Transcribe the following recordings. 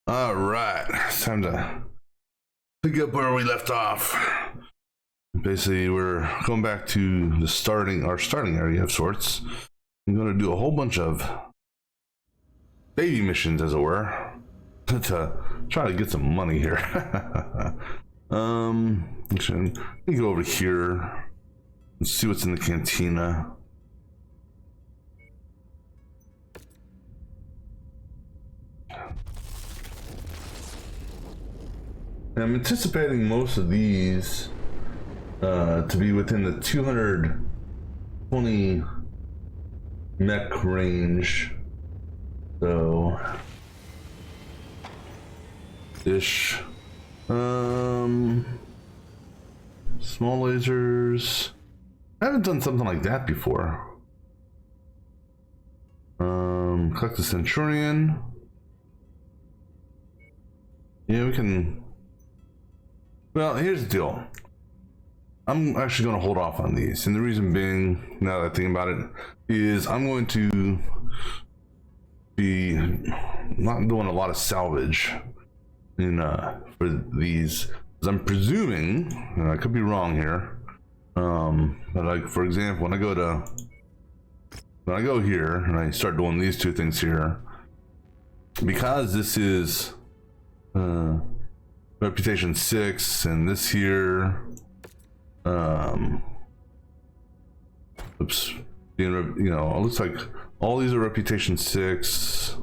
All right, it's time to pick up where we left off. Basically, we're going back to the our starting area of sorts. I'm going to do a whole bunch of baby missions, as it were, to try to get some money here. Let me go over here and see what's in the cantina. And I'm anticipating most of these to be within the 220 mech range. So, ish. Small lasers. I haven't done something like that before. Collect the Centurion. Yeah, we can. Well, here's the deal. I'm actually going to hold off on these, and the reason being, now that I think about it, is I'm going to be not doing a lot of salvage in for these, because I'm presuming, and I could be wrong here, but like for example, when I go here and I start doing these two things here, because this is reputation 6 and this here, oops, you know, it looks like all these are reputation 6.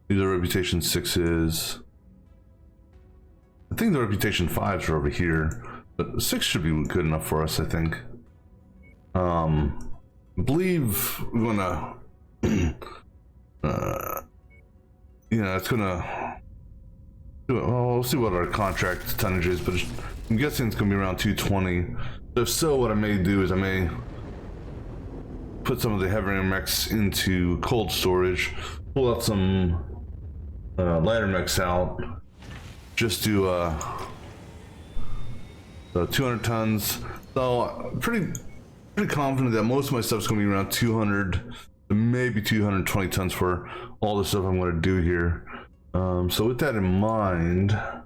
These are reputation 6s. I think the reputation 5s are over here, but 6 should be good enough for us, I think. I believe we're gonna yeah, it's gonna do it. Well, we'll see what our contract tonnage is, but I'm guessing it's gonna be around 220. If so, what I may do is I may put some of the heavier mechs into cold storage, pull out some lighter mechs out, just do 200 tons. So pretty confident that most of my stuff is going to be around 200 to maybe 220 tons for all the stuff I'm going to do here. So with that in mind, I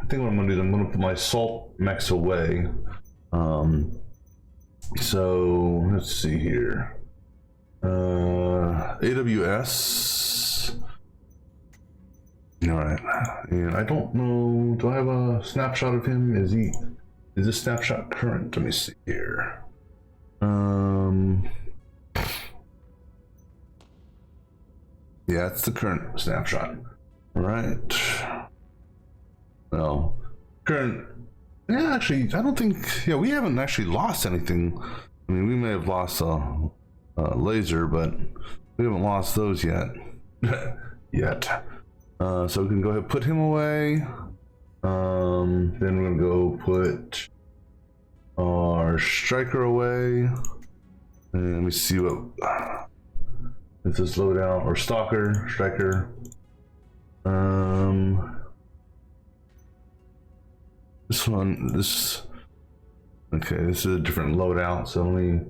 think what I'm going to do is I'm going to put my salt mechs away. So let's see here. AWS. All right, and I don't know. Do I have a snapshot of him? Is this snapshot current? Let me see here. Yeah, it's the current snapshot. All right. Well, current. Yeah, actually, I don't think. Yeah, we haven't actually lost anything. I mean, we may have lost a laser, but we haven't lost those yet. Yet. So we can go ahead and put him away. Then we're gonna go put our striker away. And let me see what is this loadout, or stalker, striker. This one, okay, this is a different loadout. So let me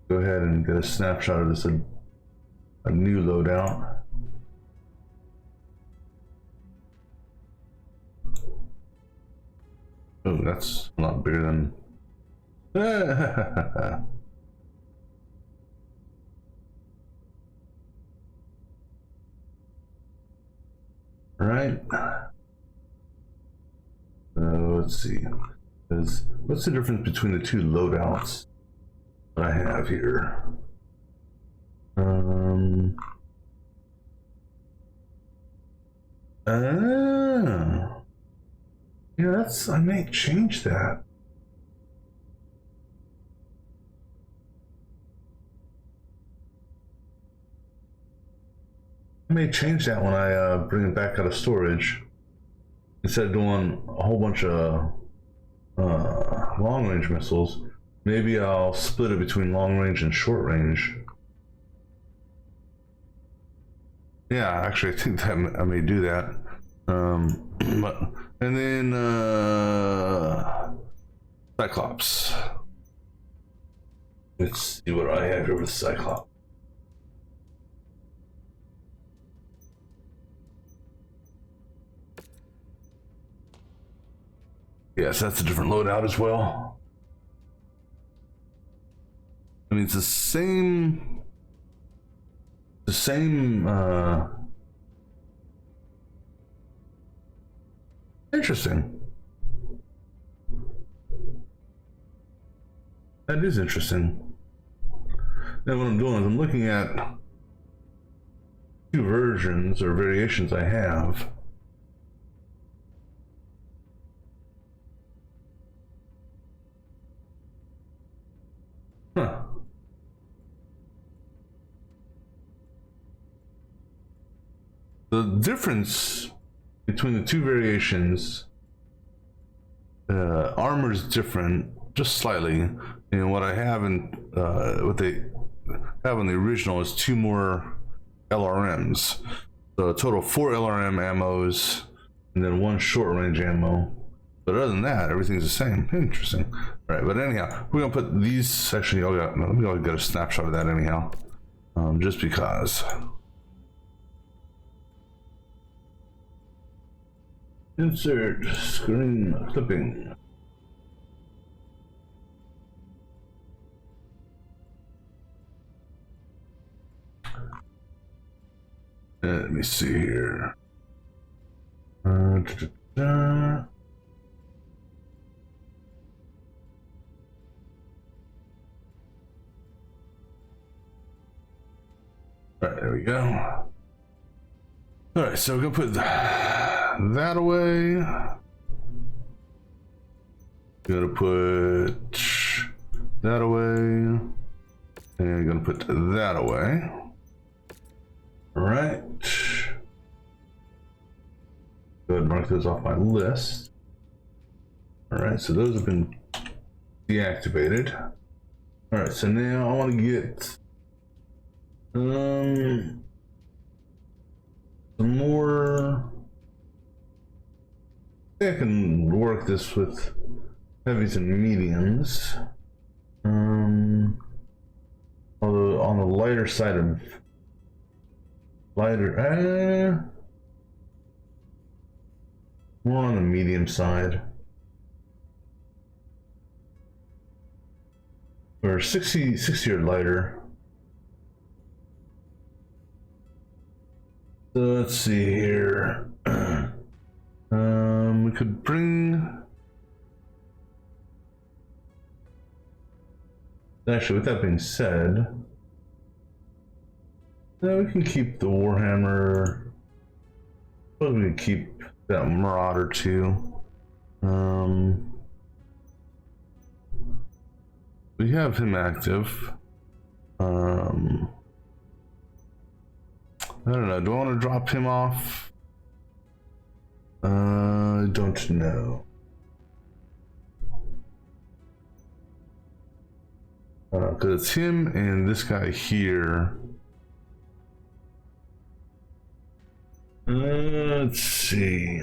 go ahead and get a snapshot of this, a new loadout. Oh, that's a lot bigger than. Right. Let's see. What's the difference between the two loadouts that I have here? Yeah, I may change that. I may change that when I bring it back out of storage. Instead of doing a whole bunch of long range missiles, maybe I'll split it between long range and short range. Yeah, actually, I think that I may do that. And then Cyclops. Let's see what I have here with Cyclops. Yes, that's a different loadout as well. I mean, it's the same. Interesting. That is interesting. Now what I'm doing is I'm looking at two versions or variations I have. Huh. The difference between the two variations, armor is different, just slightly. And what I have in what they have in the original is 2 more LRMs. So a total of 4 LRM ammos, and then 1 short range ammo. But other than that, everything's the same. Interesting. All right, but anyhow, we're gonna put these. Actually, let me get a snapshot of that anyhow, just because. Insert screen clipping. Let me see here. All right, there we go. All right, so we're gonna put that away. Gonna put that away, and gonna put that away. All right. Go ahead and mark those off my list. All right, so those have been deactivated. All right, so now I want to get some more. I can work this with heavies and mediums. Although on the lighter side of more on the medium side. Or 60 or lighter. So let's see here. We could bring. Actually, with that being said, we can keep the Warhammer. But we can keep that Marauder too. We have him active. I don't know. Do I want to drop him off? I don't know. Because it's him and this guy here. Let's see.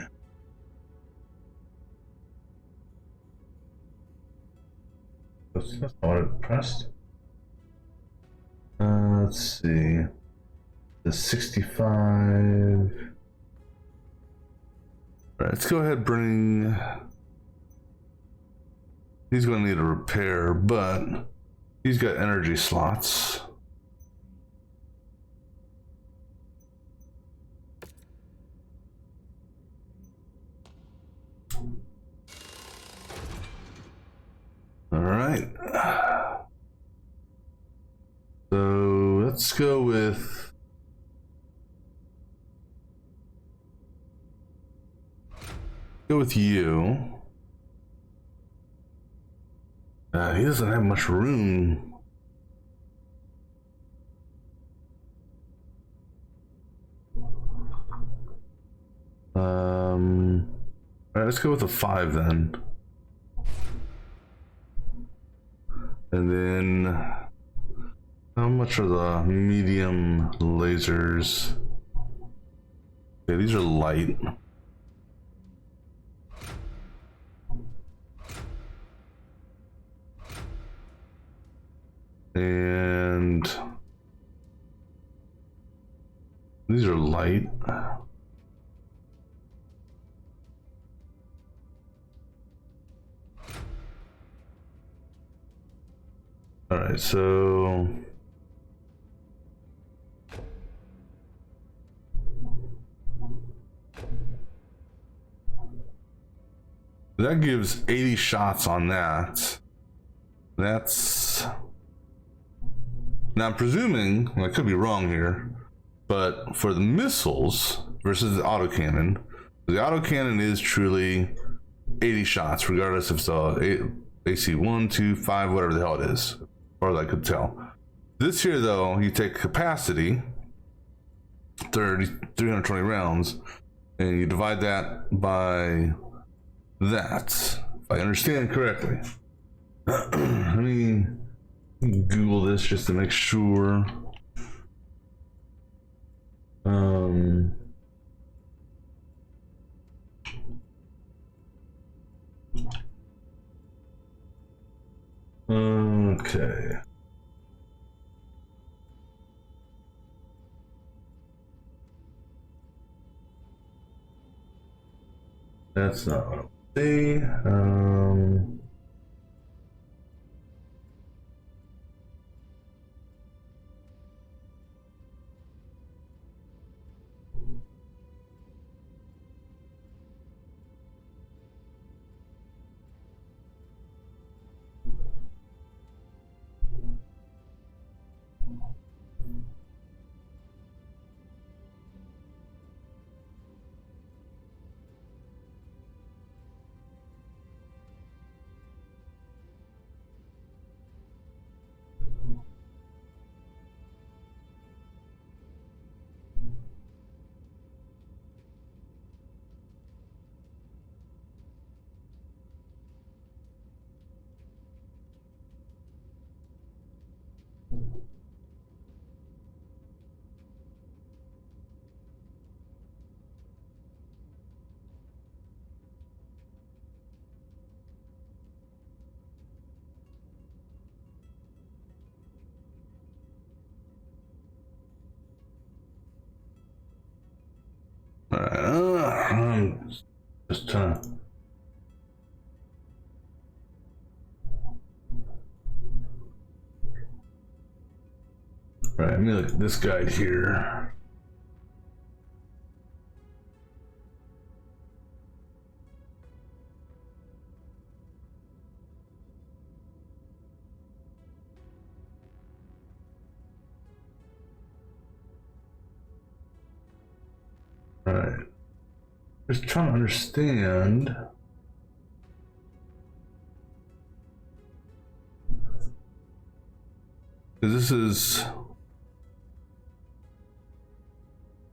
That's not what I pressed. Let's see. The 65. Alright, let's go ahead and bring. He's going to need a repair, but he's got energy slots. All right. So let's go with you. He doesn't have much room. All right, let's go with a 5 then. And then, how much are the medium lasers? Okay, these are light. And these are light. All right, so that gives 80 shots on that. That's, now I'm presuming, I could be wrong here, but for the missiles versus the autocannon, the autocannon is truly 80 shots, regardless if it's AC 1, 2, 5, whatever the hell it is, or I could tell. This here, though, you take capacity, 320 rounds, and you divide that by that, if I understand correctly. Let me Google this just to make sure. Okay. That's not what I see. I'm just trying to. Right, let me look at this guide here. Right. Just trying to understand. Because this is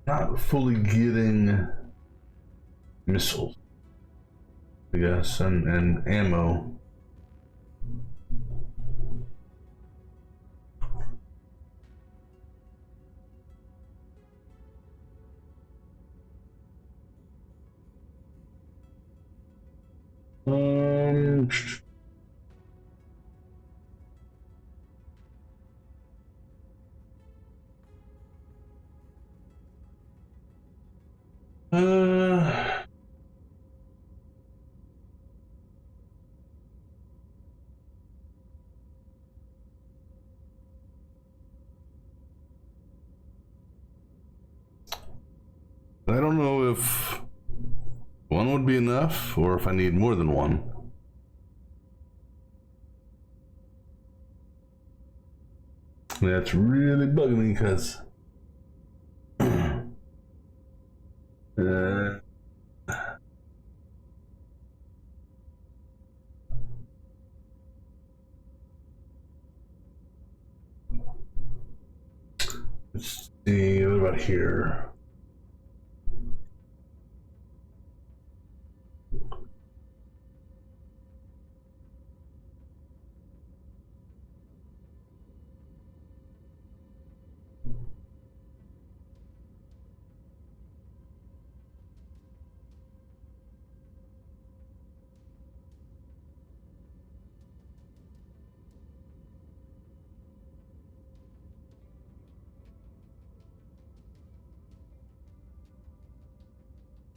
not fully getting missiles, I guess, and ammo. Um, uh, I don't know if one would be enough or if I need more than one. That's really bugging me because let's see, what about here?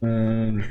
And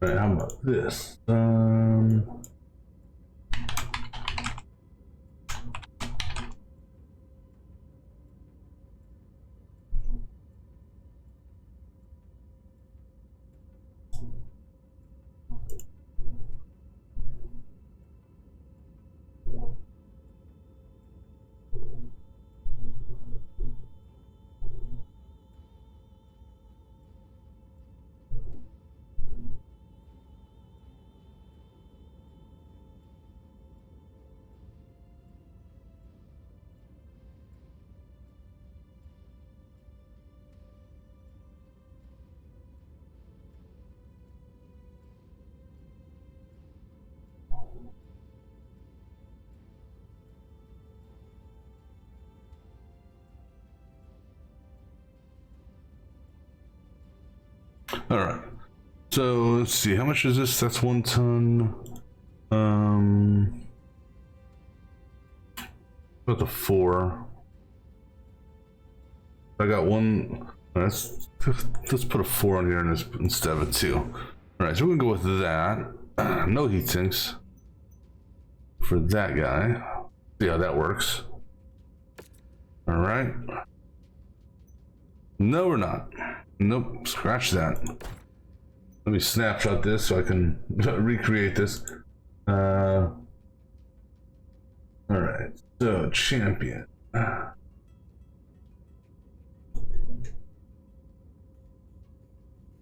all right, how about this? All right. So let's see. How much is this? That's 1 ton. About the 4. I got one. Let's put a 4 on here instead of a 2. All right. So we're gonna go with that. No heat sinks for that guy. See how that works. All right. No, we're not. Nope, scratch that. Let me snapshot this so I can recreate this. All right, so champion.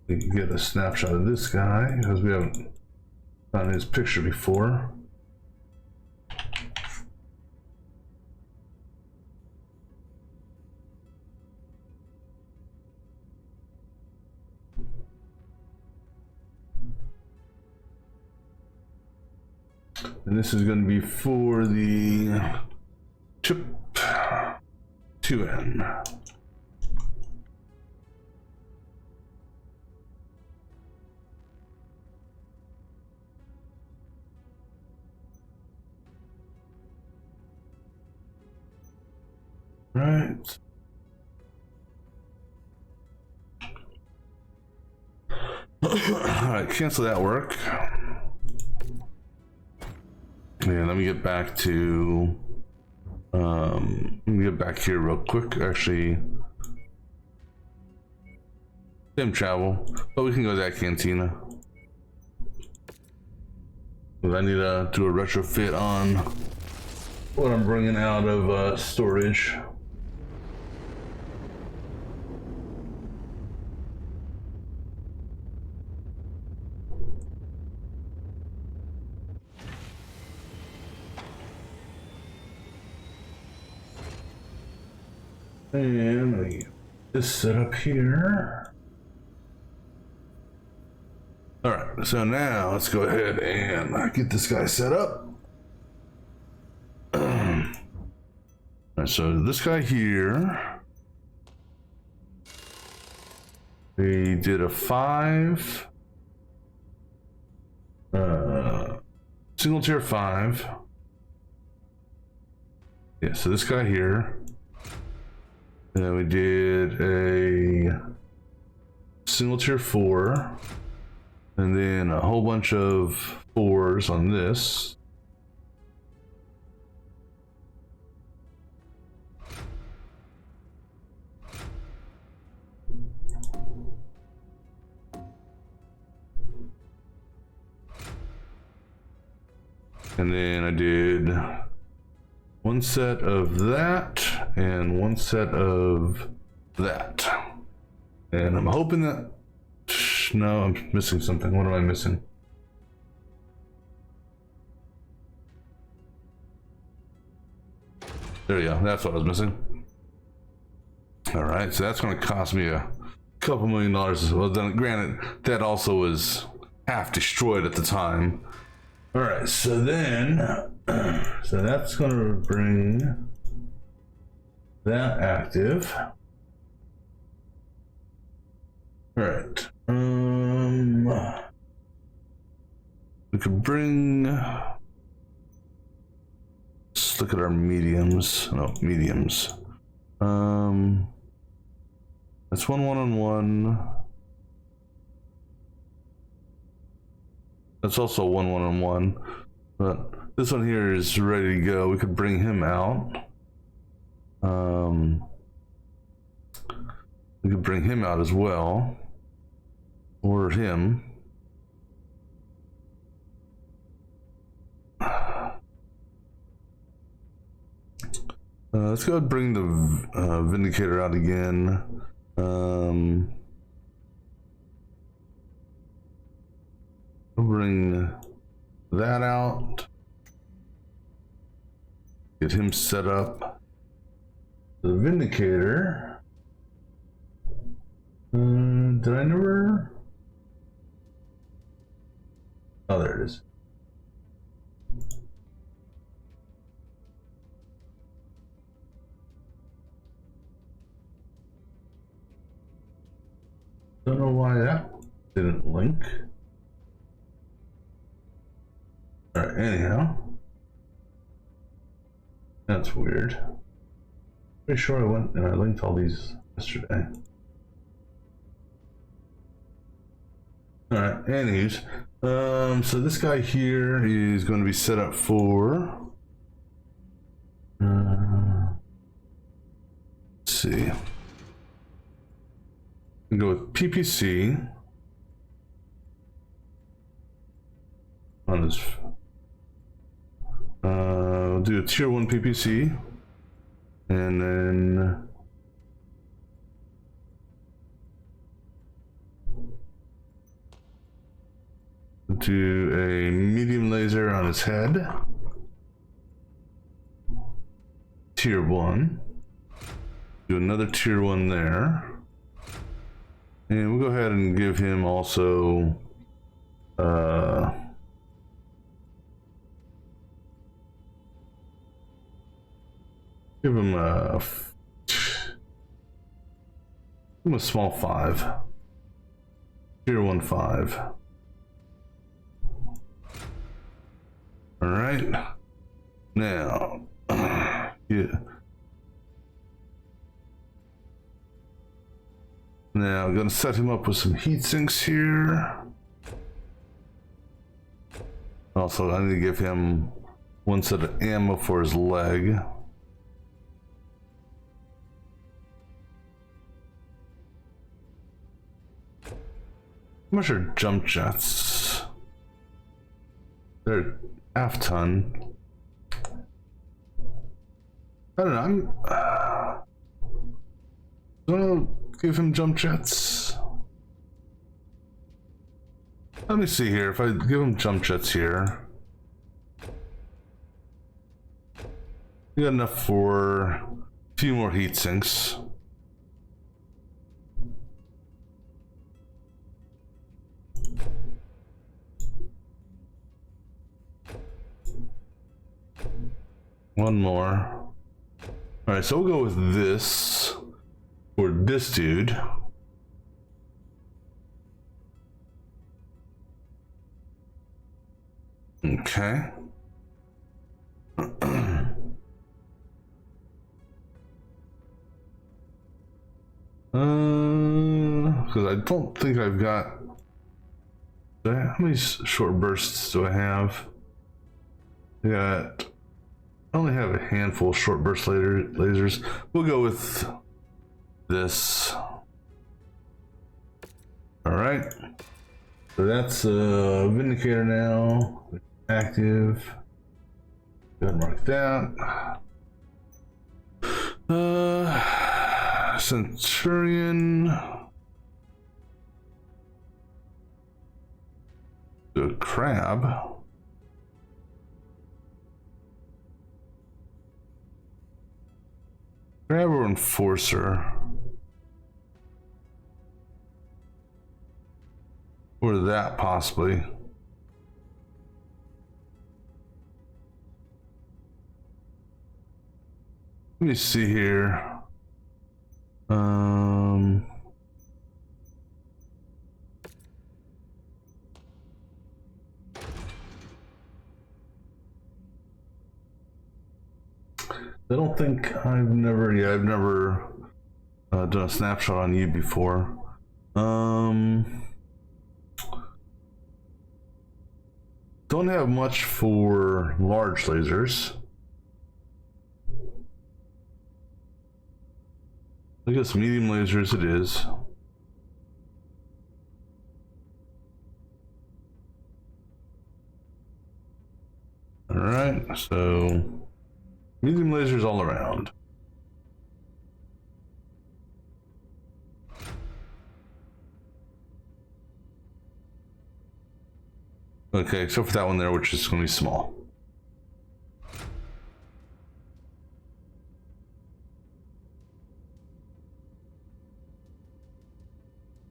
We can get a snapshot of this guy because we haven't found his picture before. And this is going to be for the chip 2N. Right. All right, cancel that work. Yeah, let me get back to let me get back here real quick. Actually, same travel, but we can go to that cantina. I need to do a retrofit on what I'm bringing out of storage. And let me get this set up here. All right, so now let's go ahead and get this guy set up. All right, so this guy here, we did a 5, single tier 5. Yeah, so this guy here. And then we did a single tier 4, and then a whole bunch of 4s on this. And then I did one set of that and one set of that. And I'm hoping that, no, I'm missing something. What am I missing? There you go. That's what I was missing. All right, so that's going to cost me a couple $1,000,000. Well, then, granted, that also was half destroyed at the time. All right, so then, so that's going to bring that active. All right. We could bring. Let's look at our mediums. No, mediums. That's 1-1-1. That's also 1-1-1. But this one here is ready to go. We could bring him out. We could bring him out as well. Or him. Let's go ahead and bring the Vindicator out again. We'll bring that out. Get him set up. The Vindicator. Did I never? Oh, there it is. Don't know why that didn't link. Alright, anyhow. That's weird. Pretty sure I went and I linked all these yesterday. Alright, anyways. So this guy here is going to be set up for... let's see. We go with PPC. On his... we'll do a tier 1 PPC. And then... do a medium laser on his head. Tier 1. Do another tier 1 there. And we'll go ahead and give him also give him a small 5. Tier 1 5. All right. Now, yeah. Now I'm gonna set him up with some heat sinks here. Also, I need to give him one set of ammo for his leg. How much are jump jets? They're half ton. I don't know. I'm gonna give him jump jets. Let me see here. If I give him jump jets here, we got enough for a few more heat sinks. One more. All right, so we'll go with this for this dude. Okay. Because I don't think I've got. How many short bursts do I have? I only have a handful of short burst lasers. We'll go with this. All right. So that's Vindicator now. Active. Go ahead and mark that. Centurion. The crab. Grab or enforcer. Or that possibly. Let me see here. I don't think I've never done a snapshot on you before. Don't have much for large lasers. I guess medium lasers it is. All right, so medium lasers all around. Okay, except for that one there, which is going to be small.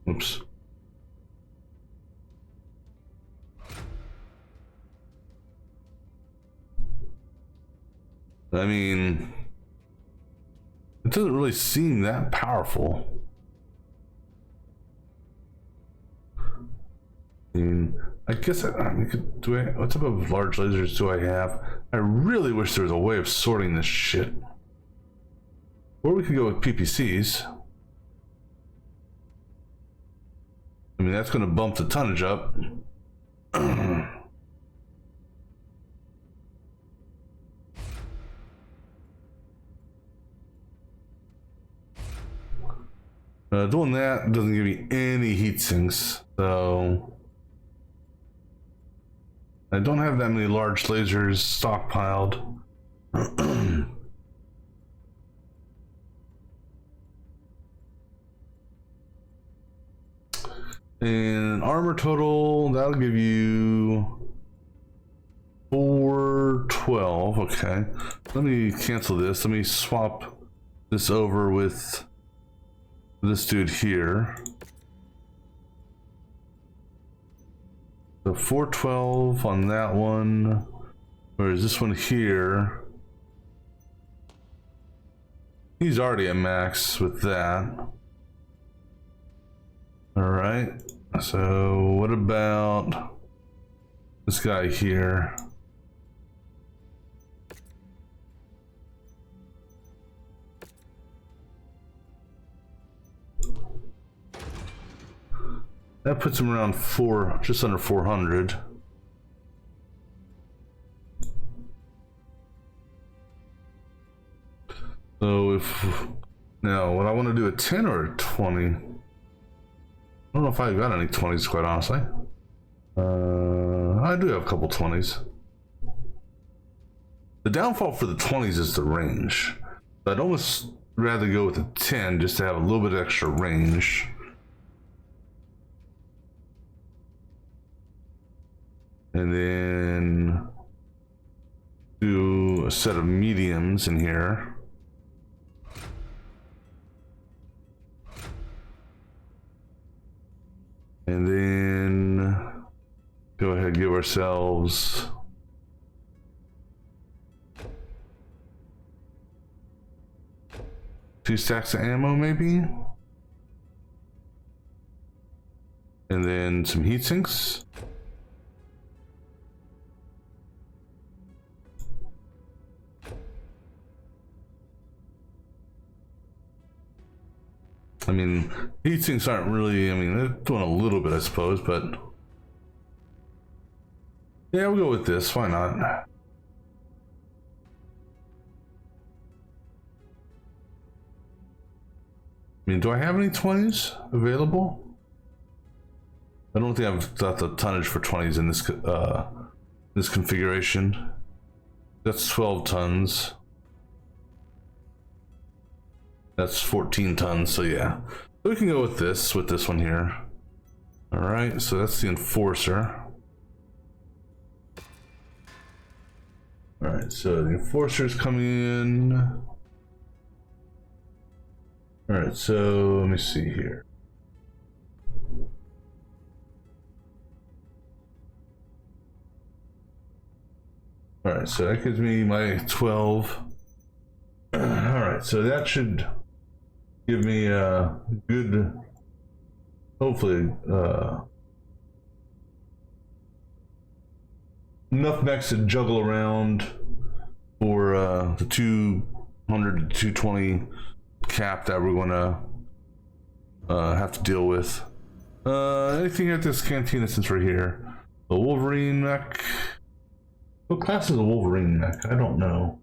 Oops. I mean, it doesn't really seem that powerful. I mean, I guess what type of large lasers do I have? I really wish there was a way of sorting this shit. Or we could go with PPCs. I mean, that's going to bump the tonnage up. Doing that doesn't give me any heat sinks, so I don't have that many large lasers stockpiled. And armor total, that'll give you 412. Okay, let me cancel this. Let me swap this over with this dude here. So 412 on that one. Whereas this one here, he's already at max with that. All right, so what about this guy here? That puts him around just under 400. So now what I want to do, a 10 or a 20? I don't know if I've got any 20s, quite honestly. I do have a couple 20s. The downfall for the 20s is the range. I'd almost rather go with a 10 just to have a little bit extra range. And then do a set of mediums in here. And then go ahead and give ourselves two stacks of ammo maybe. And then some heat sinks. I mean, heat sinks aren't really, I mean, they're doing a little bit, I suppose, but yeah, we'll go with this. Why not? I mean, do I have any 20s available? I don't think I've got the tonnage for 20s in this configuration. That's 12 tons. That's 14 tons, so yeah. We can go with this one here. All right, so that's the enforcer. All right, so the enforcer's coming in. All right, so let me see here. All right, so that gives me my 12. All right, so that should give me a good, hopefully, enough mechs to juggle around for the 200 to 220 cap that we're gonna have to deal with. Anything at this cantina since we're here? A Wolverine mech. What class is a Wolverine mech? I don't know.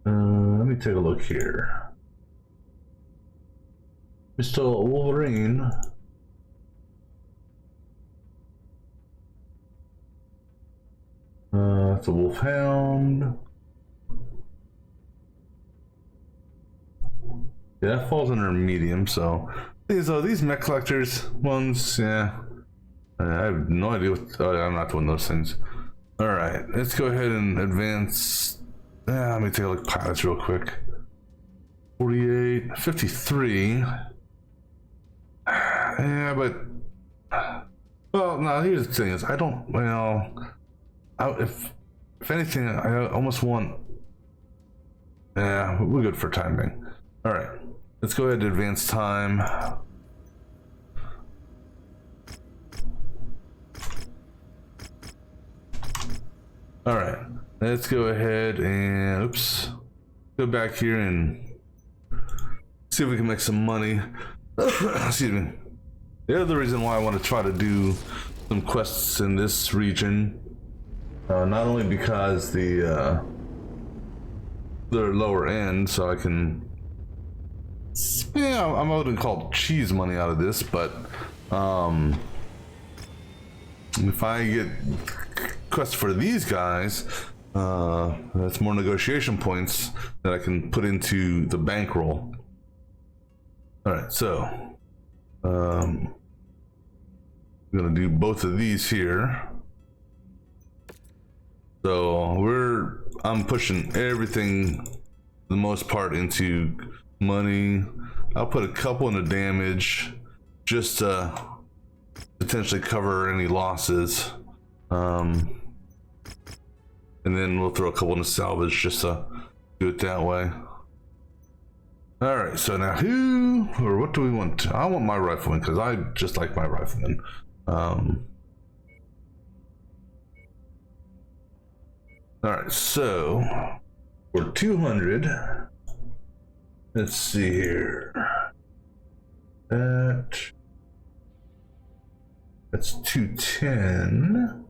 Let me take a look here. Mr. Wolverine. That's a Wolfhound. Yeah, that falls under medium, so these mech collectors ones, yeah. I have no idea what. Oh, I'm not doing those things. All right, let's go ahead and advance. Let me take a look at pilots real quick. 48, 53. Yeah, but well, no. Here's the thing: is I don't. Well, if anything, I almost want. Yeah, we're good for timing. All right, let's go ahead and advance time. All right, let's go ahead and oops, go back here and see if we can make some money. Excuse me. The other reason why I want to try to do some quests in this region, not only because they're lower end, so I can. Yeah, I'm wouldn't call cheese money out of this, but if I get quests for these guys, that's more negotiation points that I can put into the bankroll. All right, so I'm gonna do both of these here. So I'm pushing everything, for the most part, into money. I'll put a couple into damage just to potentially cover any losses, and then we'll throw a couple into salvage just to do it that way. All right, so now who or what do we want? I want my rifleman because I just like my rifleman. All right, so we're 200. Let's see here. That's 210.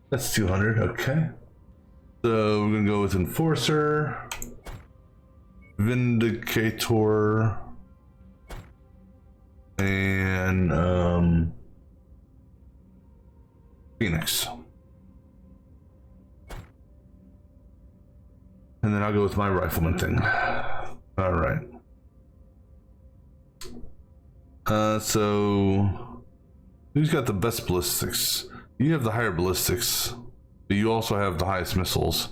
That's 200. Okay. So we're gonna go with Enforcer, Vindicator, and Phoenix. And then I'll go with my rifleman thing. All right. So who's got the best ballistics? You have the higher ballistics, but you also have the highest missiles.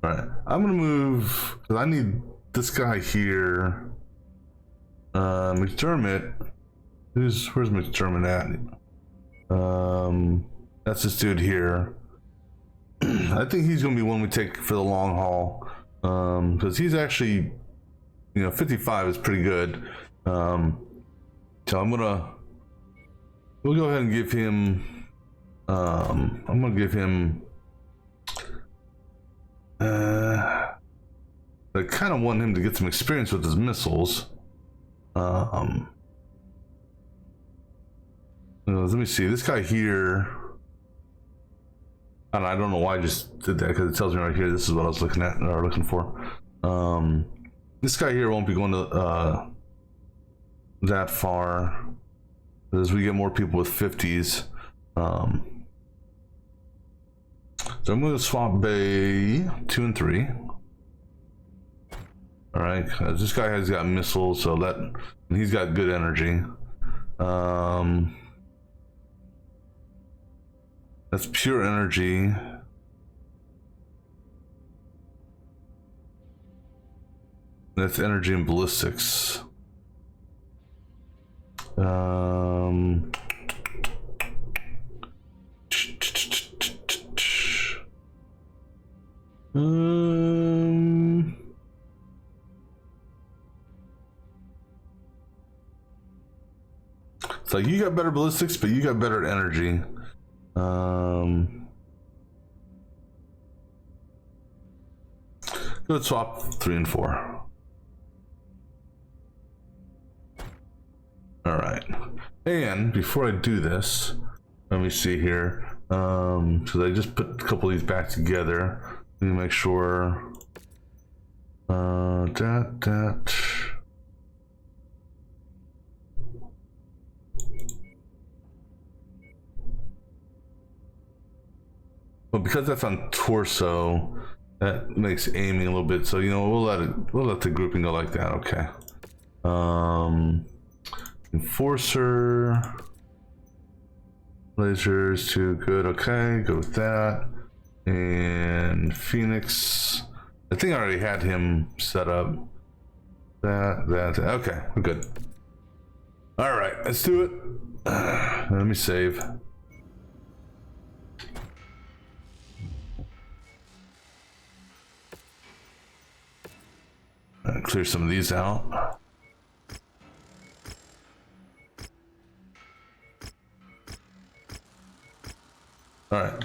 All right, I'm gonna move because I need this guy here. McDermott. Where's McDermott at? That's this dude here. I think he's gonna be one we take for the long haul, because he's actually, 55 is pretty good. So we'll go ahead and give him. I'm gonna give him. I kind of want him to get some experience with his missiles. Let me see this guy here. And I don't know why I just did that because it tells me right here this is what I was looking at or looking for. This guy here won't be going to that far as we get more people with 50s. So I'm going to swap bay 2 and 3. All right, this guy has got missiles, so that and he's got good energy. That's pure energy. That's energy and ballistics. It's like you got better ballistics, but you got better energy. Go swap 3 and 4. All right, and before I do this, let me see here. So I just put a couple of these back together. Let me make sure. That. Well, because that's on torso, that makes aiming a little bit. So you know, we'll let the grouping go like that. Okay. Enforcer. Lasers too good. Okay, go with that. And Phoenix. I think I already had him set up. That. Okay, we're good. All right, let's do it. Let me save. Clear some of these out. All right.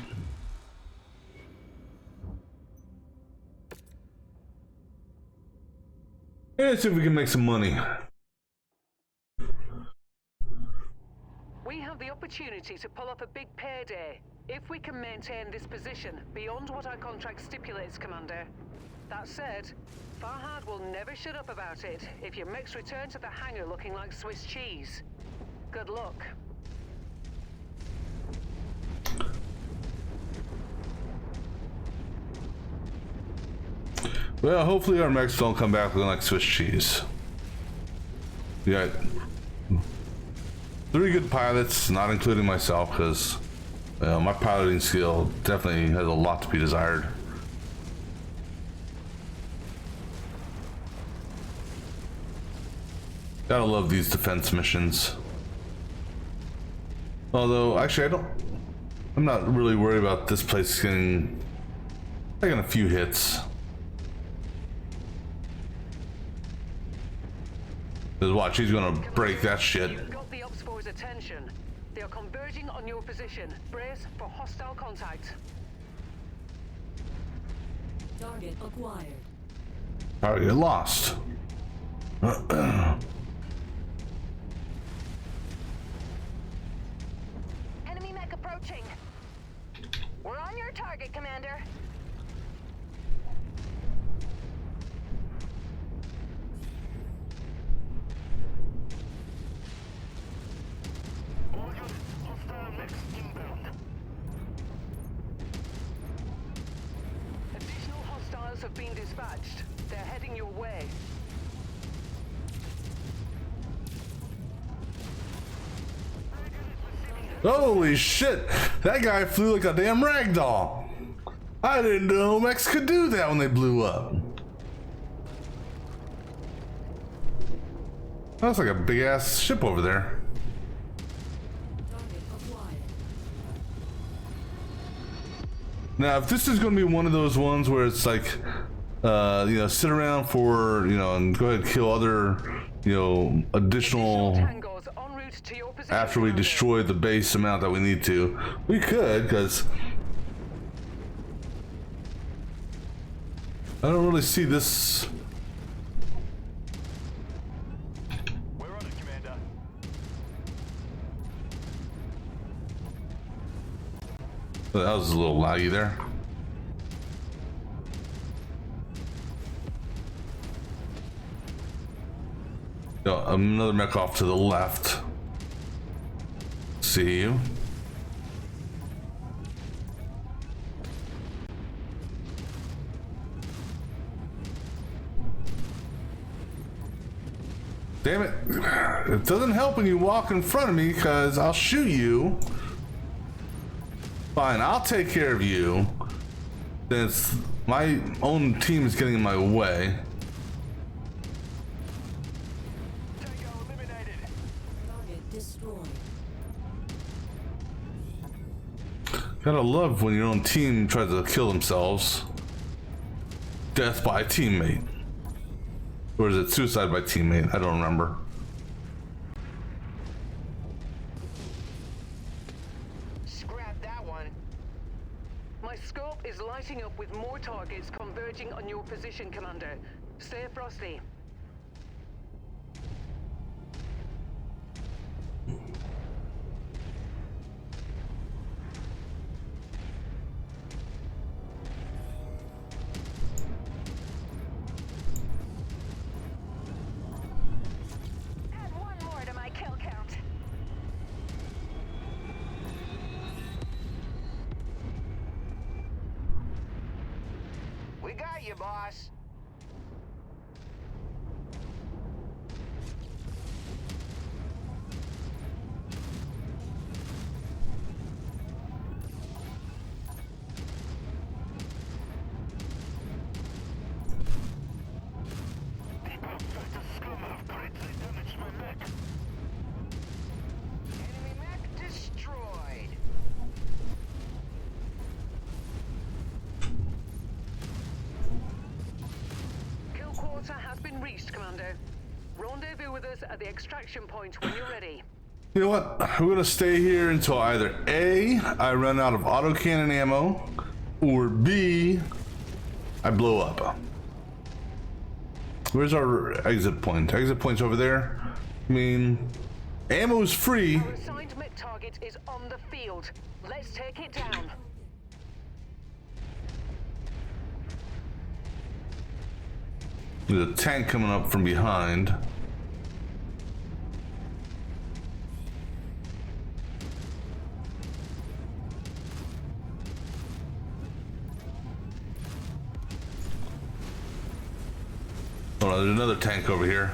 Let's see if we can make some money. We have the opportunity to pull off a big payday if we can maintain this position beyond what our contract stipulates, Commander. That said, Farhad will never shut up about it if your mechs return to the hangar looking like Swiss cheese. Good luck. Well, hopefully our mechs don't come back looking like Swiss cheese. We got 3 good pilots, not including myself, because my piloting skill definitely has a lot to be desired. Gotta love these defense missions. Although, actually, I'm not really worried about this place taking a few hits. Because watch, he's gonna break that shit. You've got the Ops Force's attention. They are converging on your position. Brace for hostile contact. Target acquired. Target lost. Enemy mech approaching. We're on your target, Commander. Additional hostiles have been dispatched. They're heading your way. Holy shit! That guy flew like a damn ragdoll. I didn't know mechs could do that when they blew up. That's like a big ass ship over there. Now, if this is going to be one of those ones where it's like, sit around for, and go ahead and kill other, additional, after we destroy the base amount that we need to, we could, because I don't really see this. We're on it, Commander. That was a little laggy there. Another mech off to the left. See you. Damn it. It doesn't help when you walk in front of me because I'll shoot you. Fine, I'll take care of you. Since my own team is getting in my way. Tango eliminated. Target destroyed. Gotta love when your own team tries to kill themselves. Death by teammate. Or is it suicide by teammate? I don't remember. Scrap that one. My scope is lighting up with more targets converging on your position, Commander. Stay frosty. Add one more to my kill count. We got you, boss. Enemy mech destroyed. Kill quarter has been reached, Commander. Rendezvous with us at the extraction point when you're ready. You know what? I'm gonna stay here until either A, I run out of autocannon ammo, or B, I blow up. Where's our exit point? Exit point's over there. I mean, ammo's free. Our assigned mech target is on the field. Let's take it down. There's a tank coming up from behind. Oh, no, there's another tank over here.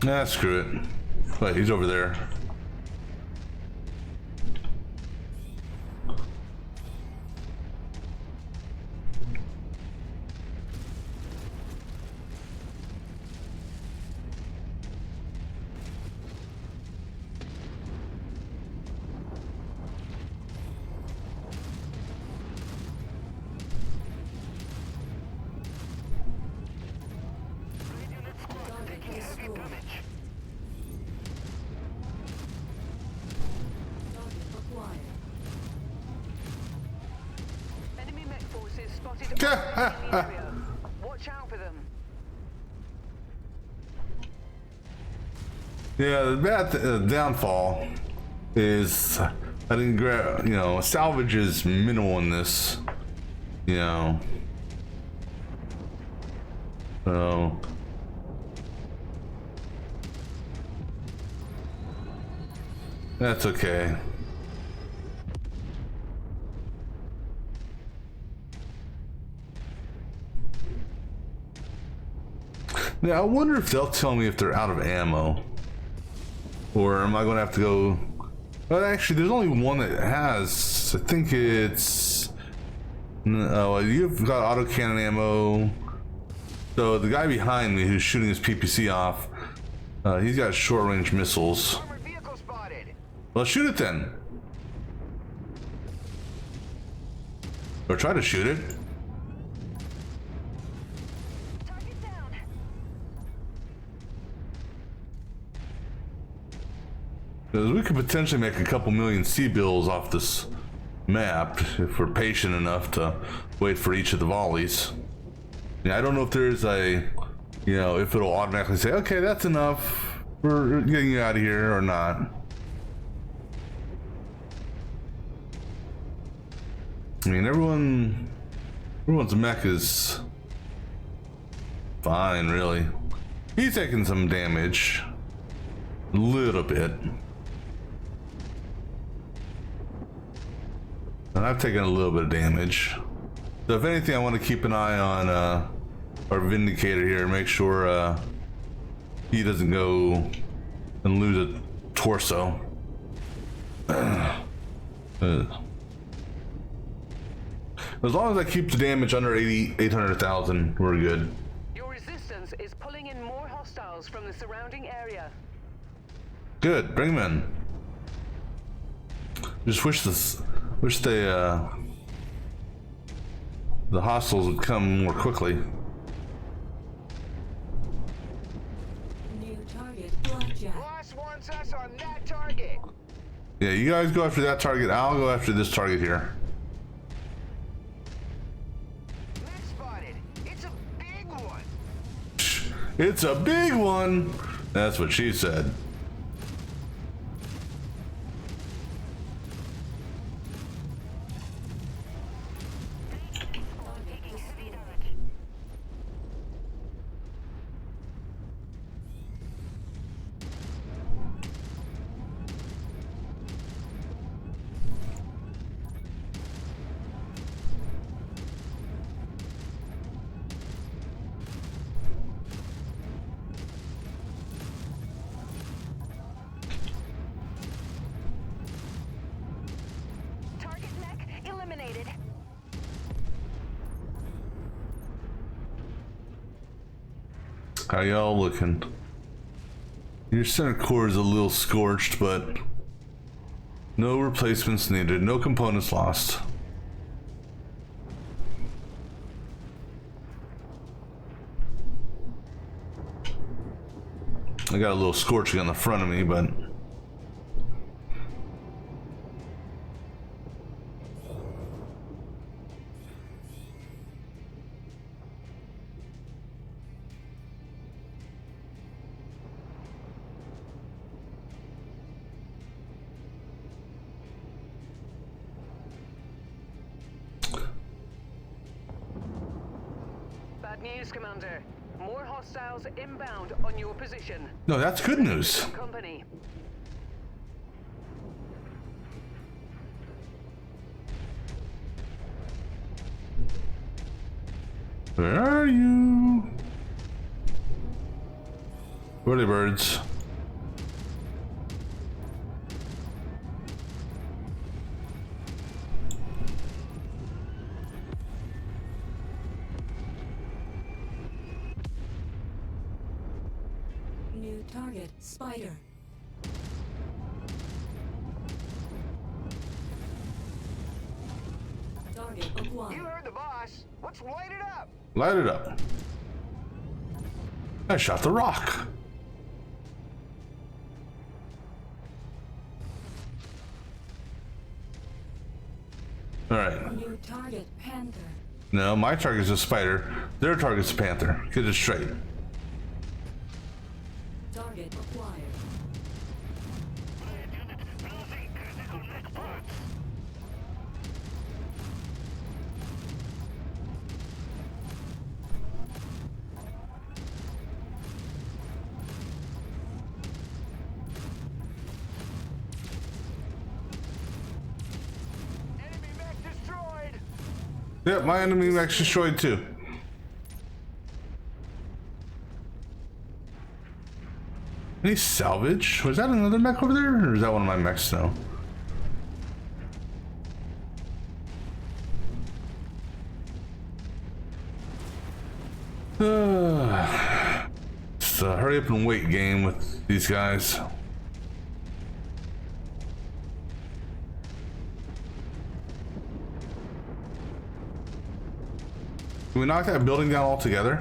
Nah, screw it. Wait, he's over there. Target destroyed. Target acquired. Enemy mech forces spotted in the area. Watch out for them. Yeah, the bad downfall is I didn't grab, salvage is minimal in this, so that's okay. Now, I wonder if they'll tell me if they're out of ammo. Or am I going to have to go... Well, actually, there's only one that has... I think it's... Oh, you've got autocannon ammo. So the guy behind me who's shooting his PPC off, he's got short-range missiles. Armored vehicle spotted. Well, shoot it then. Or try to shoot it. Target down. Because we could potentially make a couple million C-bills off this map if we're patient enough to wait for each of the volleys. Yeah, I don't know if there's a, if it'll automatically say, okay, that's enough, we're getting you out of here, or not. I mean, everyone's mech is fine, really. He's taking some damage, a little bit. And I've taken a little bit of damage. So if anything, I want to keep an eye on our Vindicator here. Make sure he doesn't go and lose a torso. As long as I keep the damage under 800,000, we're good. Your resistance is pulling in more hostiles from the surrounding area. Good, bring them in. Just wish the hostiles would come more quickly. New target, Blackjack. Boss wants us on that target. Yeah, you guys go after that target. I'll go after this target here. Mech spotted. It's a big one. It's a big one. That's what she said. Target mech eliminated. How y'all looking? Your center core is a little scorched, but no replacements needed, no components lost. I got a little scorching on the front of me, but Bad news, Commander. More hostiles inbound on your position. no, that's good news. Company. Where are you? Whirly birds. New target, Spider. Target You acquired. heard the boss. Let's light it up. Light it up. I shot the rock. All right. New target, Panther. No, my target's a spider. Their target's a panther. Get it straight. Target acquired. Enemy mech destroyed. Yep, my enemy mech's destroyed too. Any salvage? Was that another mech over there? Or is that one of my mechs now? It's a hurry up and wait game with these guys. Can we knock that building down altogether?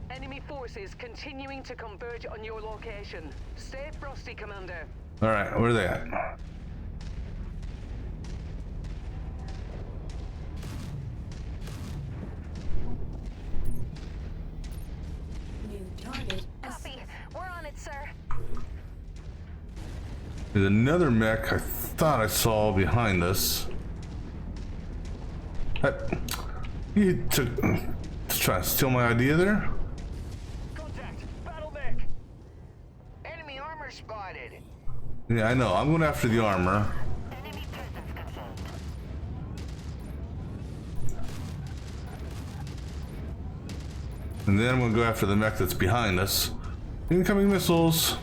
Enemy forces continuing to converge on your location. Stay frosty, Commander. All right, where are they at? New target, Copy. We're on it, sir. There's another mech I thought I saw behind us. You took to try to steal my idea there? Contact. Battle mech. Enemy armor spotted. Yeah, I know. I'm going after the armor. Enemy And then I'm gonna go after the mech that's behind us. Incoming missiles.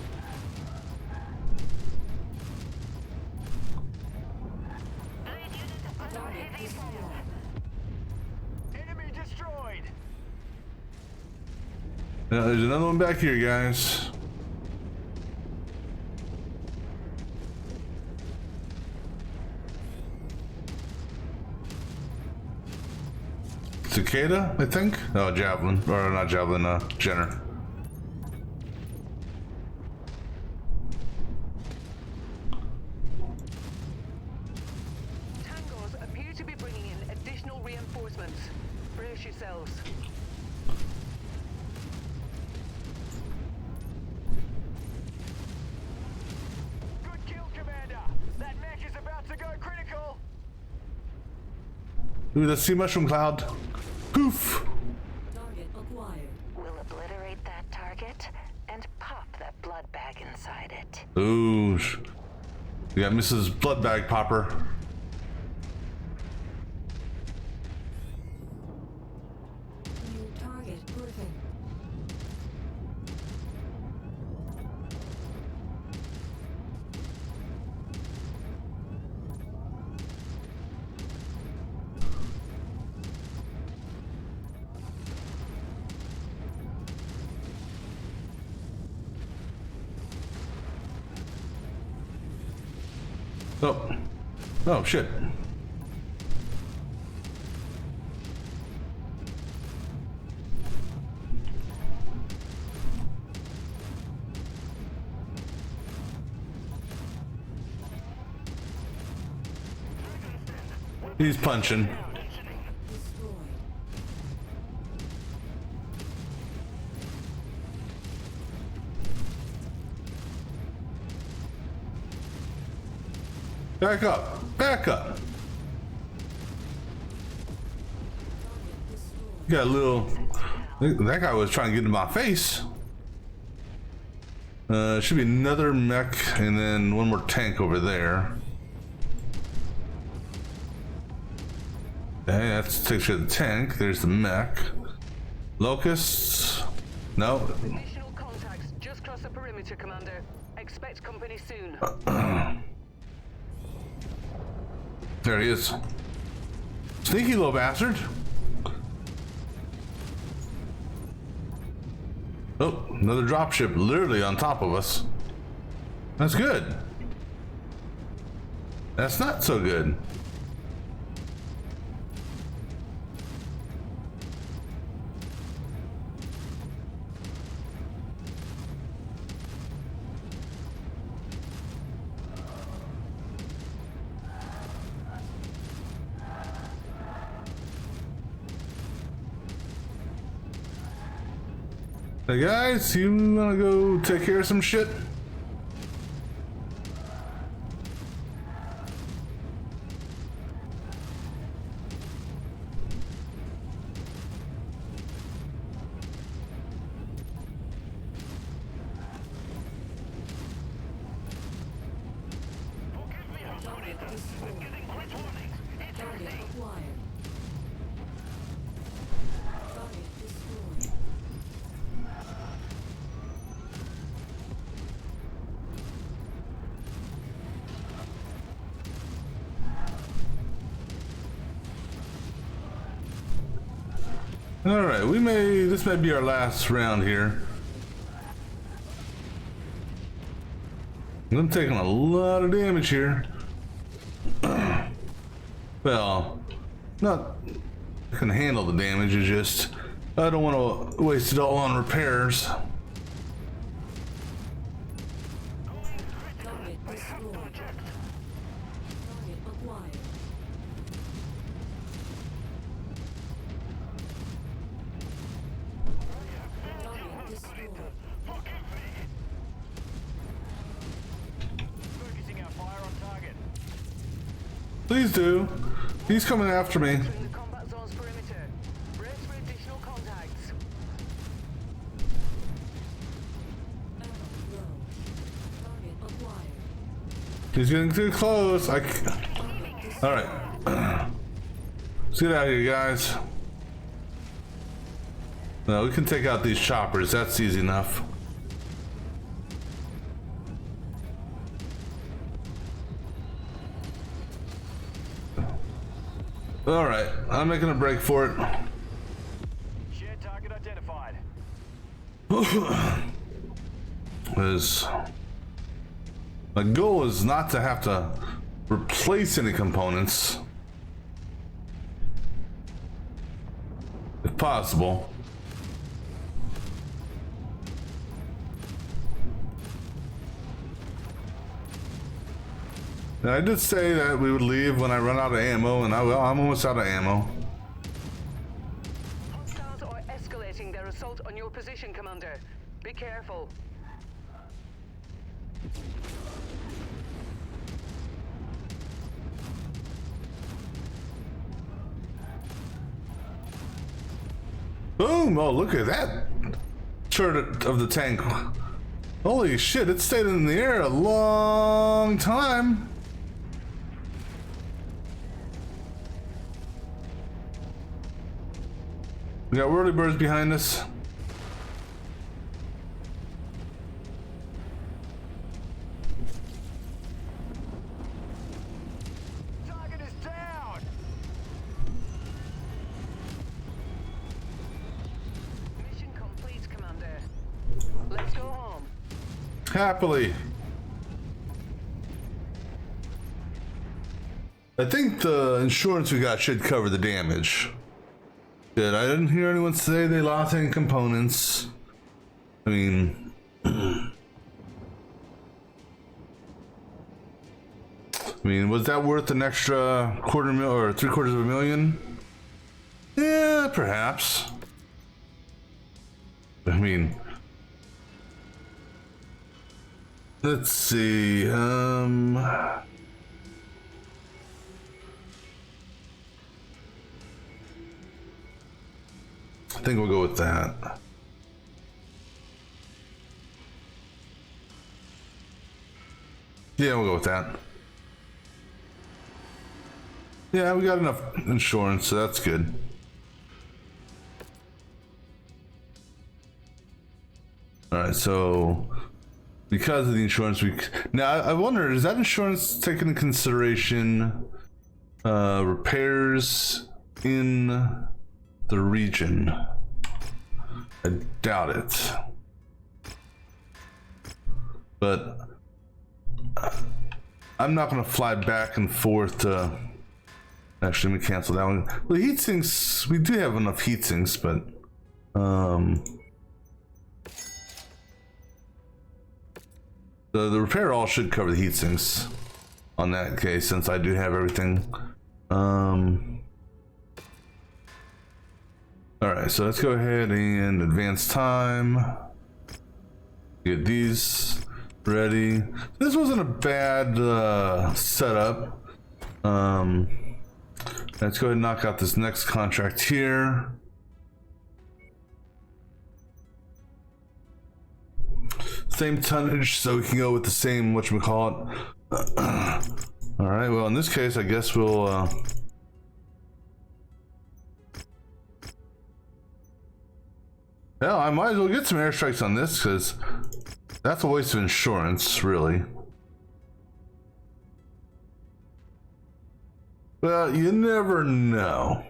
Enemy destroyed. Now, there's another one back here, guys. Cicada, I think? Oh, Javelin. Or not Javelin, Jenner. Tangos appear to be bringing in additional reinforcements. Brace yourselves. Good kill, Commander. That mech is about to go critical. Ooh, let's see mushroom cloud. Poof! Target acquired. We'll obliterate that target and pop that blood bag inside it. Ooh. We got Mrs. Bloodbag Popper. New target perfect. Oh. Oh, shit. He's punching. Destroyed. Back up. Back up. Got a little... That guy was trying to get in my face. Should be another mech and then one more tank over there. Okay, that takes care of the tank. There's the mech. Locusts. No. Additional contacts just cross the perimeter, Commander. Expect company soon. There he is. Sneaky little bastard. Oh, another dropship literally on top of us. That's good. That's not so good. Hey guys, you wanna go take care of some shit? Target destroyed. Target acquired. Target destroyed. All right, this may be our last round here. I'm taking a lot of damage here. Well, not I can handle the damage, it's just I don't want to waste it all on repairs. Target destroyed. Target acquired. Target destroyed. Focusing our fire on target. Please do. He's coming after me. Entering the combat zone's perimeter. Brace for additional contacts. Arrow low. Target acquired. He's getting too close. All right. Let's get out of here, guys. No, we can take out these choppers. That's easy enough. All right, I'm making a break for it. Shared target identified. Is my goal is not to have to replace any components, if possible. And I did say that we would leave when I run out of ammo, and I'm almost out of ammo. Hostiles are escalating their assault on your position, Commander. Be careful. Boom! Oh, look at that turret of the tank. Holy shit, it stayed in the air a long time. We got whirly birds behind us. Target is down. Mission complete, Commander. Let's go home. Happily. I think the insurance we got should cover the damage. Good. I didn't hear anyone say they lost any components. I mean, was that worth an extra $250,000 or $750,000? Yeah, perhaps. I mean, let's see. I think we'll go with that. Yeah, we'll go with that. Yeah, we got enough insurance, so that's good. All right, so because of the insurance, now I wonder, is that insurance taking into consideration repairs in the region? I doubt it. But I'm not going to fly back and forth to... Actually, let me cancel that one. The heat sinks, we do have enough heat sinks, but... The repair all should cover the heat sinks on that case, since I do have everything. Alright, so let's go ahead and advance time. Get these ready. This wasn't a bad setup. Let's go ahead and knock out this next contract here. Same tonnage, so we can go with the same whatchamacallit. Alright, well in this case I guess we'll hell, I might as well get some airstrikes on this, because that's a waste of insurance, really. Well, you never know.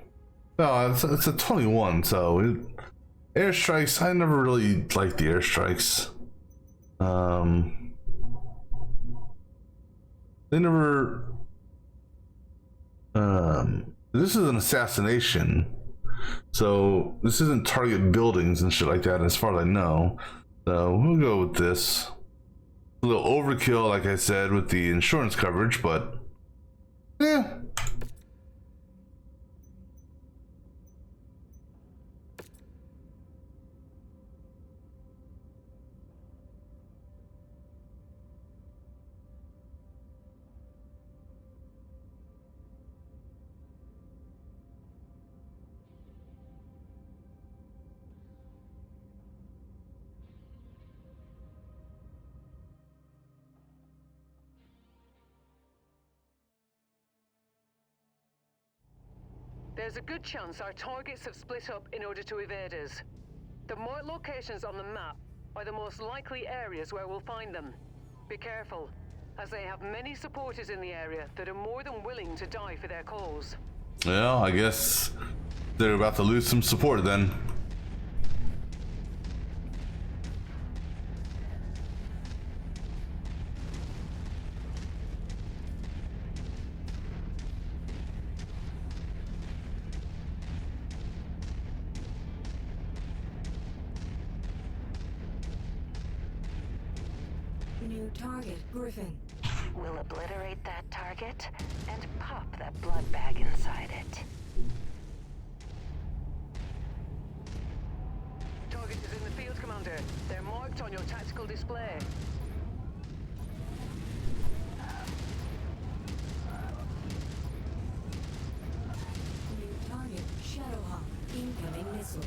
No, it's a 21, so airstrikes, I never really liked the airstrikes. They never... this is an assassination. So this isn't target buildings and shit like that, as far as I know. So we'll go with this. A little overkill, like I said, with the insurance coverage, but yeah. There's a good chance our targets have split up in order to evade us. The marked locations on the map are the most likely areas where we'll find them. Be careful, as they have many supporters in the area that are more than willing to die for their cause. Well, I guess they're about to lose some support then. New target, Griffin. We'll obliterate that target and pop that blood bag inside it. Target is in the field, Commander. They're marked on your tactical display. New target, Shadowhawk. Incoming missile.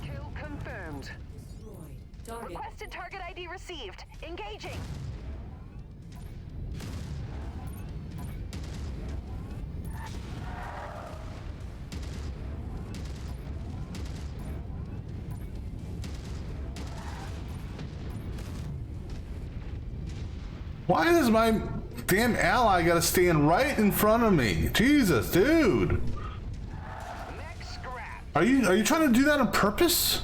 Kill confirmed. Destroyed. Target. Requested target ID received. Engaging. Why does my damn ally gotta stand right in front of me? Jesus, dude. Mech scrap. Are you trying to do that on purpose?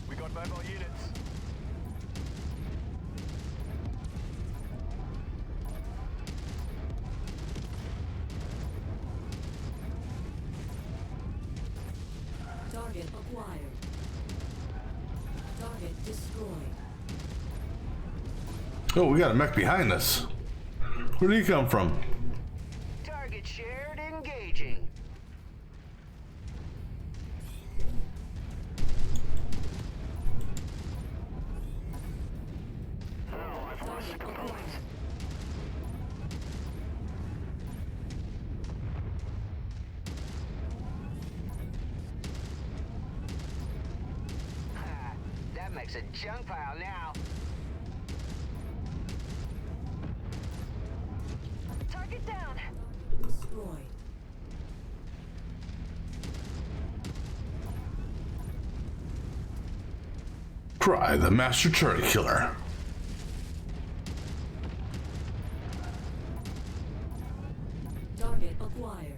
We got mobile units. Target acquired. Target destroyed. Oh, we got a mech behind us. Where did he come from? Target shared, engaging. Target acquired. That makes a junk pile now. Target down. Destroyed. Cry the master turret killer. Target acquired.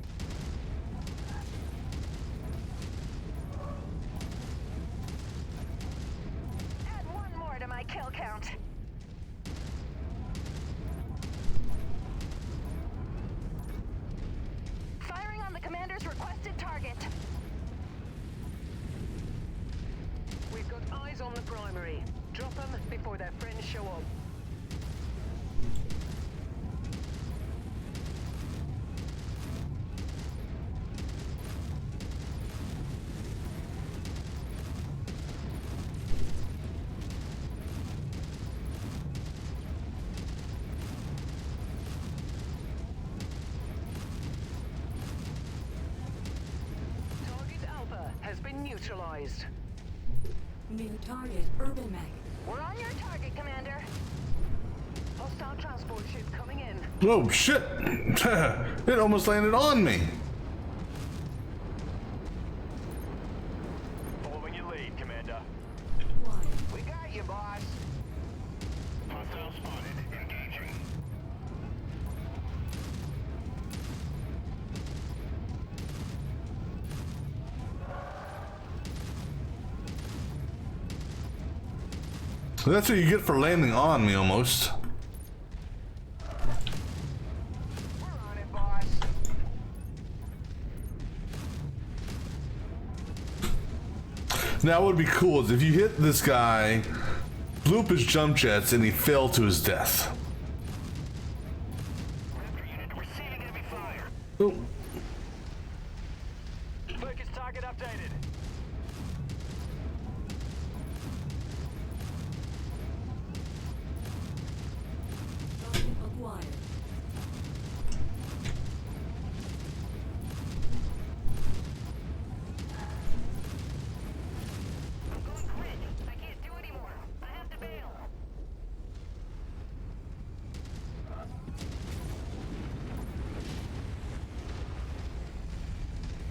Add one more to my kill count. Firing on the commander's requested target. We've got eyes on the primary. Drop them before their friends show up. neutralized. New target, urban mech. We're on your target, Commander. Hostile transport ship coming in. Oh shit! It almost landed on me. Following your lead, Commander. Acquired. We got you, boss. Hostile spotted. Engaging. That's what you get for landing on me, almost. We're on it, boss. Now, what would be cool is if you hit this guy, blew up his jump jets, and he fell to his death. Raptor unit receiving heavy fire. Oh. Focus target updated. Target acquired. I'm going grid. I can't do anymore. I have to bail.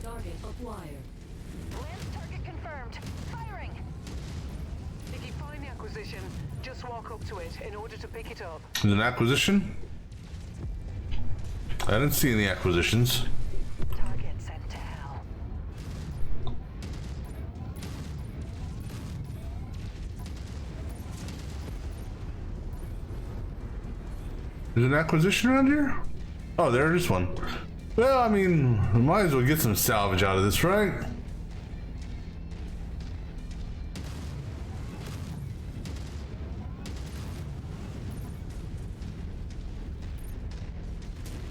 Target acquired. Lance target confirmed. Firing. If you find the acquisition, just walk up to it in order to pick it up. Is it an acquisition? I didn't see any acquisitions. Target sent to hell. Is an acquisition around here? Oh, there is one. Well, I mean, we might as well get some salvage out of this, right?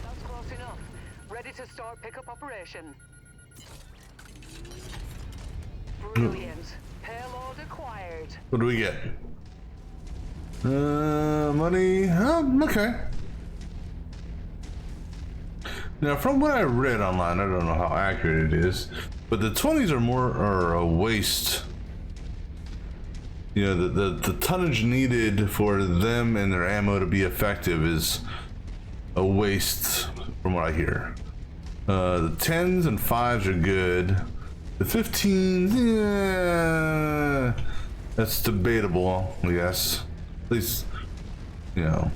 That's close enough. Ready to start pickup operation. Brilliant. Payload acquired. What do we get? Money. Okay. Now, from what I read online, I don't know how accurate it is, but the 20s are a waste. You know, the tonnage needed for them and their ammo to be effective is a waste, from what I hear. The 10s and 5s are good. The 15s, yeah, that's debatable, I guess. At least, you know.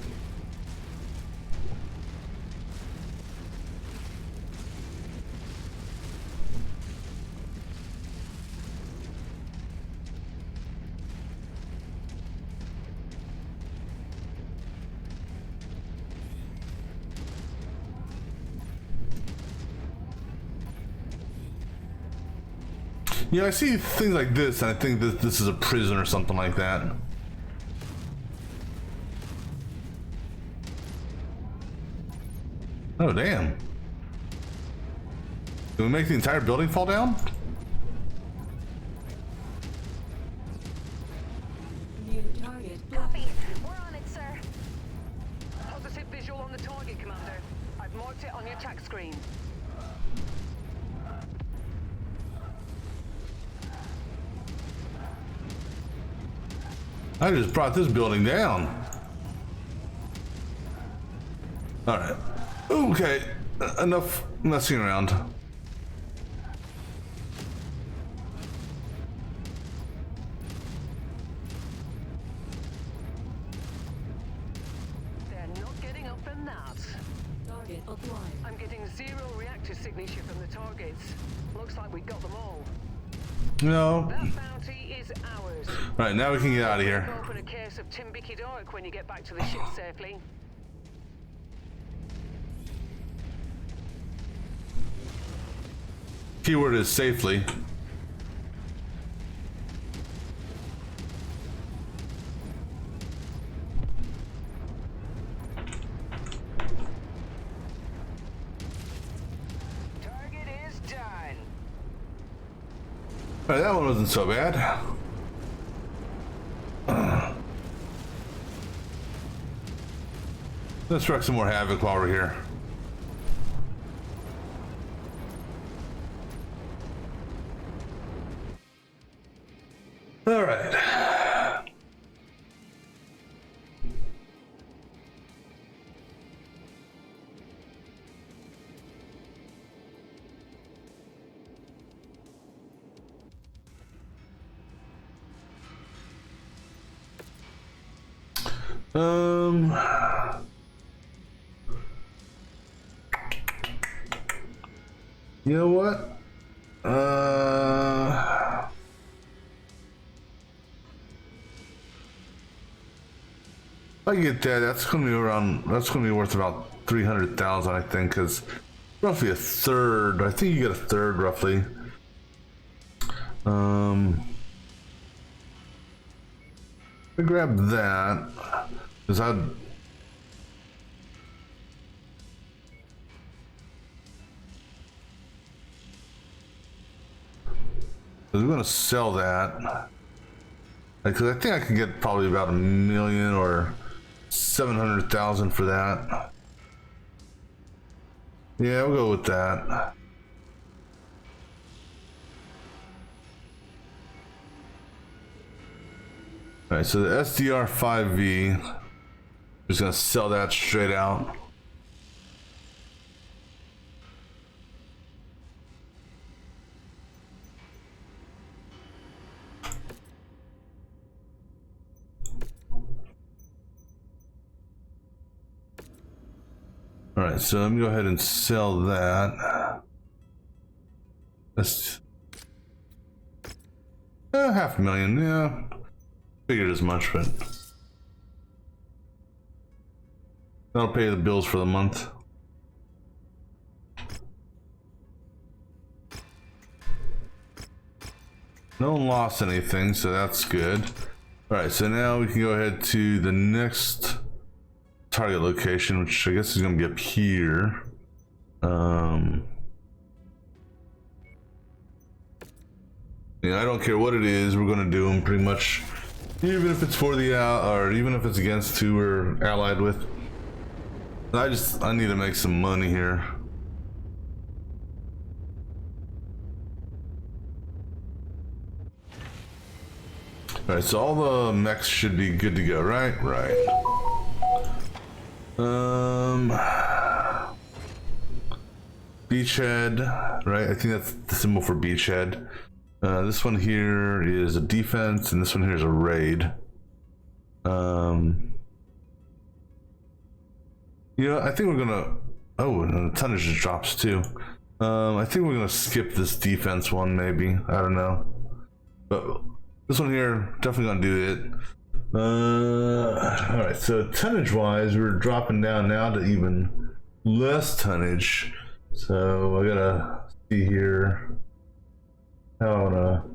Yeah, I see things like this, and I think that this is a prison or something like that. Oh, damn. Can we make the entire building fall down? New target. Copy. We're on it, sir. Positive visual on the target, Commander. I've marked it on your tac screen. I just brought this building down. All right. Okay. Enough messing around. They're not getting up in that. Target acquired. I'm getting 0 reactor signature from the targets. Looks like we got them all. No. That bounty is ours. All right, now we can get out of here. Open a case of Timbicky Dark when you get back to the ship safely. Keyword is safely. Target is done. All right, that one wasn't so bad. Let's wreak some more havoc while we're here. All right. Um, you know what? I get that. That's gonna be around. That's gonna be worth about 300,000, I think, because roughly a third. I think you get a third, roughly. I grab that because we're gonna sell that. Because I think I can get probably about 1,000,000 or 700,000 for that. Yeah, we'll go with that. All right, so the SDR 5V, just gonna sell that straight out. All right, so let me go ahead and sell that. That's 500,000. Yeah, figured as much, but that'll pay the bills for the month. No one lost anything, so that's good. All right, so now we can go ahead to the next target location, which I guess is going to be up here. Yeah, I don't care what it is, we're going to do them pretty much, even if it's for the or even if it's against who we're allied with. I need to make some money here. All right, so all the mechs should be good to go, right? Right. Beachhead, right? I think that's the symbol for beachhead. This one here is a defense, and this one here is a raid. Yeah, I think we're gonna. Oh, and the tonnage just drops too. I think we're gonna skip this defense one, maybe. I don't know, but this one here definitely gonna do it. All right, so tonnage-wise, we're dropping down now to even less tonnage. So I gotta see here how I wanna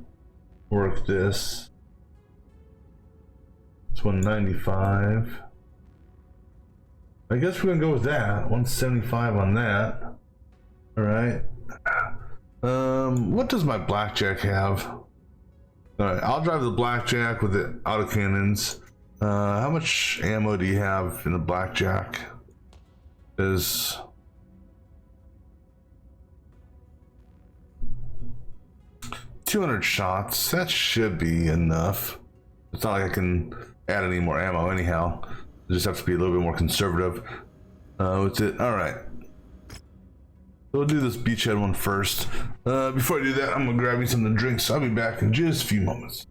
work this. It's 195. I guess we're gonna go with that. 175 on that. All right. What does my blackjack have? All right, I'll drive the blackjack with the autocannons. How much ammo do you have in the blackjack? Is 200 shots. That should be enough. It's not like I can add any more ammo anyhow. I just have to be a little bit more conservative with it. All right. So we'll do this beachhead one first. Before I do that, I'm gonna grab me something to drink. So I'll be back in just a few moments.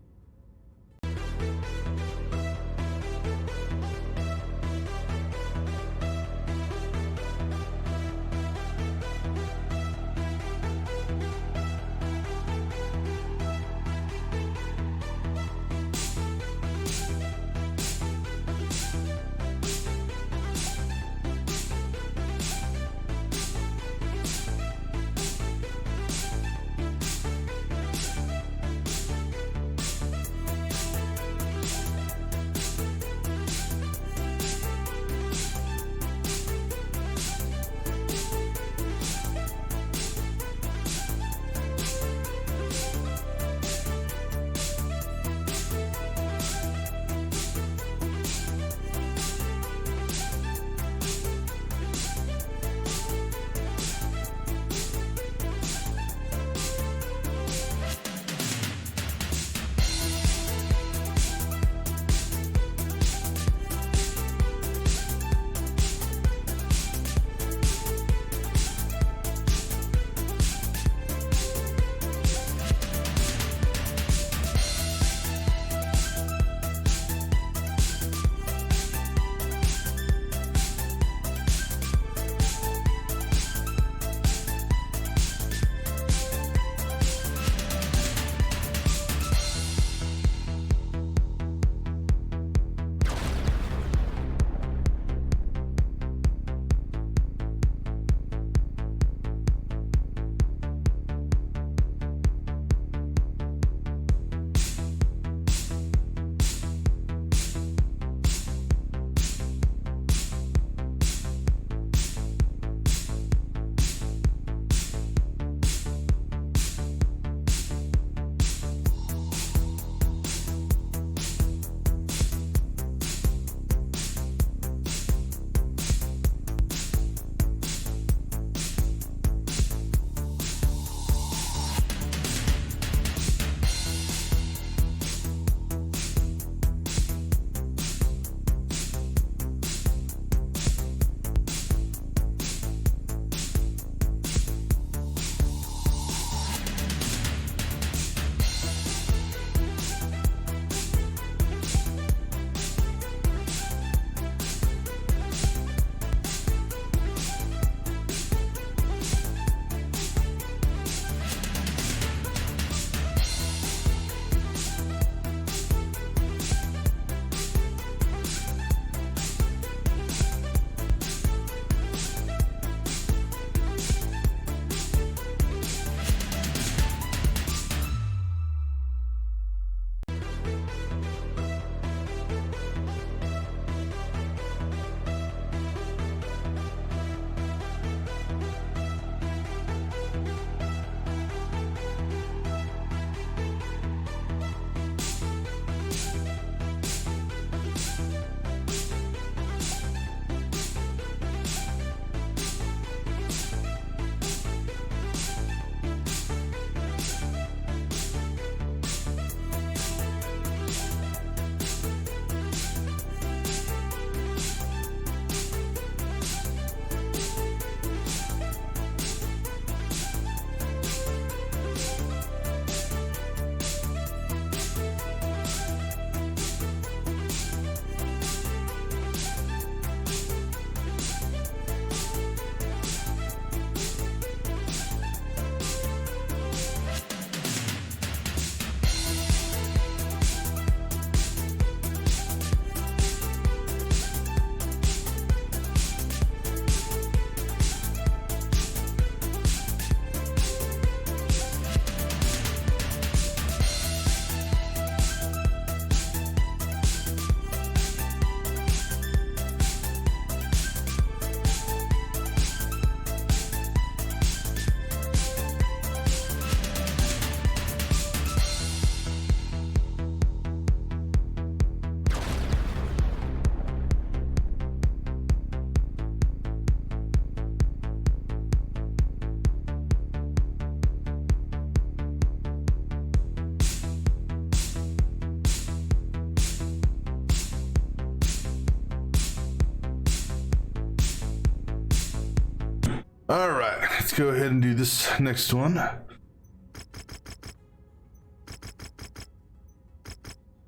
All right, let's go ahead and do this next one.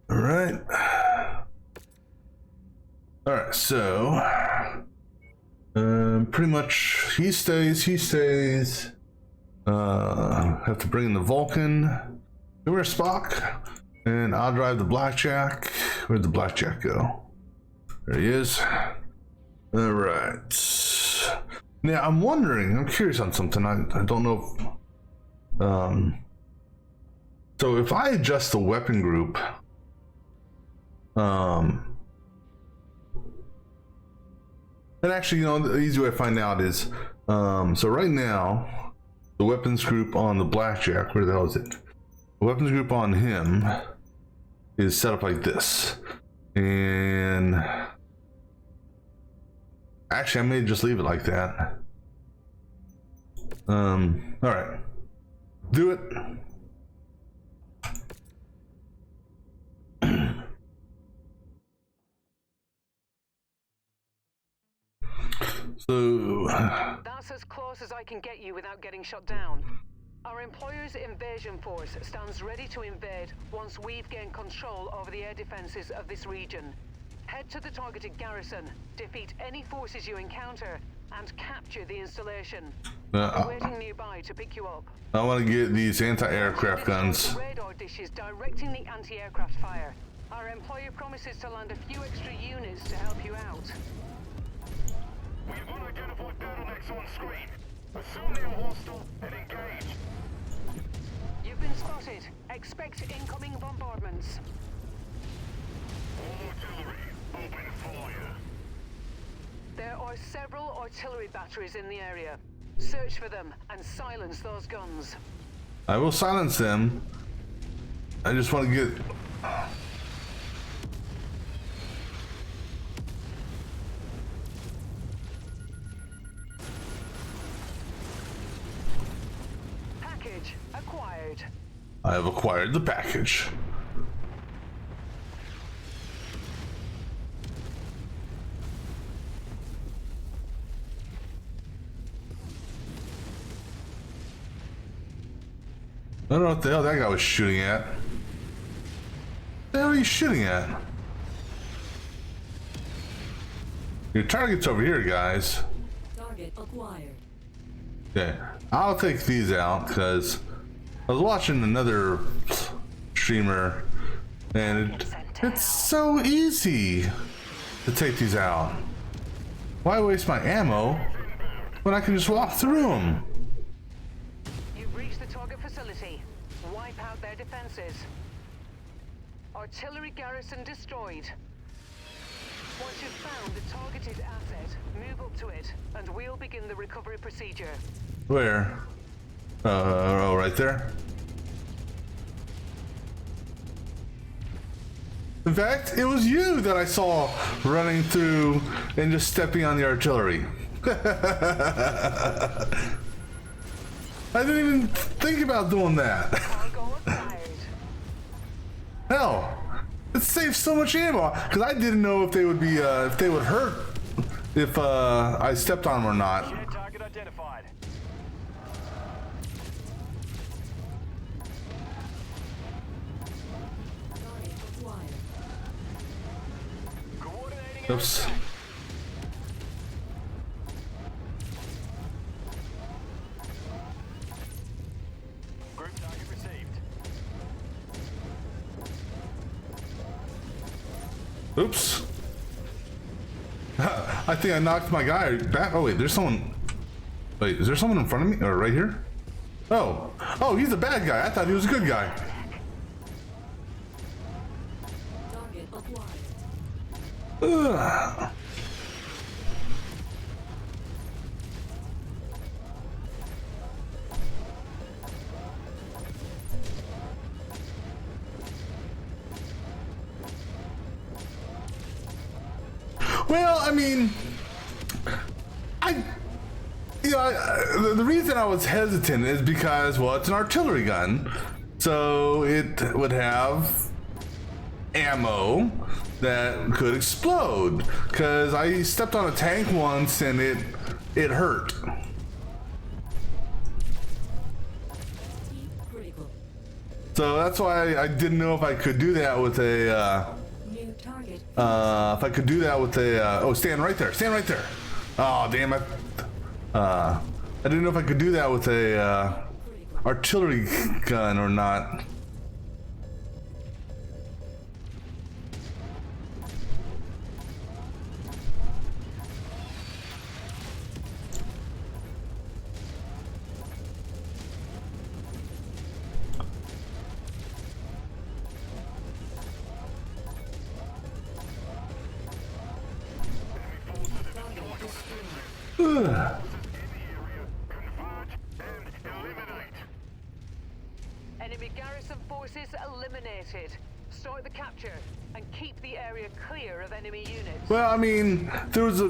All right. All right, so pretty much he stays. Have to bring in the Vulcan. Where's Spock? And I'll drive the Blackjack. Where'd the Blackjack go? There he is. All right. Now I'm wondering, I'm curious on something. I don't know if, so if I adjust the weapon group, and actually, you know, the easy way to find out is, so right now, the weapons group on the Blackjack, where the hell is it? The weapons group on him is set up like this. And actually, I may just leave it like that. All right, do it. So That's as close as I can get you without getting shot down. Our employer's invasion force stands ready to invade once we've gained control over the air defenses of this region. Head to the targeted garrison, defeat any forces you encounter, and capture the installation. I'm waiting nearby to pick you up. I want to get these anti-aircraft guns. Radar dishes directing the anti-aircraft fire. Our employer promises to land a few extra units to help you out. We've unidentified bottlenecks on screen. Assume they are hostile and engage. You've been spotted. Expect incoming bombardments. All artillery, open fire. There are several artillery batteries in the area. Search for them and silence those guns. I will silence them. I just want to get... Package acquired. I have acquired the package. I don't know what the hell that guy was shooting at. What the hell are you shooting at? Your target's over here, guys. Target acquired. Okay, I'll take these out because I was watching another streamer and it's so easy to take these out. Why waste my ammo when I can just walk through them? You've reached the target facility. Wipe out their defenses. Artillery garrison destroyed. Once you've found the targeted asset, move up to it, and we'll begin the recovery procedure. Where? Oh, right there. In fact, it was you that I saw running through and just stepping on the artillery. I didn't even think about doing that. Cargo acquired. Hell, it saves so much ammo because I didn't know if they would be if they would hurt if I stepped on them or not. Shared target identified. Target acquired. Coordinating Oops. attack. Group target received. Oops. I think I knocked my guy back. Oh wait, there's someone. Wait, is there someone in front of me or right here? Oh, oh, he's a bad guy. I thought he was a good guy. Target acquired. Ugh. Well, I mean, the reason I was hesitant is because, well, it's an artillery gun, so it would have ammo that could explode. Because I stepped on a tank once and it hurt. So that's why I didn't know if I could do that with a, New target. if I could do that with a, oh, stand right there, stand right there. Oh, damn it. I didn't know if I could do that with a, artillery gun or not. Enemy garrison forces eliminated. Start the capture and keep the area clear of enemy units. Well, I mean, there was a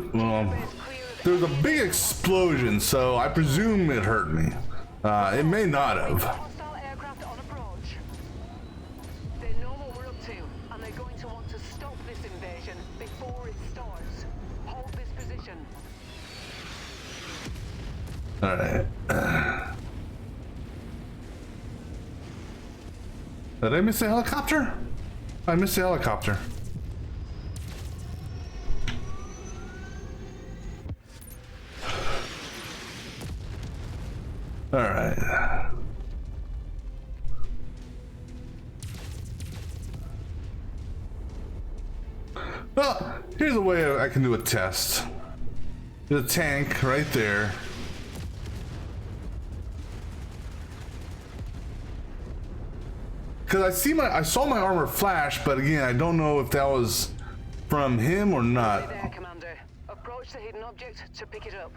big explosion, so I presume it hurt me. It may not have. Hostile aircraft on approach. They know what we're up to, and they're going to want to stop this invasion before it starts. Hold this position. All right. Did I miss the helicopter? I missed the helicopter. All right. Well, here's a way I can do a test. There's a tank right there. Because I saw my armor flash, but again, I don't know if that was from him or not. Stay there, Commander. Approach the hidden object to pick it up.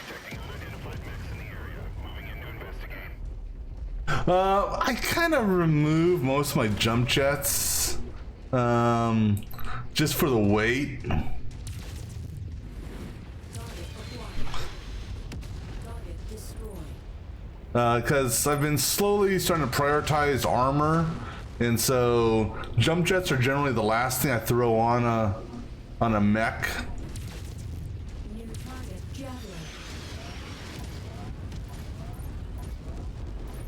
Detecting unidentified mechs in the area. Moving in to investigate. I kind of removed most of my jump jets, just for the weight. Target acquired. Target destroyed. Because I've been slowly starting to prioritize armor, and so jump jets are generally the last thing I throw on a mech. New target javelin.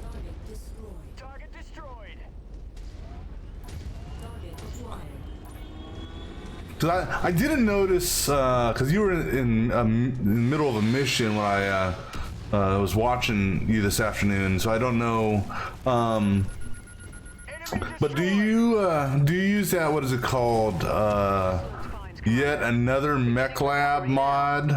Target destroyed. Target destroyed. Target acquired. Because I didn't notice, because you were in the middle of a mission when I was watching you this afternoon, so I don't know. But do you use that? What is it called? Yet another mech lab mod,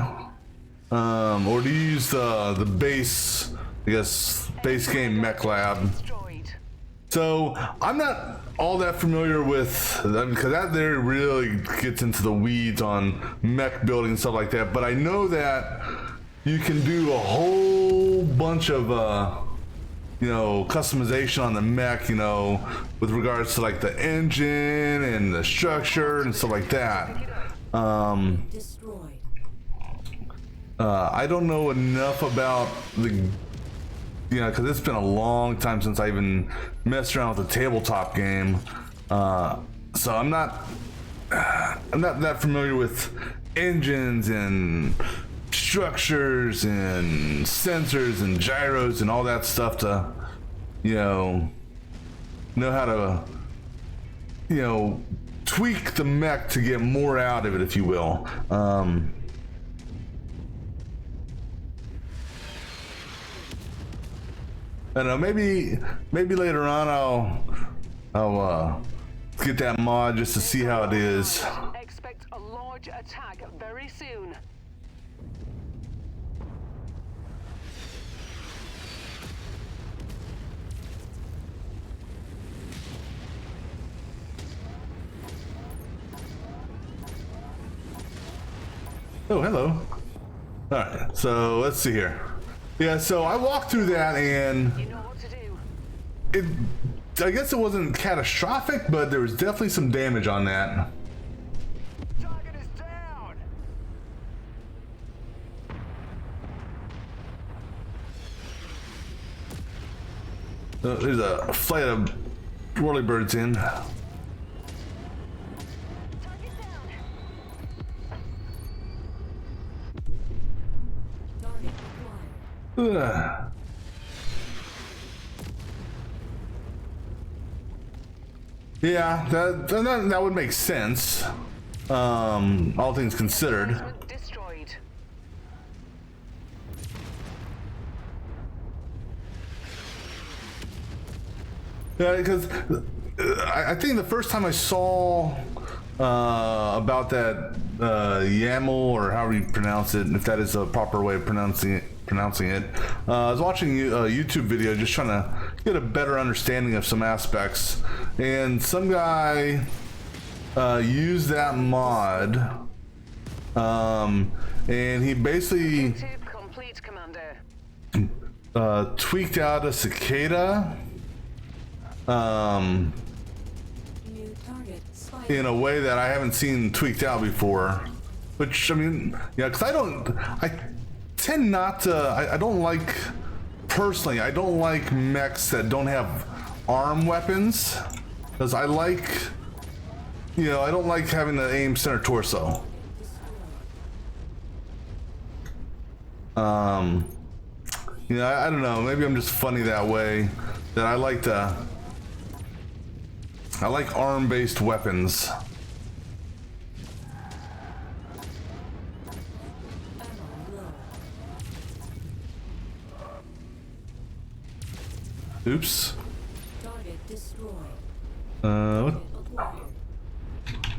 or do you use the base? I guess base game mech lab. Destroyed. So I'm not all that familiar with because that there really gets into the weeds on mech building and stuff like that. But I know that you can do a whole bunch of customization on the mech, with regards to like the engine and the structure and stuff like that. Destroyed. I don't know enough about the, because it's been a long time since I even messed around with a tabletop game. So I'm not that familiar with engines and structures and sensors and gyros and all that stuff to, know how to, tweak the mech to get more out of it, if you will. I don't know, maybe later on I'll get that mod just to see how it is. Expect a large attack very soon. Oh, hello. All right, so let's see here. Yeah, so I walked through that and You know what to do. I guess it wasn't catastrophic, but there was definitely some damage on that. Target is down. There's a flight of whirlybirds in. Target down. Target acquired. Ugh. Yeah, that would make sense. All things considered. Advertisement destroyed. Yeah, because I think the first time I saw about that YAML, or however you pronounce it, if that is a proper way of pronouncing it. I was watching a YouTube video just trying to get a better understanding of some aspects, and some guy used that mod, and he basically Objective complete, Commander. tweaked out a cicada New target spotted. in a way that I haven't seen tweaked out before. Which, I mean, yeah, because I tend not to, I don't like, personally, I don't like mechs that don't have arm weapons, because I like, I don't like having to aim center torso. I don't know, maybe I'm just funny that way, that I like arm-based weapons. Oops. Target destroyed. What? Acquired.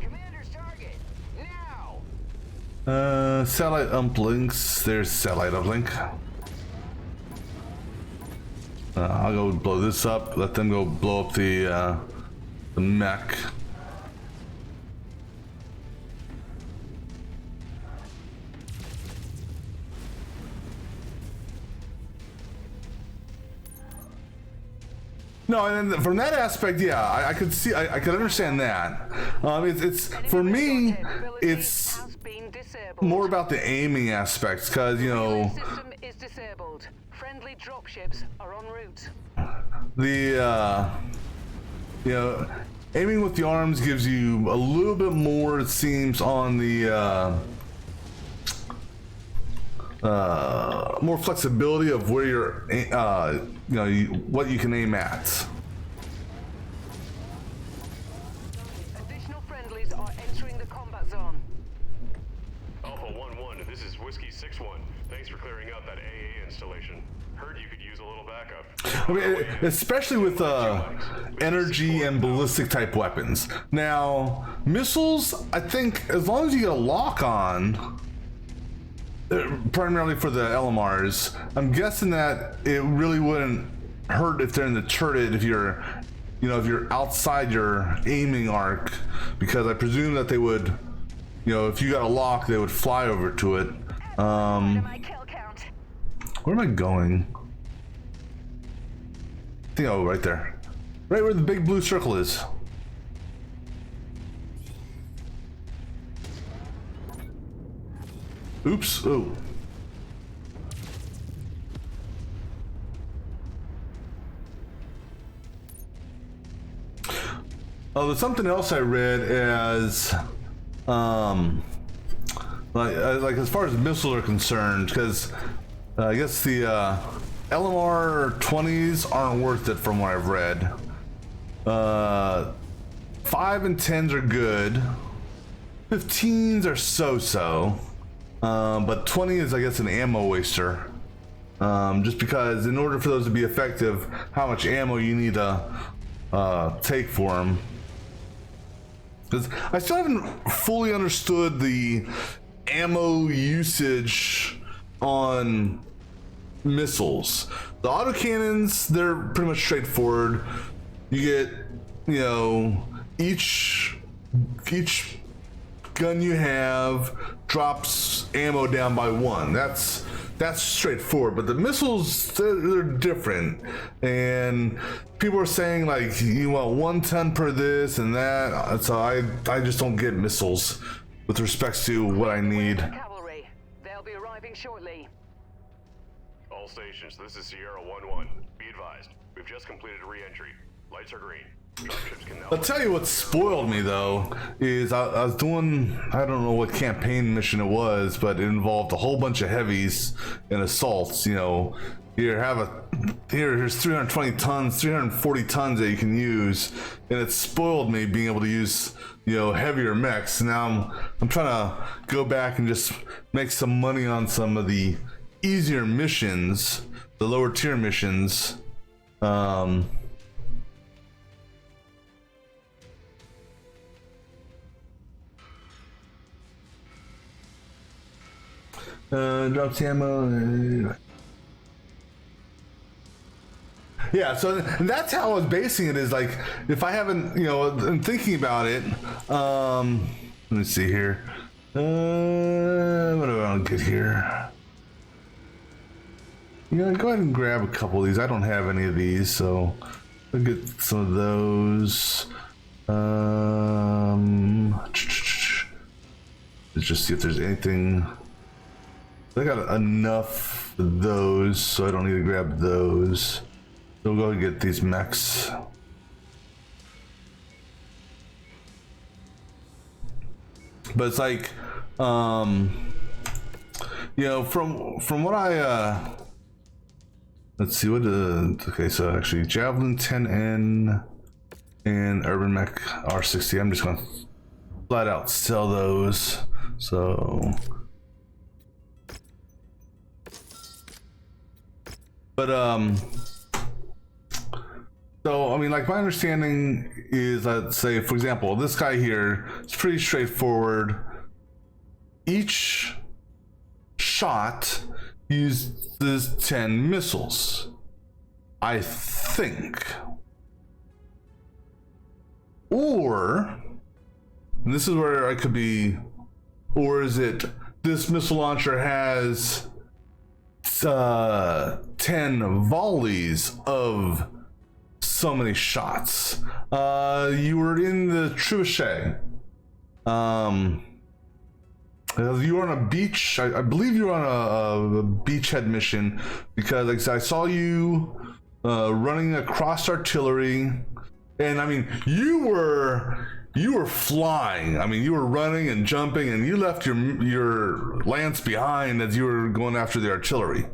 Commander's target, now! Satellite uplinks. There's satellite uplink. I'll go blow this up. Let them go blow up the mech. No, and then from that aspect, yeah, I could see, I could understand that. It's for me, it's Has been disabled. more about the aiming aspects, because Relay system is disabled. Friendly dropships are en route. the aiming with the arms gives you a little bit more, it seems, on the more flexibility of where you're what you can aim at. Additional friendlies are entering the combat zone. Alpha 1-1, this is Whiskey 6-1. Thanks for clearing out that AA installation. Heard you could use a little backup. I mean, especially with energy and ballistic type weapons. Now, missiles, I think, as long as you get a lock on, primarily for the LMRs, I'm guessing that it really wouldn't hurt if they're in the turret if you're outside your aiming arc, because I presume that they would, if you got a lock, they would fly over to it. My kill count. Where am I going? I think I'll go right there. Right where the big blue circle is. Oops. Oh. Oh, there's something else I read as, like as far as missiles are concerned, because I guess the LMR 20s aren't worth it from what I've read. 5 and 10s are good. 15s are so-so. But 20 is, I guess, an ammo waster. Just because in order for those to be effective, how much ammo you need to take for them. Because I still haven't fully understood the ammo usage on missiles. The autocannons, they're pretty much straightforward. You get, each gun you have drops ammo down by 1. That's straightforward. But the missiles, they're different, and people are saying like you want 1 ton per this and that. So I just don't get missiles with respects to what I need. Cavalry. They'll be arriving shortly. All stations, this is Sierra 1-1. Be advised, we've just completed a re-entry. Lights are green. Dropships can now... I'll tell you what spoiled me though is I was doing, I don't know what campaign mission it was, but it involved a whole bunch of heavies and assaults, here's 320 tons, 340 tons that you can use, and it spoiled me being able to use, you know, heavier mechs. Now I'm trying to go back and just make some money on some of the easier missions, the lower tier missions. Drops ammo. Yeah, so that's how I was basing it, is like, if I haven't, you know, I'm thinking about it, let me see here. What do I want to get here? Yeah, go ahead and grab a couple of these. I don't have any of these, so I'll get some of those. Let's just see if there's anything. I got enough of those, so I don't need to grab those. So we'll go and get these mechs. But it's like, you know, from what I let's see what okay, so actually Javelin 10N and Urban Mech R60. I'm just gonna flat out sell those. So, but so I mean, like, my understanding is, let's say, for example, this guy here is pretty straightforward. Each shot uses 10 missiles, I think. Or, and this is where I could be, or is it this missile launcher has 10 volleys of so many shots. You were in the trebuchet. You were on a beach. I believe you were on a beachhead mission, because like I saw you running across artillery, and I mean you were flying. I mean, you were running and jumping, and you left your lance behind as you were going after the artillery.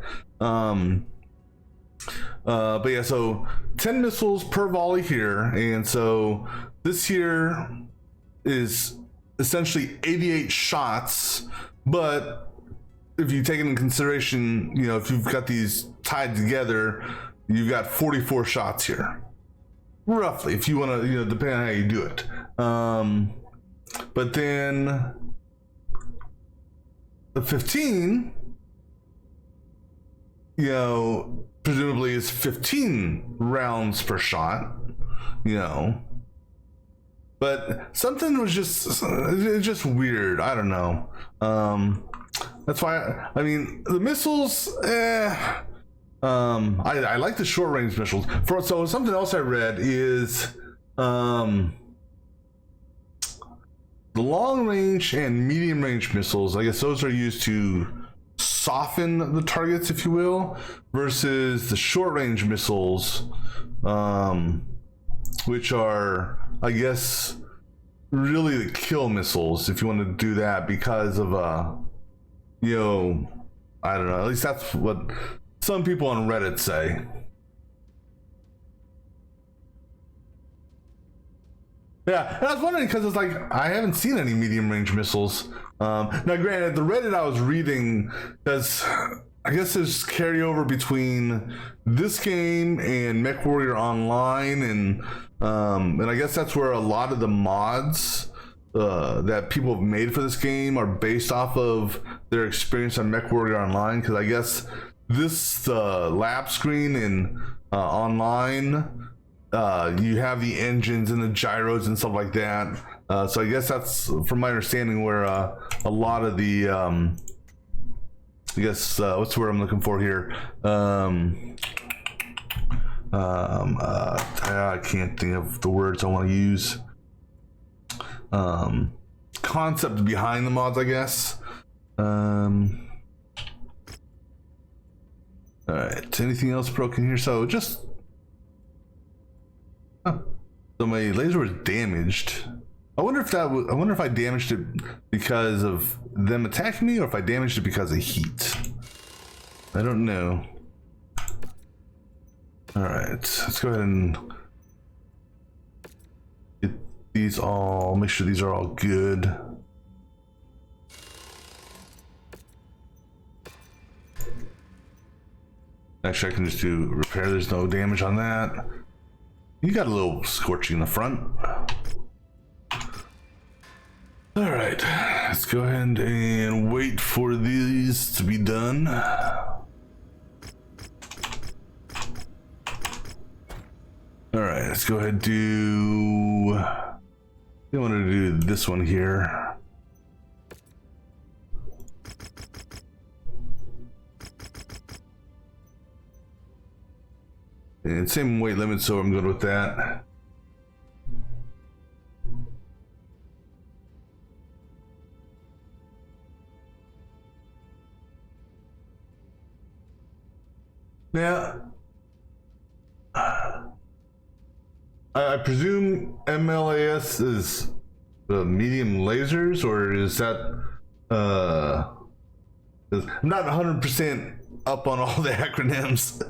But yeah, so 10 missiles per volley here, and so this here is essentially 88 shots. But if you take into consideration, you know, if you've got these tied together, you've got 44 shots here, roughly, if you want to, you know, depending on how you do it. But then the 15, you know, presumably is 15 rounds per shot, you know. But something was just weird. I don't know. That's why I mean, the missiles, I like the short range missiles. So something else I read is the long range and medium range missiles, I guess those are used to soften the targets, if you will, versus the short range missiles, which are, I guess, really the kill missiles, if you want to do that, because of you know, I don't know, at least that's what some people on Reddit say. Yeah, and I was wondering, because it's like, I haven't seen any medium range missiles. Now granted, the Reddit I was reading, because I guess there's carryover between this game and MechWarrior Online, and I guess that's where a lot of the mods that people have made for this game are based off of their experience on MechWarrior Online, because I guess this lap screen in online, you have the engines and the gyros and stuff like that. So I guess that's, from my understanding, where a lot of the I guess what's the word I'm looking for here? I can't think of the words I want to use. Concept behind the mods, I guess. All right. Anything else broken here? So just. So my laser was damaged. I wonder if I damaged it because of them attacking me, or if I damaged it because of heat. I don't know. All right, let's go ahead and get these all, make sure these are all good. Actually, I can just do repair. There's no damage on that. You got a little scorching in the front. All right, let's go ahead and wait for these to be done. All right, let's go ahead and do. I want to do this one here. And same weight limit, so I'm good with that. Now, I presume MLAS is the medium lasers, or is that, 'cause I'm not 100% up on all the acronyms.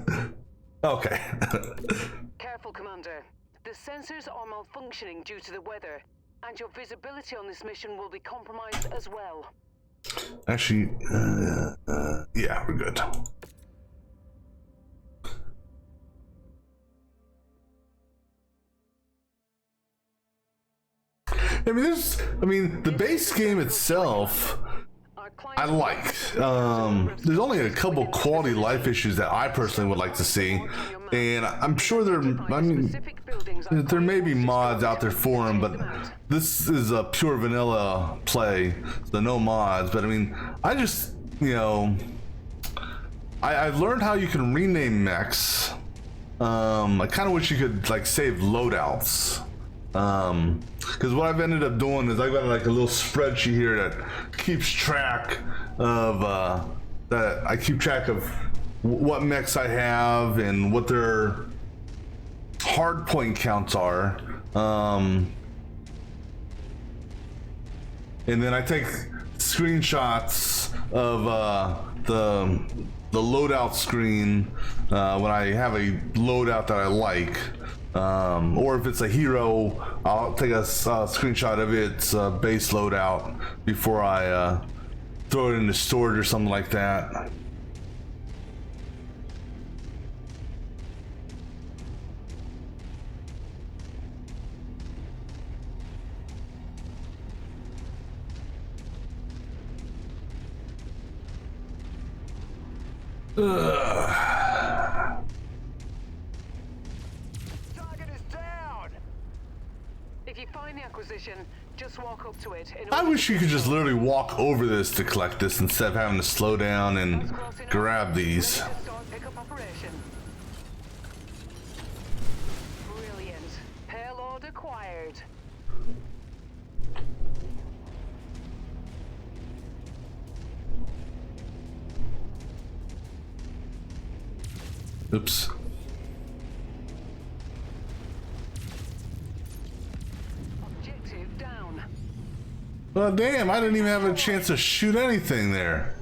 Okay. Careful, Commander. The sensors are malfunctioning due to the weather, and your visibility on this mission will be compromised as well. Actually, yeah, we're good. I mean, the base game itself, I like. There's only a couple quality life issues that I personally would like to see, and I'm sure there may be mods out there for them, but this is a pure vanilla play, so no mods. But I mean, I just, I've learned how you can rename mechs. I kind of wish you could like save loadouts. Because what I've ended up doing is I've got like a little spreadsheet here that keeps track of what mechs I have and what their hard point counts are. And then I take screenshots of the loadout screen when I have a loadout that I like. Or if it's a hero, I'll take a screenshot of its base loadout before I throw it into storage or something like that. If you find the acquisition, just walk up to it. I wish you could just literally walk over this to collect this instead of having to slow down and grab these. Pickup operation. Brilliant. Payload acquired. Oops. Objective down. Well, damn, I didn't even have a chance to shoot anything there.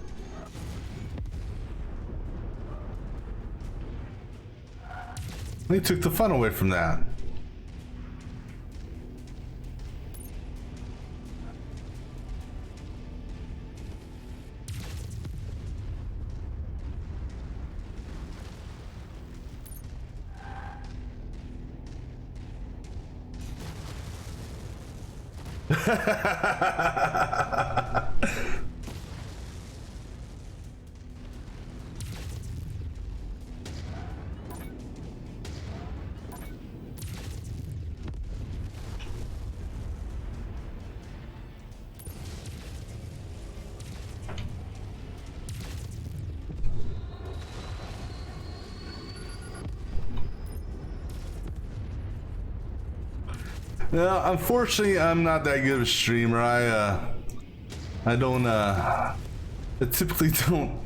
They took the fun away from that. No, unfortunately, I'm not that good of a streamer. I don't. I typically don't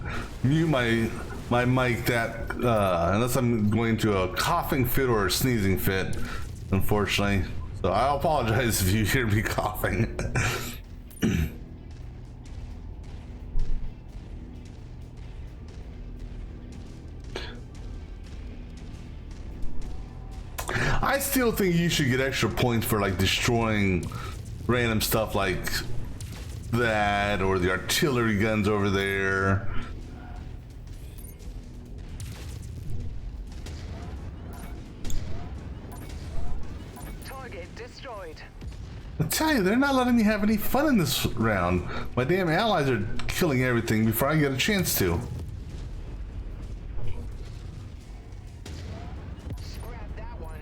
mute my mic that unless I'm going to a coughing fit or a sneezing fit. Unfortunately, so I apologize if you hear me coughing. still think you should get extra points for like destroying random stuff like that, or the artillery guns over there. Target destroyed. I tell you, they're not letting me have any fun in this round. My damn allies are killing everything before I get a chance to. Scrap that one.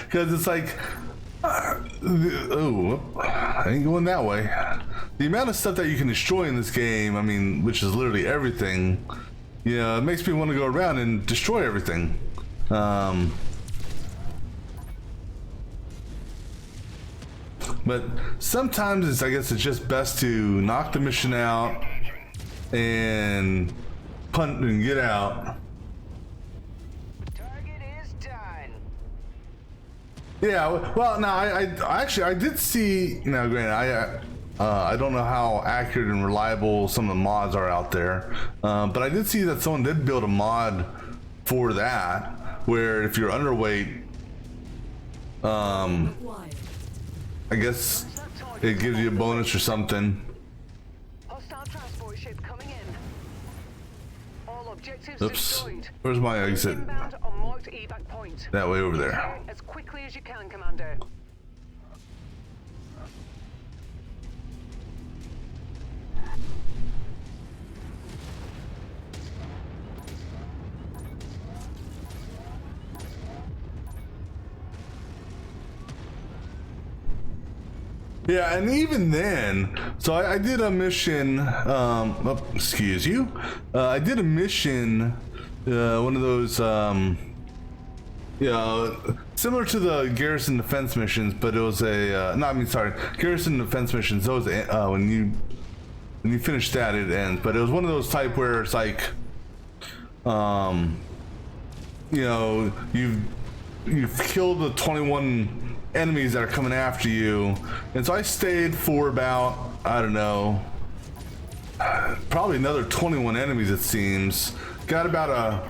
Because it's like, oh, I ain't going that way. The amount of stuff that you can destroy in this game, I mean, which is literally everything, it makes me want to go around and destroy everything. But sometimes I guess it's just best to knock the mission out and punt and get out. Target is done. Yeah, well, no, I did see. Now, granted, I don't know how accurate and reliable some of the mods are out there, but I did see that someone did build a mod for that, where if you're underweight, Acquired. I guess it gives you a bonus or something. Hostile transport ship coming in. All objectives Oops. destroyed. Where's my exit? Inbound on marked evac point. That way over there. As quickly as you can, Commander. Yeah, and even then, so I did a mission, excuse you, I did a mission, one of those, similar to the garrison defense missions, but it was garrison defense missions, those, when you finish that, it ends, but it was one of those type where it's like, you've killed the 21 enemies that are coming after you, and so I stayed for about, I don't know, probably another 21 enemies it seems. Got about a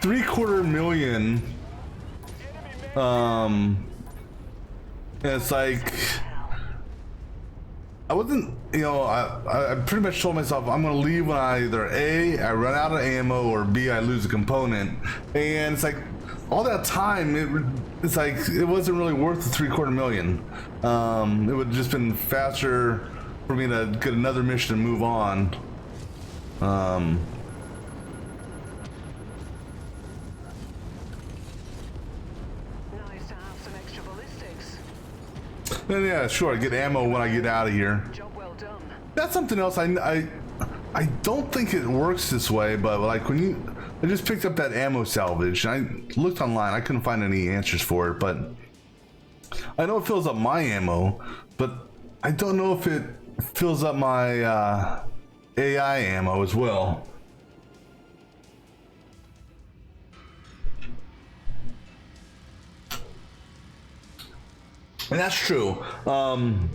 750,000, and it's like, I wasn't, I pretty much told myself I'm gonna leave when I run out of ammo, or B, I lose a component, and it's like, all that time, it's like, it wasn't really worth the 750,000. It would have just been faster for me to get another mission and move on. Nice to have some extra ballistics. And yeah, sure, I get ammo when I get out of here. Job well done. That's something else. I don't think it works this way, but like I just picked up that ammo salvage. I looked online. I couldn't find any answers for it, but I know it fills up my ammo, but I don't know if it fills up my AI ammo as well. And that's true. I mean,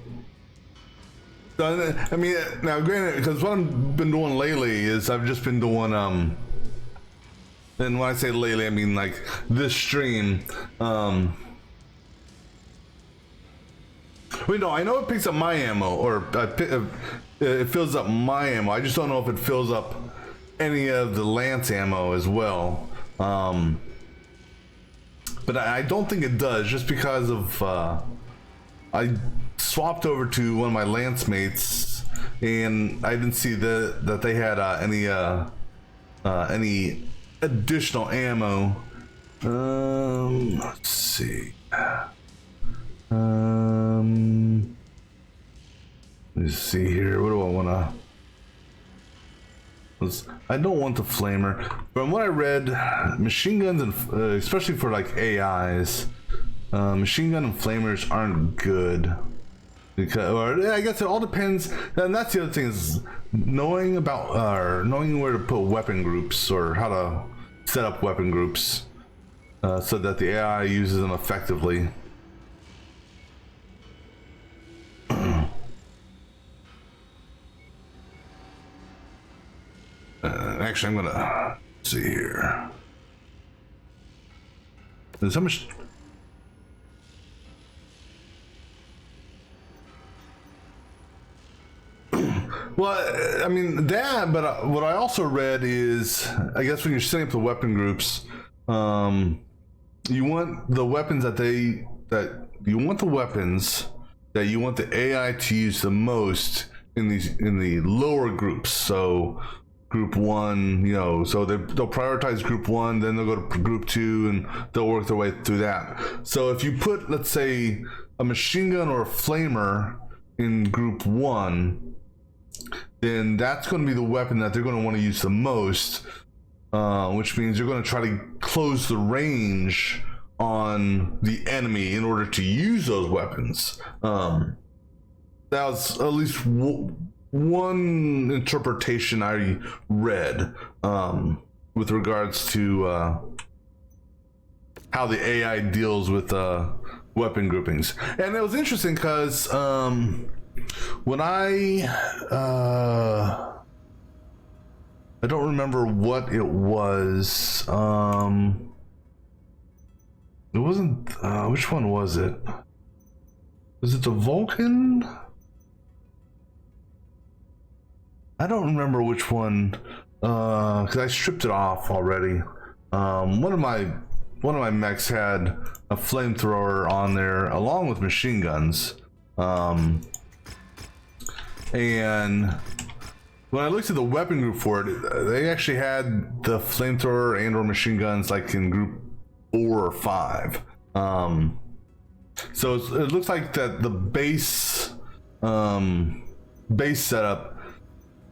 now granted, because what I've been doing lately is I've just been doing, and when I say lately, I mean like this stream. Wait, no, I know it picks up my ammo, or it fills up my ammo. I just don't know if it fills up any of the lance ammo as well. But I don't think it does, just because of I swapped over to one of my lance mates, and I didn't see that they had any additional ammo. Let's see. Let's see here. What do I want to? I don't want the flamer. From what I read, machine guns and especially for like AIs, machine gun and flamers aren't good. Because, or I guess it all depends. And that's the other thing, is knowing where to put weapon groups, or how to set up weapon groups, so that the AI uses them effectively. Actually, I'm gonna see here. There's so much. Well, I mean that, but what I also read is, I guess when you're setting up the weapon groups, you want the weapons that you want the AI to use the most in the lower groups. So group 1, you know, so they'll prioritize group 1, then they'll go to group 2, and they'll work their way through that. So if you put, let's say, a machine gun or a flamer in group 1, then that's going to be the weapon that they're going to want to use the most, which means you're going to try to close the range on the enemy in order to use those weapons. That was at least one interpretation I read with regards to how the AI deals with weapon groupings. And it was interesting because when I don't remember what it was. It wasn't, which one was it? Was it the Vulcan? I don't remember which one, because I stripped it off already. One of my mechs had a flamethrower on there along with machine guns. And when I looked at the weapon group for it, they actually had the flamethrower and or machine guns like in group 4 or 5. So it looks like that the base setup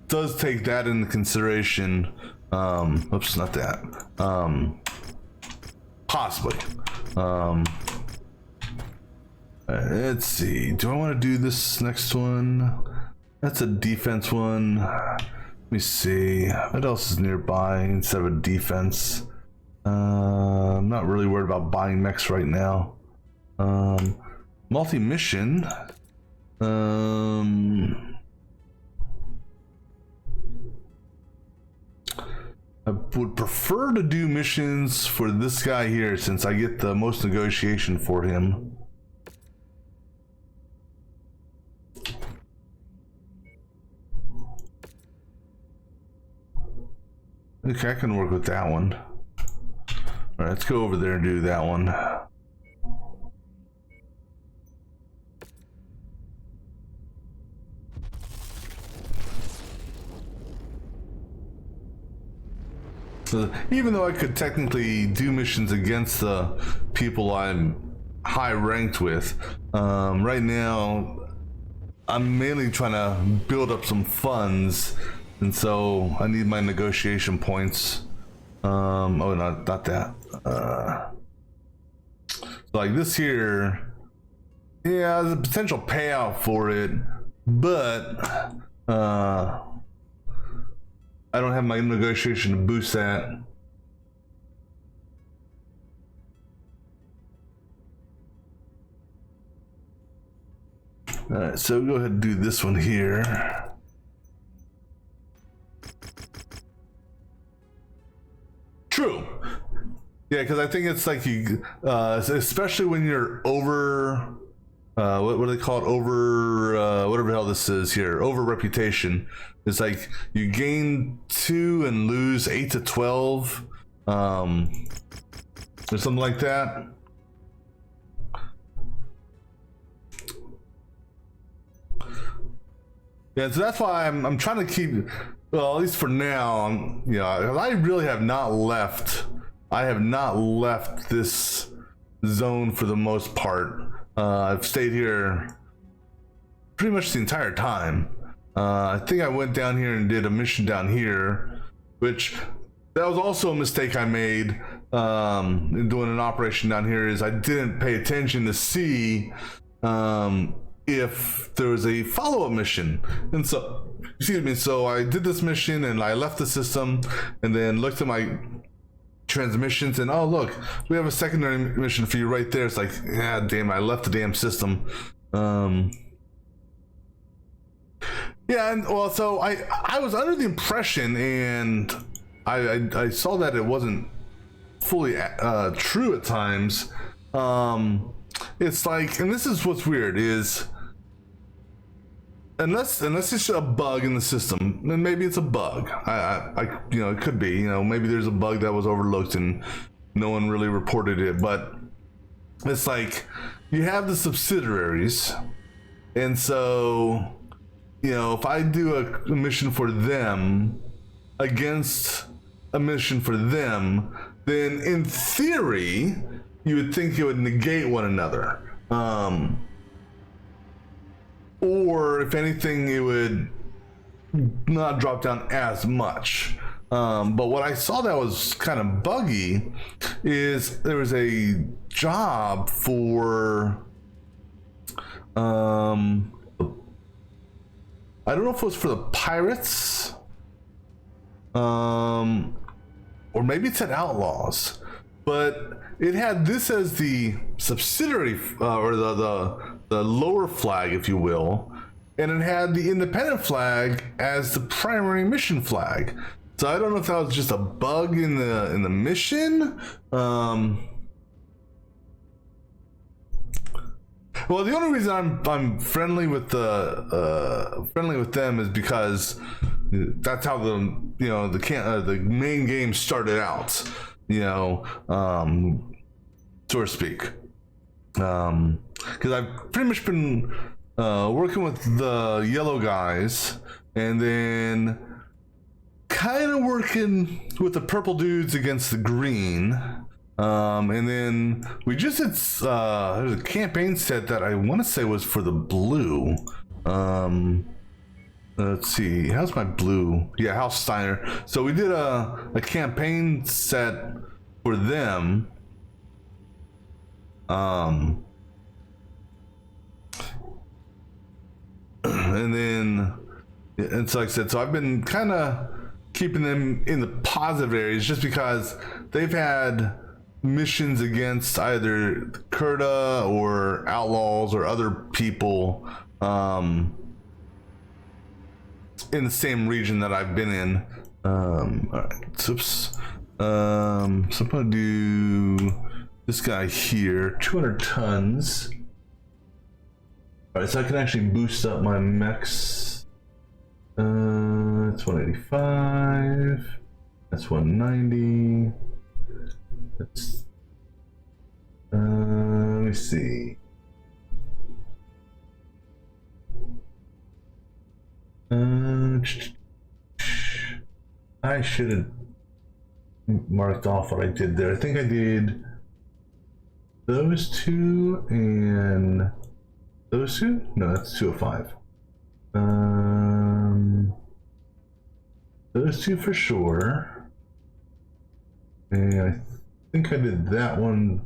does take that into consideration. Oops, not that. Possibly. Let's see. Do I want to do this next one? That's a defense one. Let me see. What else is nearby instead of a defense? I'm not really worried about buying mechs right now. Multi-mission. I would prefer to do missions for this guy here since I get the most negotiation for him. Okay, I can work with that one. All right, let's go over there and do that one. So even though I could technically do missions against the people I'm high ranked with, right now I'm mainly trying to build up some funds, and so I need my negotiation points. Oh, not that. Like this here, yeah, there's a potential payout for it, but I don't have my negotiation to boost that. All right, so go ahead and do this one here. True. Yeah, because I think it's like you, especially when you're over, what do they call it? Over, whatever the hell this is here, over reputation. It's like you gain 2 and lose 8 to 12, or something like that. Yeah, so that's why I'm trying to keep, well, at least for now, you know, I really have not left. I have not left this zone for the most part. I've stayed here pretty much the entire time. I think I went down here and did a mission down here, which that was also a mistake I made in doing an operation down here, is I didn't pay attention to see if there was a follow-up mission. And so, excuse me, so I did this mission and I left the system and then looked at my transmissions and, oh look, we have a secondary mission for you right there. It's like, yeah, damn, I left the damn system. Yeah, and well, so I was under the impression, and I saw that it wasn't fully true at times. It's like, and this is what's weird is, unless it's a bug in the system, then maybe it's a bug. I you know, it could be, you know, maybe there's a bug that was overlooked and no one really reported it. But it's like you have the subsidiaries, and so, you know, if I do a mission for them against a mission for them, then in theory you would think it would negate one another. Or if anything, it would not drop down as much. But what I saw that was kind of buggy is there was a job for, I don't know if it was for the pirates, or maybe it said outlaws, but it had this as the subsidiary, or the lower flag, if you will, and it had the independent flag as the primary mission flag. So I don't know if that was just a bug in the mission. Well, the only reason I'm friendly with them is because that's how the main game started out, you know, so to speak. Because I've pretty much been working with the yellow guys, and then kind of working with the purple dudes against the green. And then we just did there's a campaign set that I want to say was for the blue. Let's see, how's my blue? Yeah, House Steiner. So we did a campaign set for them. And then, and so like I said, so I've been kind of keeping them in the positive areas just because they've had missions against either Kurta or outlaws or other people in the same region that I've been in. All right, oops. So I'm gonna do this guy here, 200 tons. All right, so I can actually boost up my mechs. That's 185. That's 190. That's, let me see. I should have marked off what I did there. I think I did those two and those two? No, that's 205. Those two for sure. And I think I did that one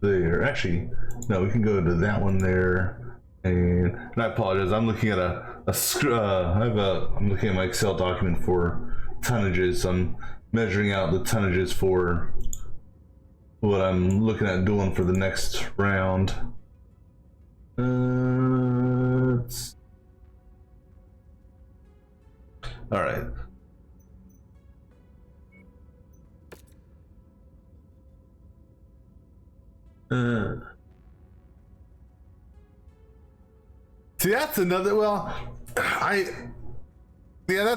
there. Actually, no, we can go to that one there. And I apologize. I'm looking at I'm looking at my Excel document for tonnages. I'm measuring out the tonnages for what I'm looking at doing for the next round. All right. See, that's another. Well, that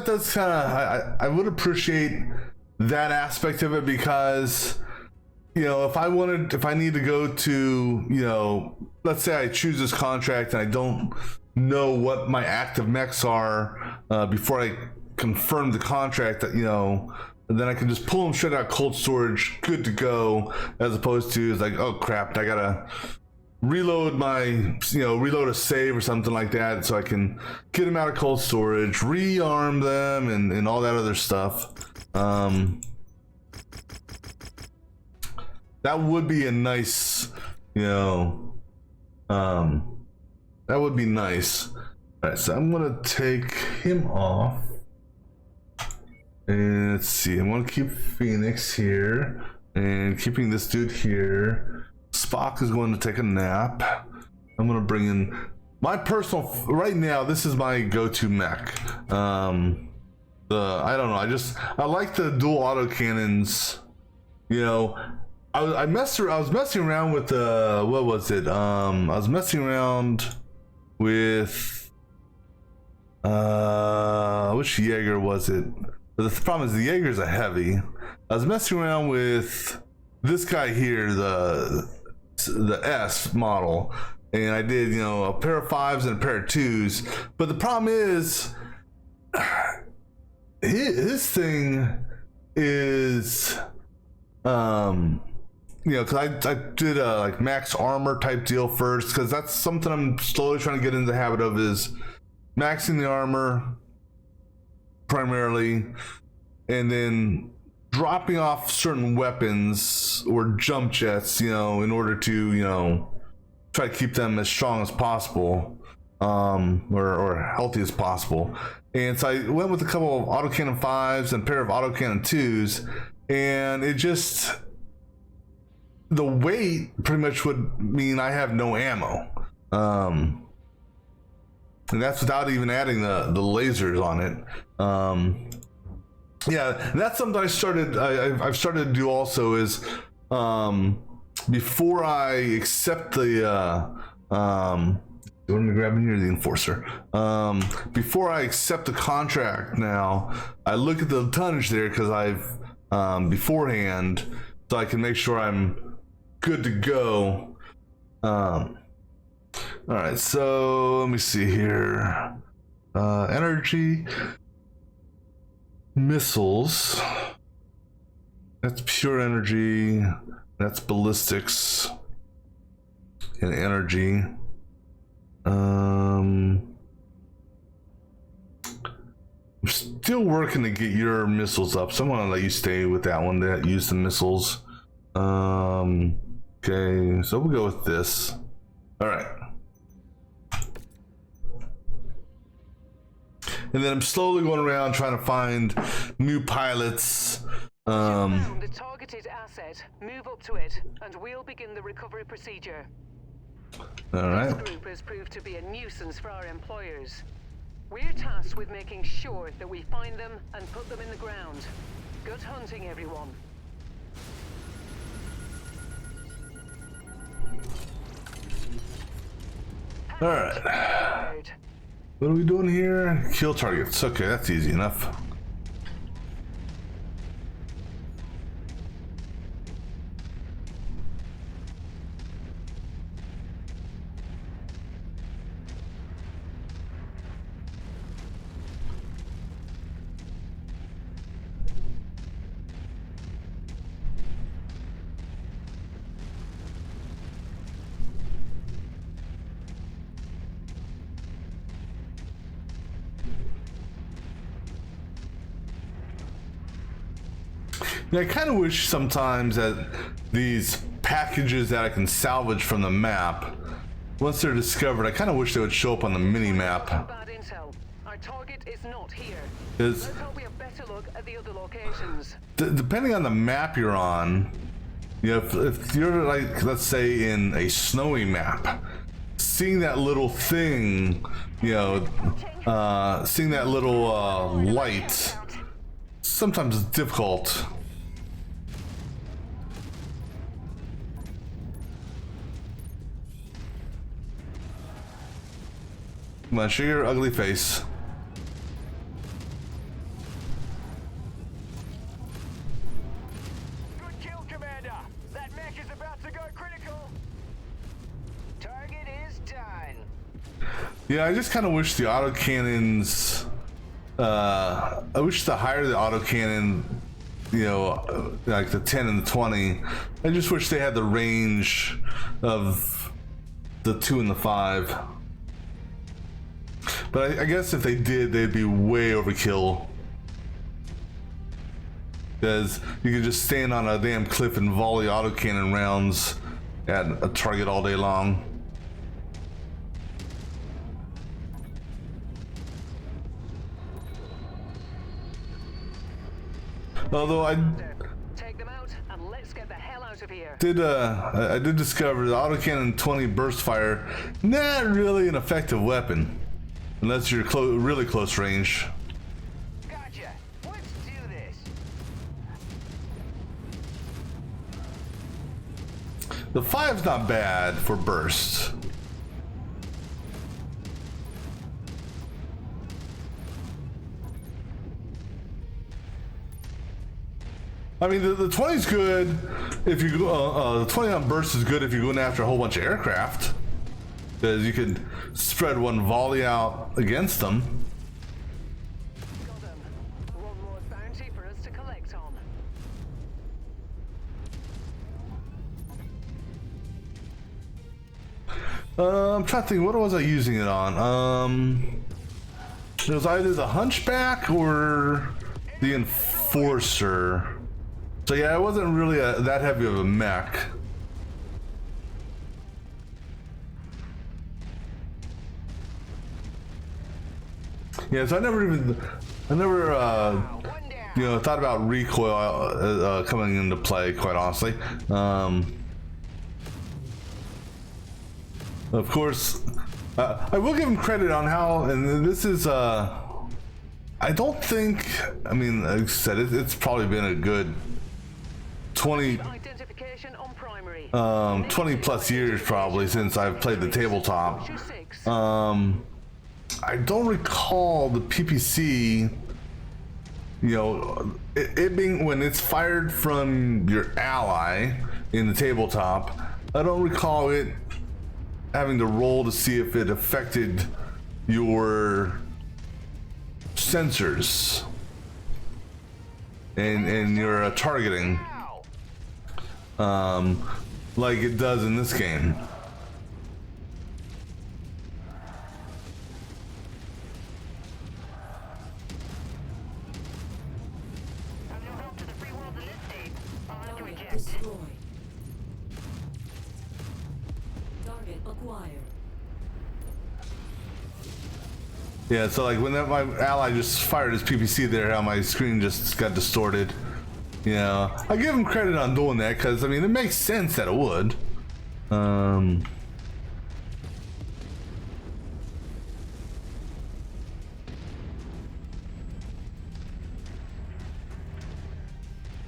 does kind of. I would appreciate that aspect of it because, you know, if I need to go to, you know, let's say I choose this contract and I don't know what my active mechs are before I confirm the contract, that, you know, and then I can just pull them straight out cold storage, good to go, as opposed to it's like, oh crap, I gotta reload reload a save or something like that so I can get them out of cold storage, rearm them, and all that other stuff. That would be a nice, you know, that would be nice. All right, so I'm gonna take him off. And let's see, I'm gonna keep Phoenix here and keeping this dude here. Spock is going to take a nap. I'm gonna bring in my personal, right now this is my go-to mech. I don't know, I like the dual autocannons You know, I was messing around with what was it? I was messing around with which Jaeger was it? But the problem is the Jaeger's a heavy. I was messing around with this guy here, the S model, and I did, you know, a pair of 5s and a pair of 2s. But the problem is his thing is you know, because I did a like max armor type deal first, because that's something I'm slowly trying to get into the habit of, is maxing the armor primarily, and then dropping off certain weapons or jump jets, you know, in order to, you know, try to keep them as strong as possible, or healthy as possible. And so I went with a couple of autocannon 5s and a pair of autocannon 2s, and it just, the weight pretty much would mean I have no ammo. And that's without even adding the lasers on it. Yeah, and that's something I've started to do also, is before I accept the what am I grabbing here? The enforcer. Before I accept the contract now, I look at the tonnage there, because I've beforehand, so I can make sure I'm good to go. All right, so let me see here. Energy, missiles. That's pure energy. That's ballistics and energy. I'm still working to get your missiles up, so I'm gonna let you stay with that one that use the missiles. Okay, so we'll go with this. All right. And then I'm slowly going around trying to find new pilots. Found a targeted asset. Move up to it, and we'll begin the recovery procedure. All right. This group has proved to be a nuisance for our employers. We're tasked with making sure that we find them and put them in the ground. Good hunting, everyone. All right. What are we doing here? Kill targets. Okay, that's easy enough. Yeah, I kind of wish sometimes that these packages that I can salvage from the map, once they're discovered, I kind of wish they would show up on the mini map. Bad intel. Our target is not here. Is Let's hope we have better look at the other locations. depending on the map you're on, you know, if you're like, let's say in a snowy map, seeing that little thing, you know, seeing that little light, sometimes it's difficult. Come on, show your ugly face. Good kill, Commander. That mech is about to go critical. Target is done. Yeah, I just kind of wish the autocannons, I wish the higher the autocannon, you know, like the 10 and the 20, I just wish they had the range of the 2 and the 5. But I guess if they did, they'd be way overkill. Because you could just stand on a damn cliff and volley autocannon rounds at a target all day long. Although I Take them out and let's get the hell out of here. I did discover the autocannon 20 burst fire, not really an effective weapon unless you're really close range. Gotcha. Let's do this. the 5's not bad for bursts. I mean, the 20's good if you go. The 20 on burst is good if you're going after a whole bunch of aircraft, because you can spread one volley out against them. Got 'em. One more bounty for us to collect on. I'm trying to think, what was I using it on? It was either the Hunchback or the Enforcer. So yeah, it wasn't really that heavy of a mech. Yeah, so I never you know, thought about recoil coming into play, quite honestly. Of course, I will give him credit on how, and this is, I don't think, I mean, like I said, it's probably been a good 20 Identification on primary. 20 plus years probably since I've played the tabletop. I don't recall the PPC, you know, it being, when it's fired from your ally in the tabletop, I don't recall it having to roll to see if it affected your sensors and your targeting, like it does in this game. Target destroyed. Target acquired. Yeah, so like when my ally just fired his PPC there, how my screen just got distorted. You know, I give him credit on doing that because I mean it makes sense that it would.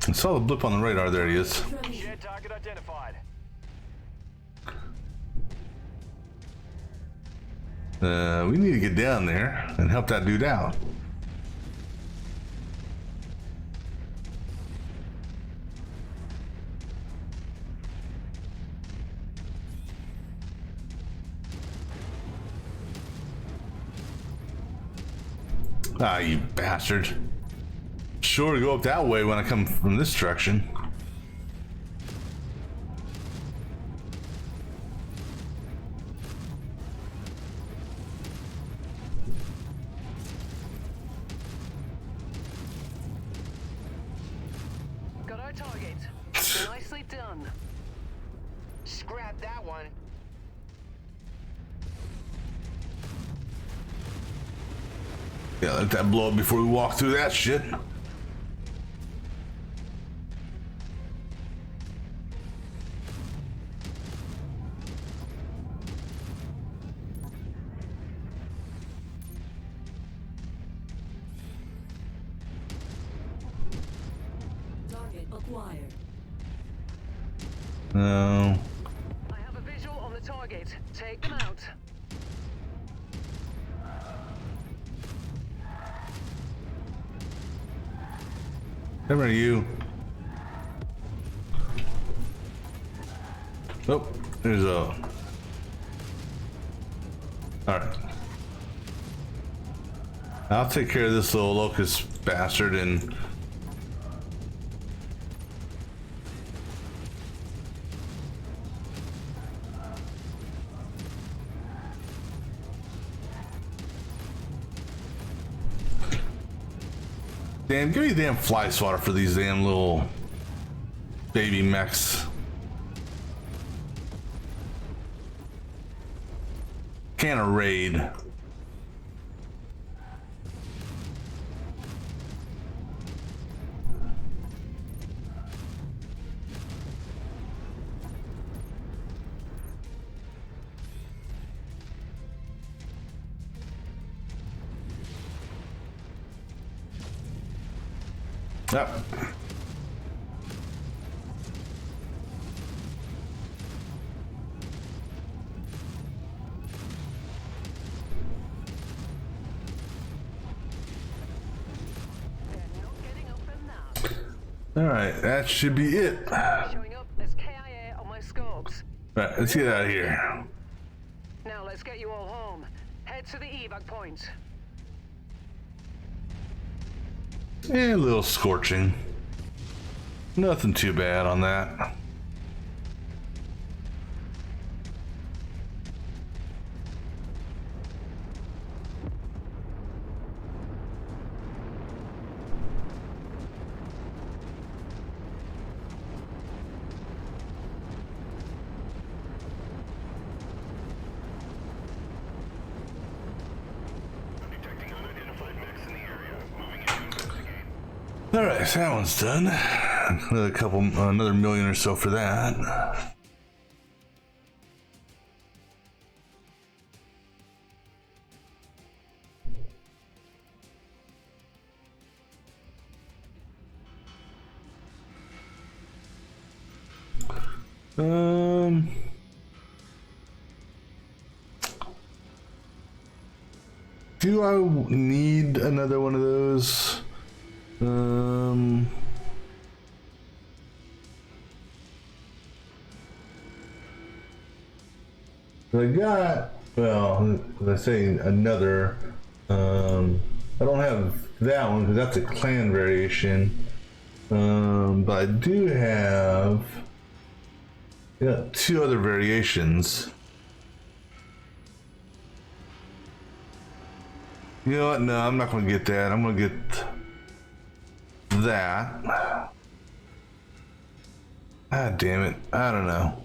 I saw the blip on the radar. There he is. Shared target identified. We need to get down there and help that dude out. Ah, you bastard. Sure to go up that way when I come from this direction. Got our target. Nicely done. Scrap that one. Yeah, let that blow up before we walk through that shit. Target acquired. No. I have a visual on the target. Take them out. Come here, you. Oh, there's a. Alright. I'll take care of this little locust bastard and. Damn, give me a damn fly swatter for these damn little baby mechs. Can of raid. Yep. All right, that should be it. All Showing up as KIA on my scopes. right, let's get out of here. Now let's get you all home. Head to the evac point. A little scorching. Nothing too bad on that. Detecting unidentified mechs in the area. Moving in to investigate. All right, so that one's done. Another million or so for that. Um, do I need another one of those? I got, well, I say another, I don't have that one because that's a clan variation. But I do have, yeah, two other variations. You know what? No, I'm not going to get that. I'm going to get that. Ah, damn it. I don't know.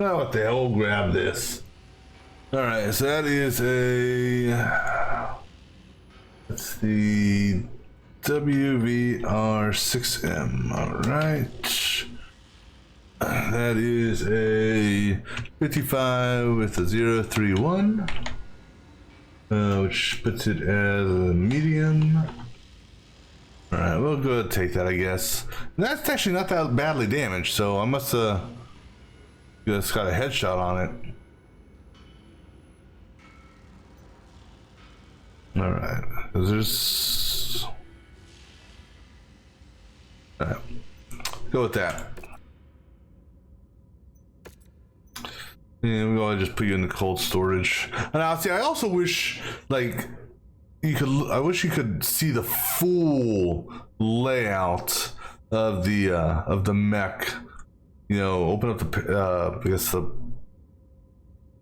Oh, what the hell? We'll grab this. Alright, so that is that's the WVR6M. Alright. That is a 55 with a 031, which puts it as a medium. Alright, we'll go ahead and take that, I guess. And that's actually not that badly damaged, so I must have just got a headshot on it. Alright, there's... Alright, go with that. And we'll just put you in the cold storage. And now, see, I also wish, like, I wish you could see the full layout of the mech. You know, open up the, I guess the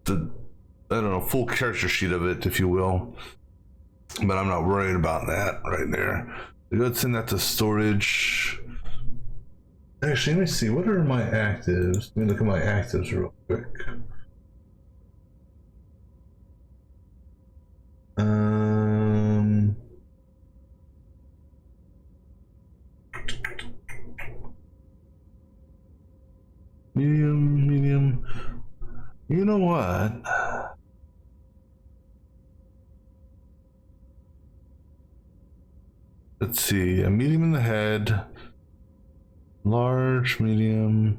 I don't know, full character sheet of it, if you will. But I'm not worried about that right there. Go ahead and send that to storage. Actually, let me see. What are my actives? Let me look at my actives real quick. Medium. You know what? Let's see. A medium in the head. Large, medium.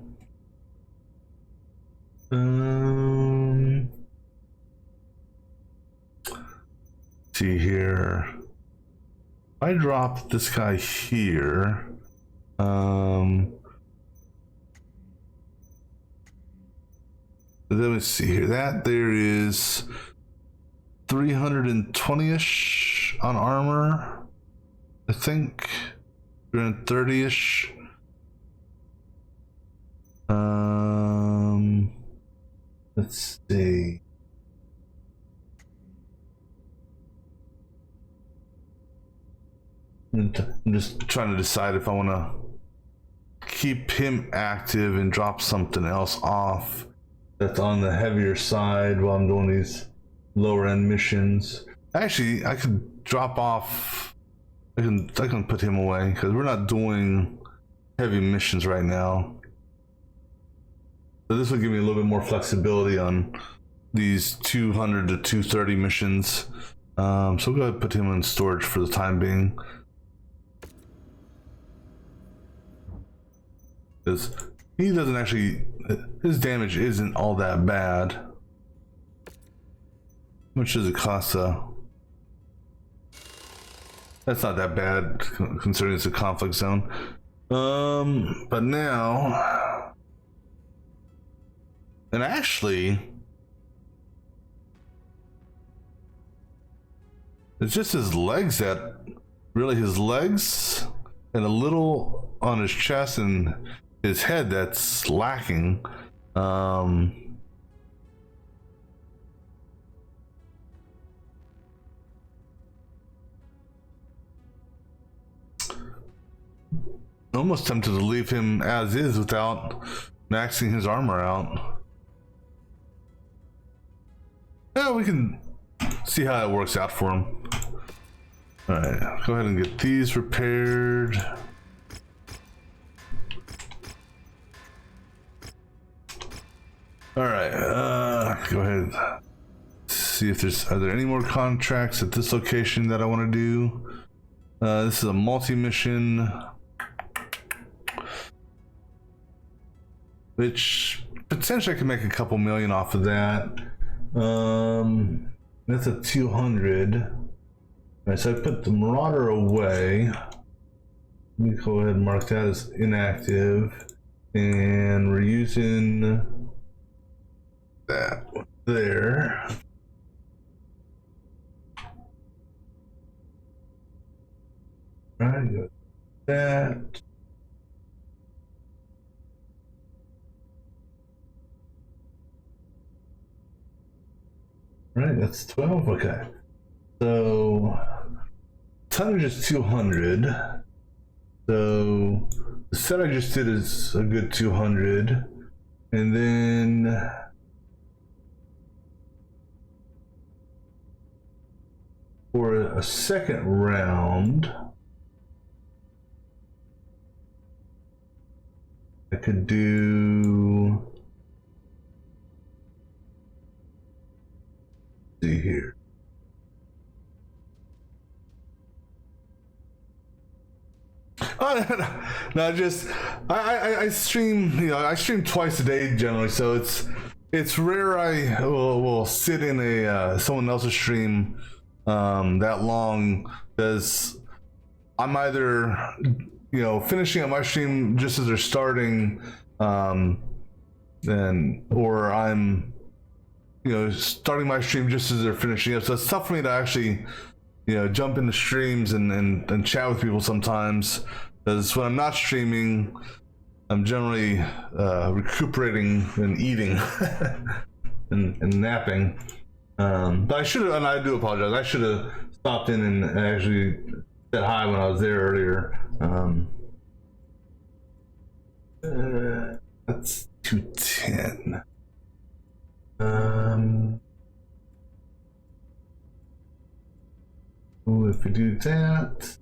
See here. I drop this guy here. Let me see here. That there is 320-ish on armor. I think 330-ish. Let's see. I'm just trying to decide if I want to keep him active and drop something else off that's on the heavier side while I'm doing these lower end missions. Actually, I could drop off. I can put him away because we're not doing heavy missions right now. So this will give me a little bit more flexibility on these 200 to 230 missions. So we'll go ahead and put him in storage for the time being. Because he doesn't actually, his damage isn't all that bad. How much does it cost? That's not that bad considering it's a conflict zone. But now, and actually, it's just his legs that really his legs and a little on his chest and his head that's lacking. Almost tempted to leave him as is without maxing his armor out. Yeah, we can see how it works out for him. Alright, go ahead and get these repaired. Alright, go ahead. See if are there any more contracts at this location that I want to do. This is a multi-mission, which potentially I can make a couple million off of that. That's a 200. Alright, so I put the Marauder away. Let me go ahead and mark that as inactive. And we're using that there. Alright, go with that. Right, that's 12. Okay. So tonnage is 200. So the set I just did is a good 200. And then for a second round, I could do, see here. Oh, no, just I stream, you know, I stream twice a day generally, so it's rare I will sit in a someone else's stream that long, because I'm either, you know, finishing up my stream just as they're starting, or I'm, you know, starting my stream just as they're finishing up. So it's tough for me to actually, you know, jump into streams and chat with people sometimes, because when I'm not streaming, I'm generally recuperating and eating and napping. But I should have, and I do apologize, I should have stopped in and actually said hi when I was there earlier. That's 210. If we do that,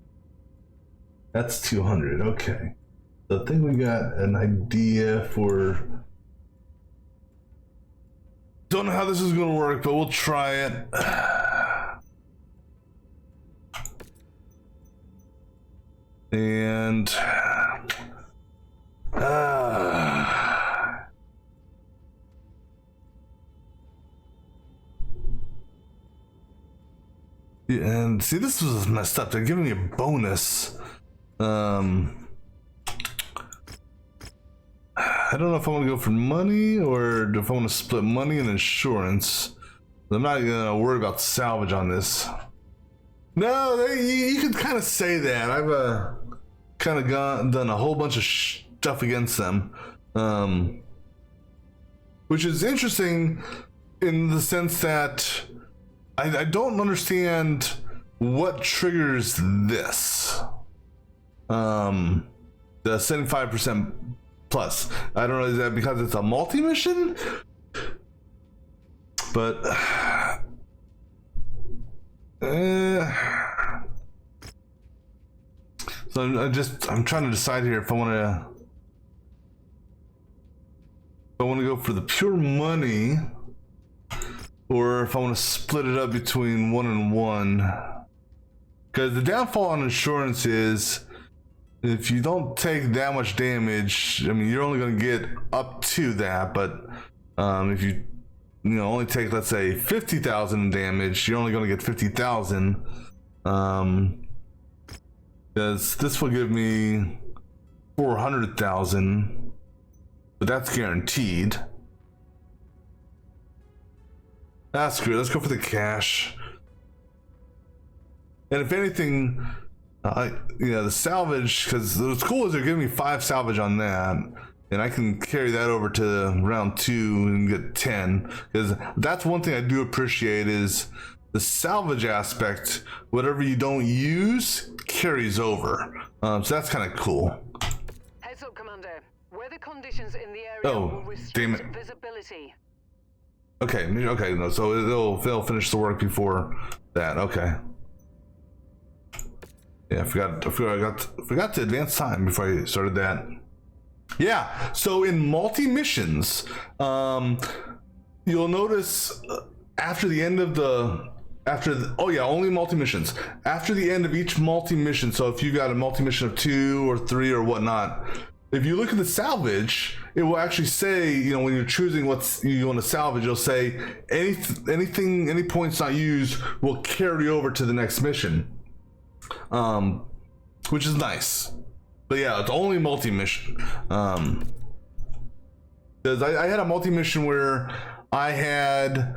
that's 200. Okay. So I think we got an idea for. Don't know how this is going to work, but we'll try it. And yeah, and see, this was messed up. They're giving me a bonus. I don't know if I want to go for money or if I want to split money and insurance. I'm not gonna worry about salvage on this. No, you could kind of say that. I've kind of done a whole bunch of stuff against them, which is interesting in the sense that I don't understand what triggers this. The 75% plus. I don't know, is that because it's a multi-mission? But so I'm trying to decide here if I want to go for the pure money, or if I want to split it up between 1 and 1. Because the downfall on insurance is, if you don't take that much damage, I mean, you're only going to get up to that, but if you only take, let's say, 50,000 in damage, you're only going to get 50,000. Because this will give me 400,000, but that's guaranteed. That's good. Let's go for the cash. And if anything, the salvage, because what's cool is they're giving me 5 salvage on that, and I can carry that over to round 2 and get 10. Because that's one thing I do appreciate is the salvage aspect. Whatever you don't use carries over, so that's kind of cool. Heads up, Commander. Weather conditions in the area Oh, will damn restrict it. visibility. Okay, no, so they'll finish the work before that. Okay. Yeah, I forgot to advance time before I started that. Yeah, so in multi missions, you'll notice after the end of only multi missions. After the end of each multi mission, so if you got a multi mission of 2 or 3 or whatnot, if you look at the salvage, it will actually say, when you're choosing what you want to salvage, it'll say any points not used will carry over to the next mission, which is nice. But yeah, it's only multi-mission. Because I had a multi-mission where I had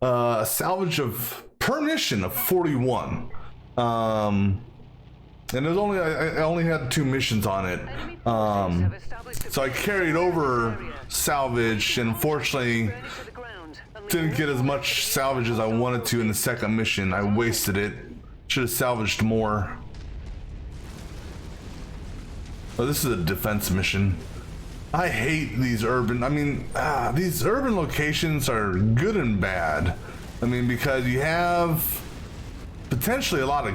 a salvage of per mission of 41. And there's only I only had 2 missions on it. So I carried over salvage, and unfortunately didn't get as much salvage as I wanted to in the second mission. I wasted it. Should have salvaged more. Oh, this is a defense mission. I hate these urban. These urban locations are good and bad. Because you have potentially a lot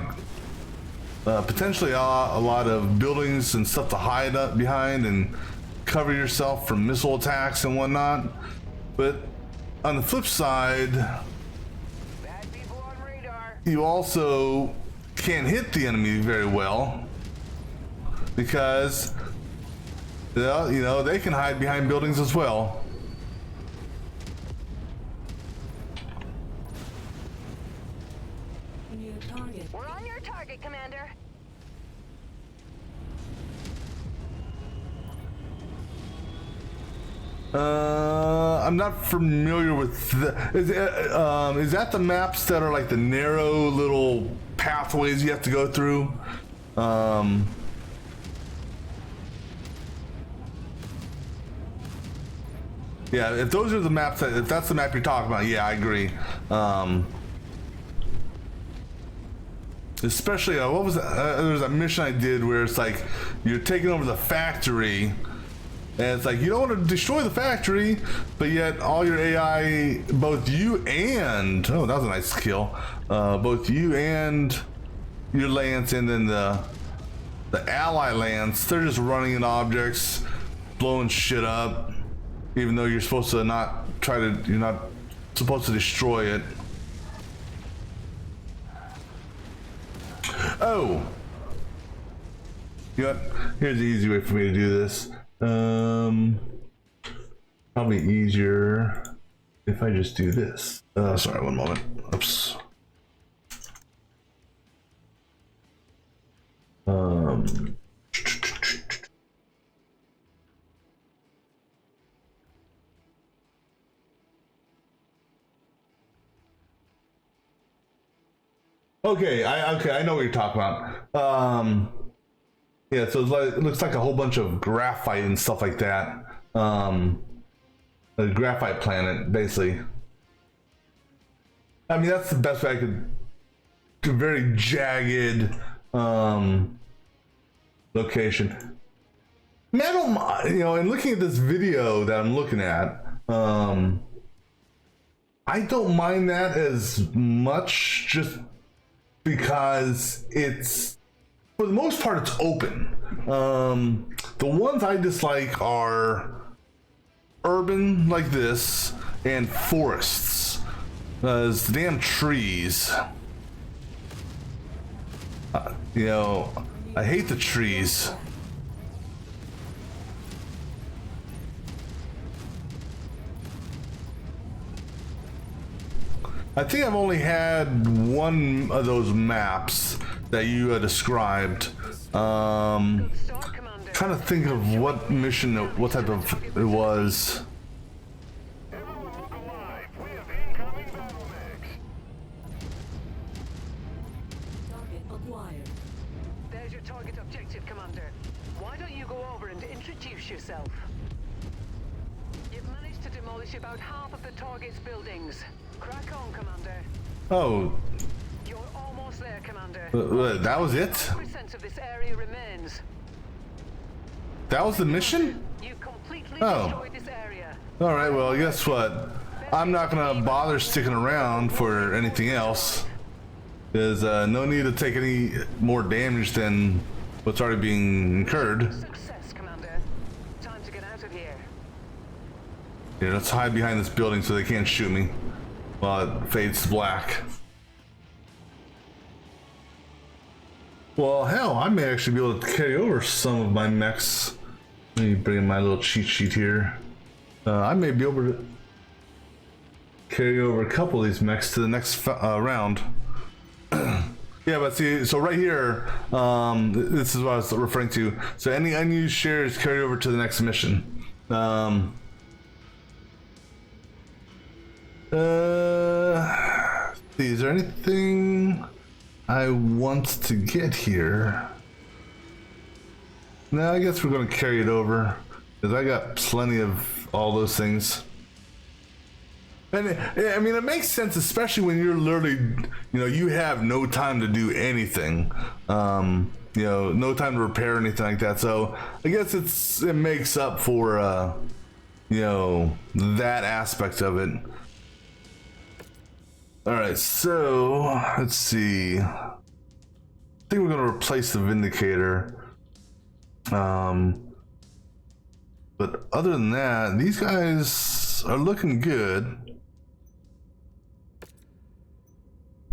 of buildings and stuff to hide up behind and cover yourself from missile attacks and whatnot. But on the flip side, Bad people on radar. you also can't hit the enemy very well because they can hide behind buildings as well. New target. We're on your target, Commander. I'm not familiar with is that the maps that are like the narrow little pathways you have to go through? Yeah, if those are the maps, if that's the map you're talking about, yeah, I agree. Especially, what was that? There was a mission I did where it's like you're taking over the factory, and it's like you don't want to destroy the factory, but yet all your AI, both you and that was a nice kill, both you and your Lance, and then the ally Lance, they're just running in objects, blowing shit up. Even though you're supposed to you're not supposed to destroy it. Oh! You know what? Here's the easy way for me to do this. Probably easier if I just do this. Sorry, one moment. Oops. Okay, I know what you're talking about. Yeah, so it looks like a whole bunch of graphite and stuff like that. A graphite planet, basically. That's the best way I could. Very jagged location. Metal, and looking at this video that I'm looking at, I don't mind that as much, just because it's, for the most part, it's open. The ones I dislike are urban like this and forests. It's the damn trees. I hate the trees. I think I've only had one of those maps that you described, Good start, Commander. Trying to think of what mission, what type of it was. Everyone look alive. We have incoming battle mechs. Target acquired. There's your target objective, Commander. Why don't you go over and introduce yourself? You've managed to demolish about half of the target's buildings. Crack on, Commander. Oh, You're almost there, Commander. that was it? 1% of this area remains. That was the mission? You completely Oh. destroyed this area. All right, well, guess what? I'm not gonna bother sticking around for anything else. There's no need to take any more damage than what's already being incurred. Success, Commander. Time to get out of here. Here, let's hide behind this building so they can't shoot me while it fades to black. Well, hell, I may actually be able to carry over some of my mechs. Let me bring in my little cheat sheet here. I may be able to carry over a couple of these mechs to the next round. Yeah, but see, so right here, this is what I was referring to. So any unused shares carry over to the next mission. See, is there anything I want to get here? No, I guess we're going to carry it over because I got plenty of all those things. And I mean, it makes sense, especially when you're literally, you know, you have no time to do anything. You know, no time to repair anything like that. So I guess it makes up for, you know, that aspect of it. All right, so let's see. I think we're gonna replace the Vindicator. But other than that, these guys are looking good.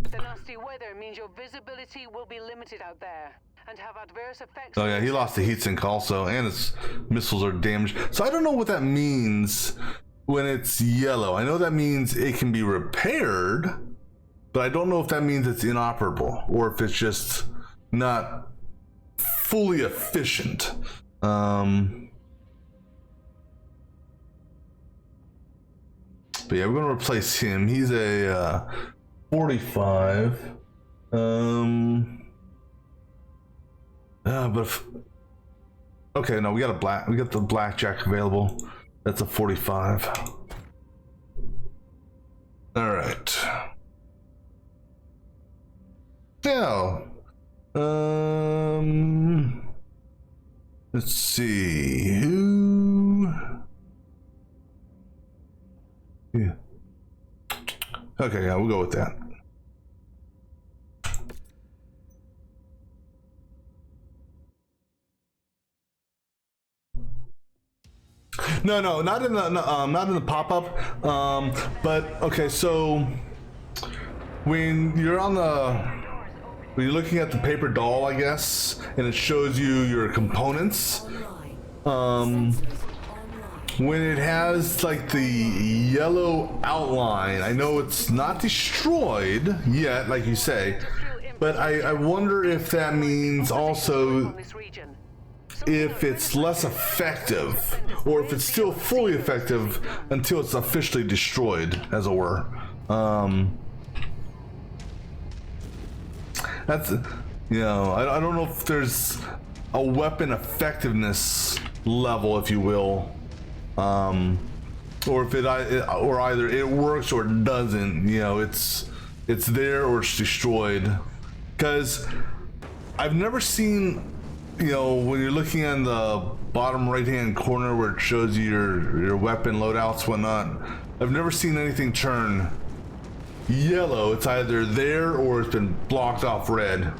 The nasty weather means your visibility will be limited out there and have adverse effects. Oh yeah, he lost the heatsink also, and his missiles are damaged. So I don't know what that means when it's yellow. I know that means it can be repaired, but I don't know if that means it's inoperable or if it's just not fully efficient. But yeah, we're gonna replace him. He's a 45. Okay, no, we got the blackjack available. That's a 45. All right. Now, let's see who. Yeah. Okay, yeah, we'll go with that. No, not in the pop-up. But okay, so when you're you're looking at the paper doll, I guess, and it shows you your components. Online. When it has like the yellow outline, I know it's not destroyed yet, like you say, but I wonder if that means also if it's less effective, or if it's still fully effective until it's officially destroyed, as it were. That's, you know, I don't know if there's a weapon effectiveness level, if you will, or if or either it works or it doesn't. You know, it's there or it's destroyed. Because I've never seen, you know, when you're looking in the bottom right hand corner where it shows you your weapon loadouts, whatnot, I've never seen anything turn yellow. It's either there or it's been blocked off red.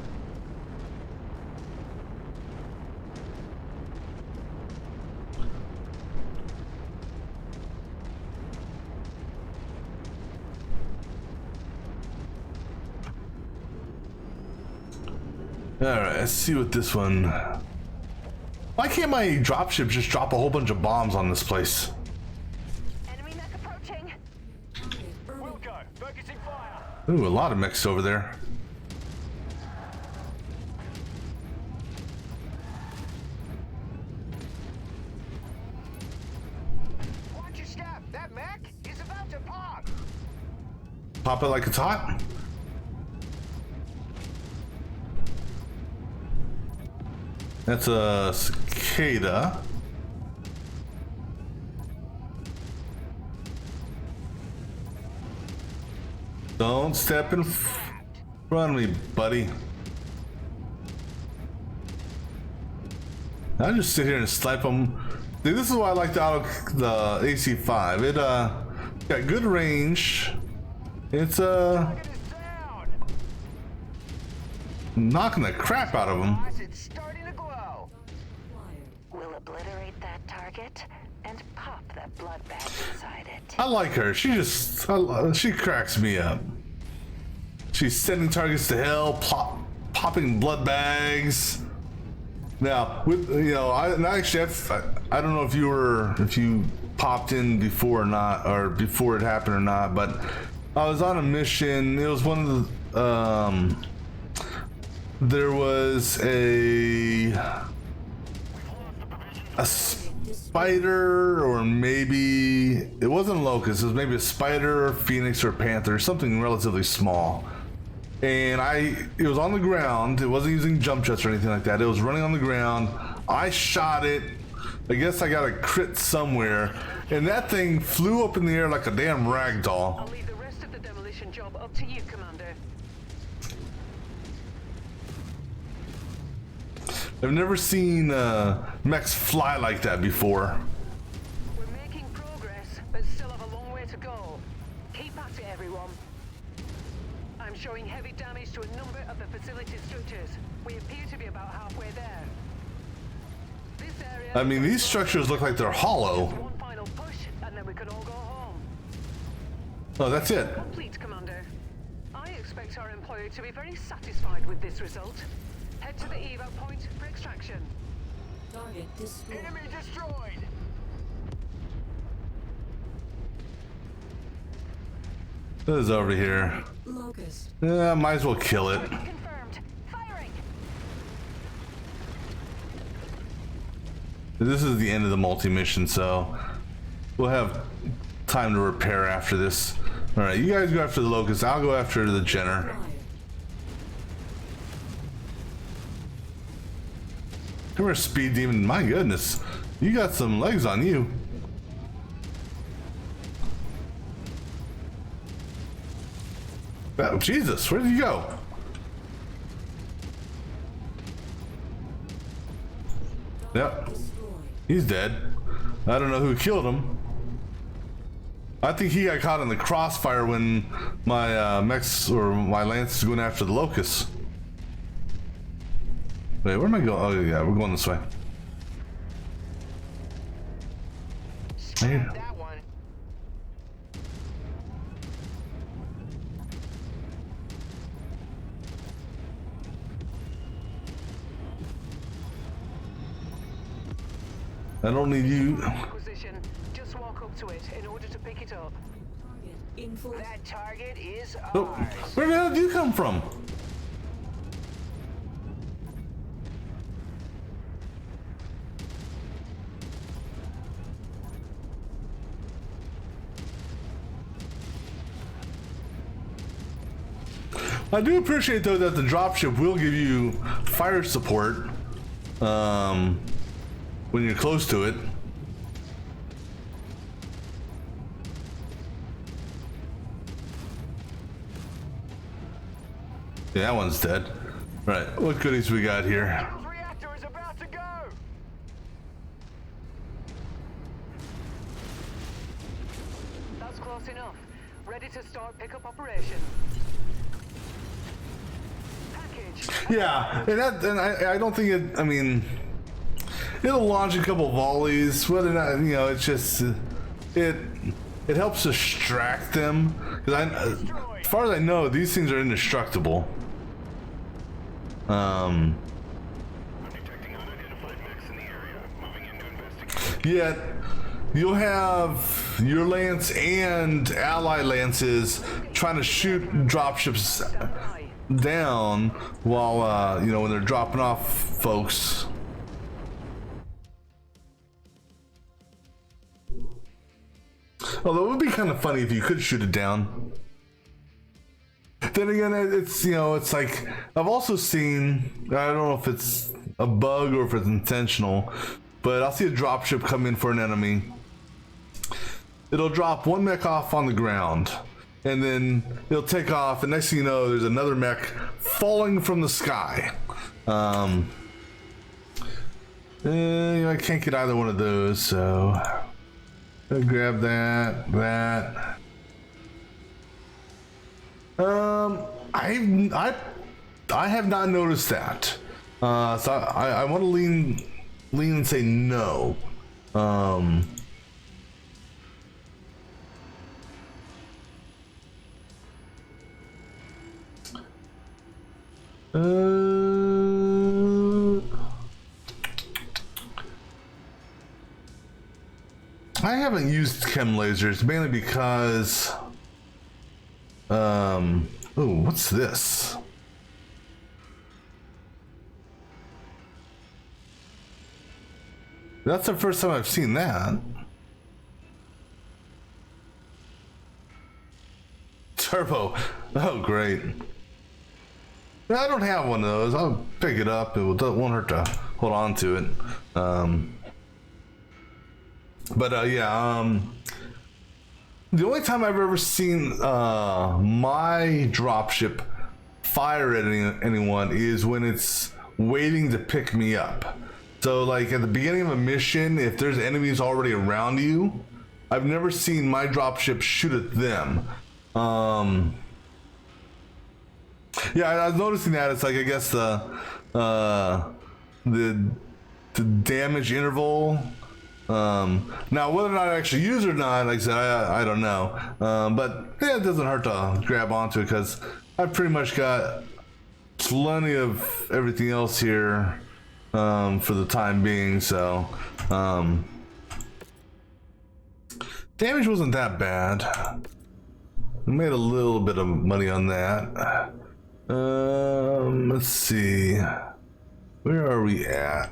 Alright, let's see what this one. Why can't my dropship just drop a whole bunch of bombs on this place? Enemy mech approaching. Wilco, focusing fire. Ooh, a lot of mechs over there. Pop it like it's hot. That's a cicada. Don't step in front of me, buddy. I just sit here and snipe them. Dude, this is why I like the AC-5. It got good range. It's Target is down. knocking the crap out of them. Boss, it's starting to glow. We'll obliterate that target and pop that blood bag inside it. I like her. She cracks me up. She's sending targets to hell, popping blood bags. Now, with I don't know if you popped in before or not, or before it happened or not, but I was on a mission. It was one of the there was a spider, or maybe it wasn't a locust. It was maybe a spider, or phoenix, or panther, something relatively small. And it was on the ground. It wasn't using jump jets or anything like that. It was running on the ground. I shot it. I guess I got a crit somewhere, and that thing flew up in the air like a damn rag doll. I'll leave the rest of the demolition job up to you, Commander. I've never seen mechs fly like that before. We're making progress, but still have a long way to go. Keep at it, everyone. I'm showing heavy damage to a number of the facility structures. We appear to be about halfway there. This area... I mean, these structures look like they're hollow. Just one final push, and then we can all go home. Oh, that's it. Complete, Commander. I expect our employer to be very satisfied with this result. Head to the evac point for extraction. Target destroyed. Enemy destroyed. What is over here? Locust. Yeah, might as well kill it. Confirmed. Firing. This is the end of the multi-mission, so we'll have time to repair after this. All right, you guys go after the locust. I'll go after the Jenner. Fire. Come here, Speed Demon. My goodness, you got some legs on you. Oh, Jesus, where did you go? Yep, Destroyed. he's dead. I don't know who killed him. I think he got caught in the crossfire when my mechs or my lance is going after the locusts. Wait, where am I going? Oh yeah, we're going this way. Yeah. That one. I don't need you. Position. Just walk up to it in order to pick it up. Target in full. That target is Oh, ours. where the hell did you come from? I do appreciate though that the dropship will give you fire support when you're close to it. Yeah, that one's dead. Right, what goodies we got here? Reactor is about to go. That's close enough. Ready to start pickup operation. Package. Yeah, and I don't think it. I mean, it'll launch a couple volleys. Whether or not it's just it helps distract them. Because as far as I know, these things are indestructible. I'm detecting unidentified mechs in the area. Moving in to investigate. Yet you'll have your lance and ally lances trying to shoot dropships down while when they're dropping off folks. Although it would be kind of funny if you could shoot it down. then again, it's, you know, it's like I've also seen, I don't know if it's a bug or if it's intentional, but I'll see a dropship come in for an enemy. It'll drop one mech off on the ground, and then it'll take off, and next thing you know, there's another mech falling from the sky. I can't get either one of those, so I'll grab that. I have not noticed that. So I want to lean and say no. I haven't used chem lasers mainly because oh, what's this? That's the first time I've seen that. Turbo. Oh, great. I don't have one of those. I'll pick it up. It won't hurt to hold on to it. The only time I've ever seen my dropship fire at anyone is when it's waiting to pick me up. So like at the beginning of a mission, if there's enemies already around you, I've never seen my dropship shoot at them. Yeah, I was noticing that. It's like, I guess the damage interval. Now whether or not I actually use it or not, like I said, I don't know. But yeah, it doesn't hurt to grab onto it because I've pretty much got plenty of everything else here for the time being. So damage wasn't that bad. We made a little bit of money on that. Let's see. Where are we at?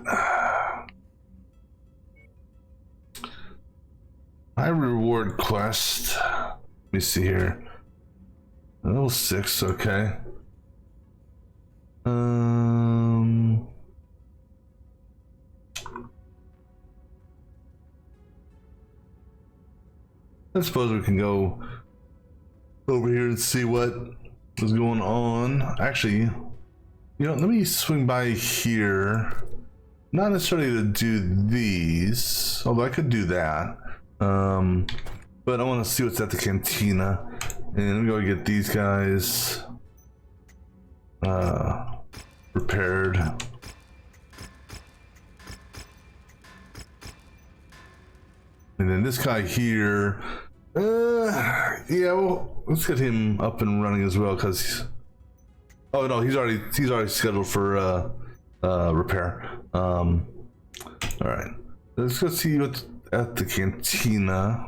High reward quest. Let me see here. Level 6, okay. I suppose we can go over here and see what is going on. Actually, you know, let me swing by here. Not necessarily to do these, although I could do that. But I want to see what's at the cantina. And let me go get these guys repaired. And then this guy here, yeah, well, let's get him up and running as well, because oh no, he's already scheduled for repair. All right, let's go see what's at the cantina.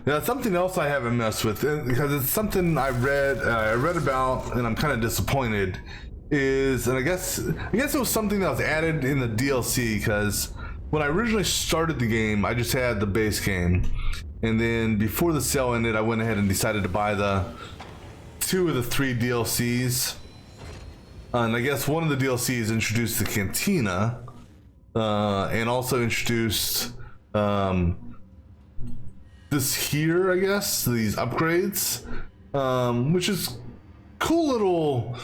Yeah, something else I haven't messed with, because it's something I read about, and I'm kind of disappointed. And I guess it was something that was added in the DLC, because when I originally started the game, I just had the base game, and then before the sale ended, I went ahead and decided to buy the 2 of the 3 DLCs. And I guess one of the DLCs introduced the cantina, and also introduced this here, I guess, these upgrades, which is cool little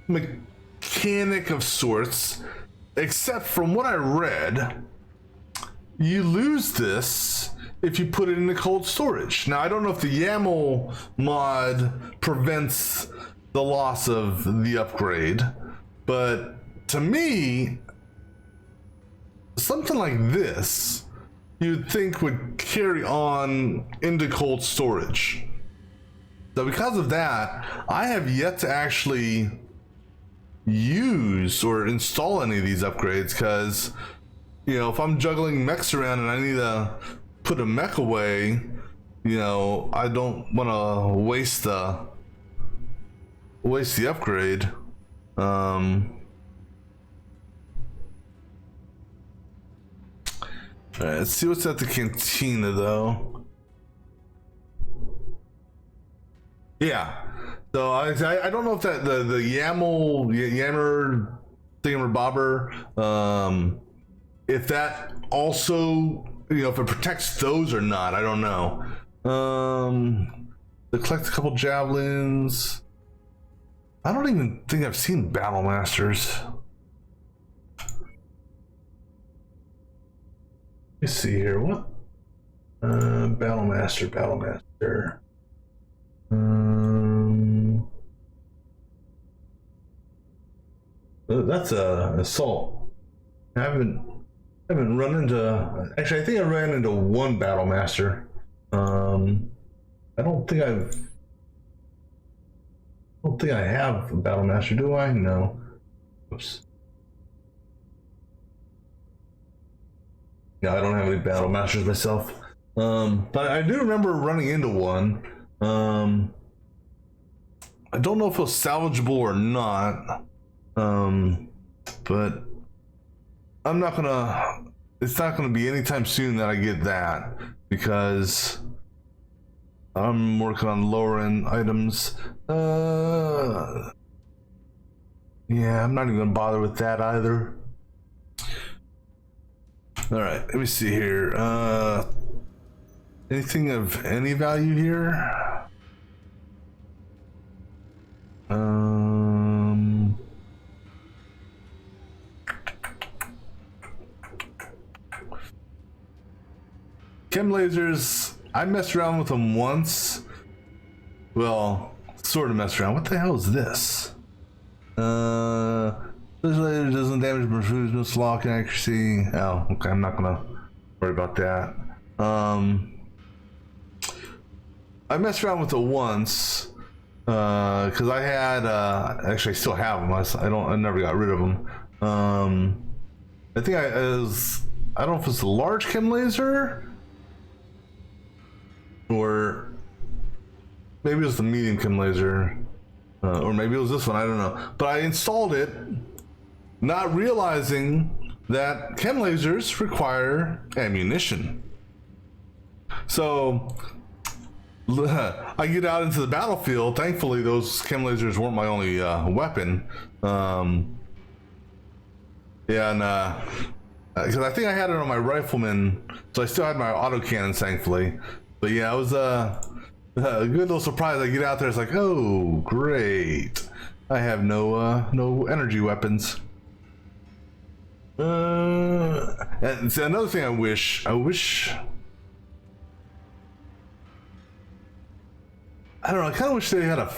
mechanic of sorts, except from what I read, you lose this if you put it into cold storage. Now, I don't know if the YAML mod prevents the loss of the upgrade, but to me, something like this you'd think would carry on into cold storage. So because of that, I have yet to actually use or install any of these upgrades, because, you know, if I'm juggling mechs around and I need to put a mech away, you know, I don't want to waste the upgrade. Alright, let's see what's at the cantina though. Yeah. So I don't know if that the Yammer thingamabobber, if that also, if it protects those or not, I don't know. To collect a couple javelins. I don't even think I've seen Battle Masters. Let's see here. What? Battle Master. That's a assault. I haven't run into. Actually, I think I ran into one Battle Master. I don't think I have a Battle Master, do I? No. Oops. Yeah, I don't have any Battle Masters myself. But I do remember running into one. I don't know if it was salvageable or not. But I'm not gonna. It's not gonna be anytime soon that I get that, because I'm working on lower end items. Yeah, I'm not even gonna bother with that either. All right, let me see here. Anything of any value here? Chem lasers, I messed around with them once. Well, sort of messed around. What the hell is this? This laser doesn't damage Mercenaries, no lock accuracy. Oh, okay, I'm not gonna worry about that. I messed around with it once because I had actually I still have them. I never got rid of them. I think I don't know if it's a large chem laser or maybe it was the medium chem laser, or maybe it was this one. I don't know. But I installed it, not realizing that chem lasers require ammunition. So I get out into the battlefield. Thankfully, those chem lasers weren't my only weapon. Yeah, and because I think I had it on my rifleman, so I still had my autocannon, thankfully. But yeah, it was a good little surprise. I get out there, it's like, oh, great! I have no energy weapons. And see, another thing I wish. I don't know. I kind of wish they had a.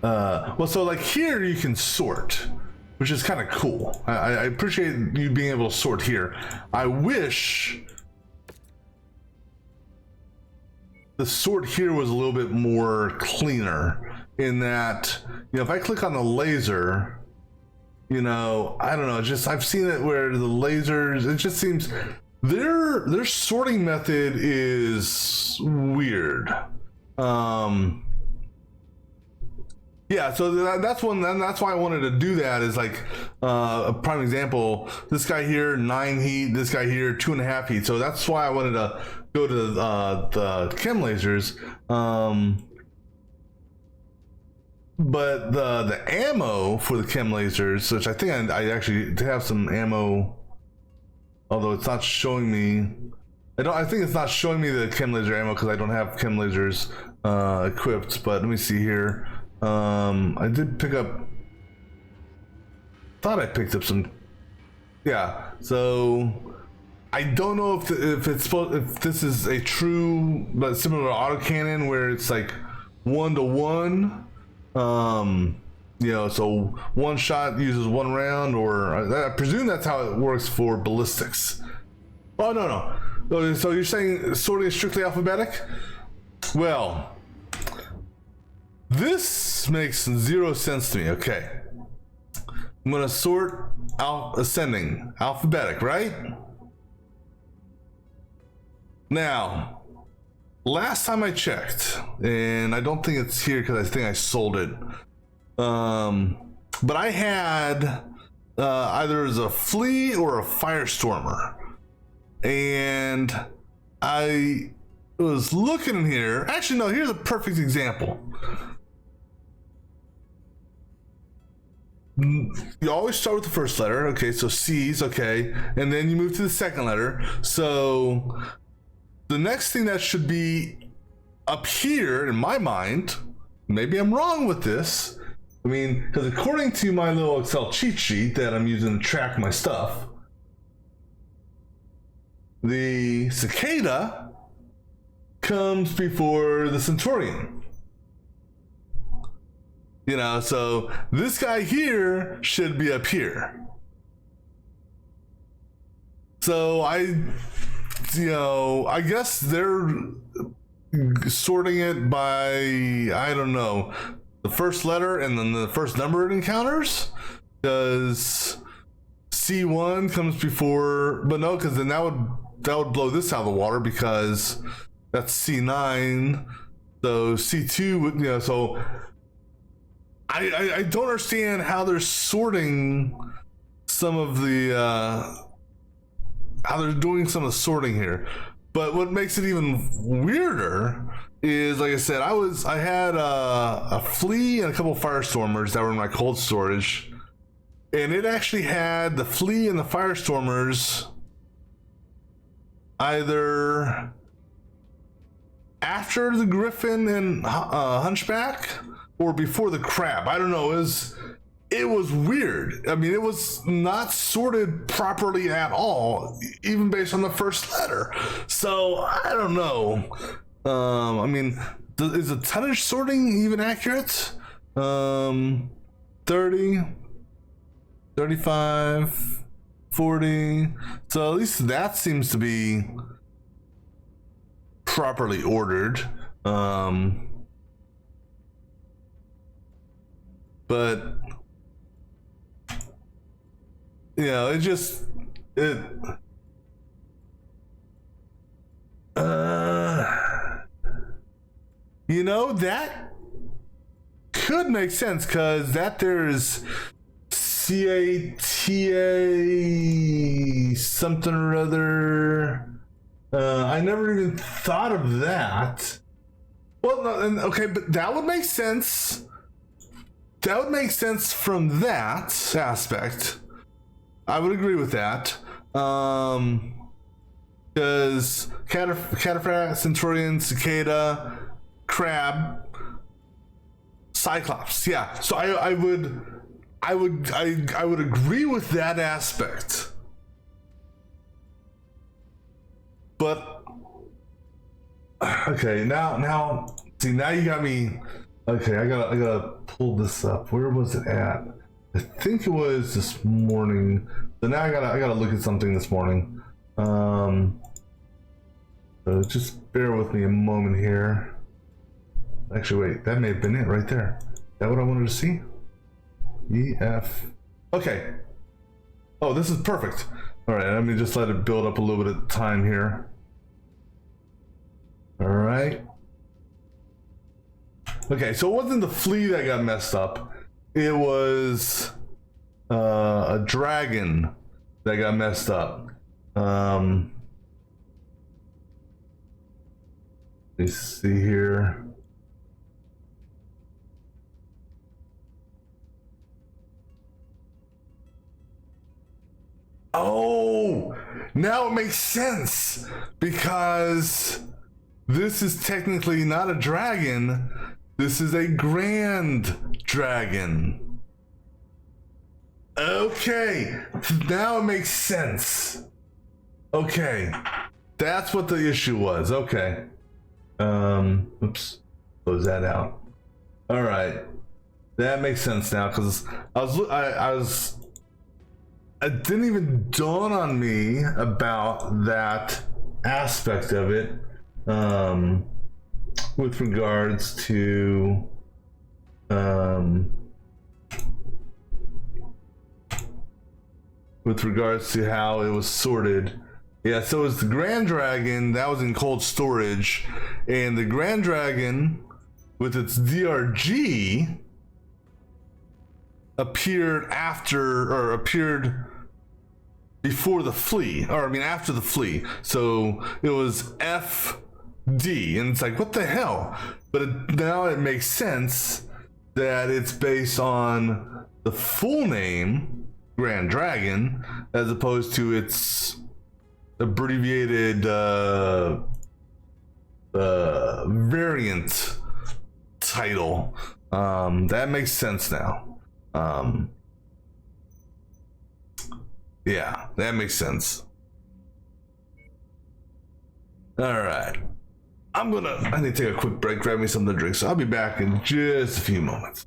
Well, so like here you can sort, which is kind of cool. I appreciate you being able to sort here. I wish the sort here was a little bit more cleaner. In that, if I click on the laser, I don't know. Just I've seen it where the lasers. It just seems their sorting method is weird. Yeah, so that's one. That's why I wanted to do that. Is like a prime example. This guy here 9 heat. This guy here 2.5 heat. So that's why I wanted to go to the chem lasers. But the ammo for the chem lasers, which I think I actually have some ammo, although it's not showing me. I think it's not showing me the chem laser ammo because I don't have chem lasers equipped. But let me see here. I did pick up. Thought I picked up some. Yeah. So I don't know if this is a true, but similar to autocannon where it's like 1-to-1. So one shot uses one round, or I presume that's how it works for ballistics. Oh no. So you're saying sorting is strictly alphabetic? Well, this makes zero sense to me. Okay, I'm gonna sort ascending, alphabetic, right? Now, last time I checked, and I don't think it's here because I think I sold it. But I had either as a flea or a firestormer. And I was looking in here. Actually, no, here's a perfect example. you always start with the first letter. Okay, so C's, okay, and then you move to the second letter. So the next thing that should be up here in my mind, maybe I'm wrong with this. I mean, because according to my little Excel cheat sheet that I'm using to track my stuff, the cicada comes before the centurion. You know, so this guy here should be up here. So I guess they're sorting it by, I don't know, the first letter and then the first number it encounters. Because C1 comes before, but no, because then that would blow this out of the water because that's C9. So C2 would, so I don't understand how they're sorting some of the how they're doing some of the sorting here. But what makes it even weirder is, like I said, I had a flea and a couple firestormers that were in my cold storage, and it actually had the flea and the firestormers either after the griffin and hunchback or before the crab. I don't know. It was weird. I mean, it was not sorted properly at all, even based on the first letter. So I don't know. I mean, is the tonnage sorting even accurate? 30, 35, 40. So at least that seems to be properly ordered. But that could make sense, because that there's CATA something or other. I never even thought of that. Well, no, okay, but that would make sense. That would make sense from that aspect. I would agree with that. Because Cataphract, Centurion, Cicada, Crab, Cyclops. Yeah. So I would agree with that aspect. But okay, now see, now you got me. Okay, I gotta pull this up. Where was it at? I think it was this morning. So now I gotta look at something this morning. So just bear with me a moment here. Actually, wait, that may have been it right there. Is that what I wanted to see? EF. Okay. Oh, this is perfect. All right, let me just let it build up a little bit of time here. All right. Okay, so it wasn't the flea that got messed up. It was a dragon that got messed up. Let me see here. Oh, now it makes sense, because this is technically not a dragon. This is a grand dragon. Okay, now it makes sense. Okay, that's what the issue was. Okay. Oops, close that out. All right, that makes sense now, because it didn't even dawn on me about that aspect of it. With regards to how it was sorted. Yeah, so it's the Grand Dragon that was in cold storage, and the Grand Dragon with its DRG appeared before the flea, or I mean after the flea. So it was FD, and it's like, what the hell? But now it makes sense, that it's based on the full name Grand Dragon as opposed to its abbreviated variant title. That makes sense now. Yeah, that makes sense. All right. I need to take a quick break, grab me something to drink, so I'll be back in just a few moments.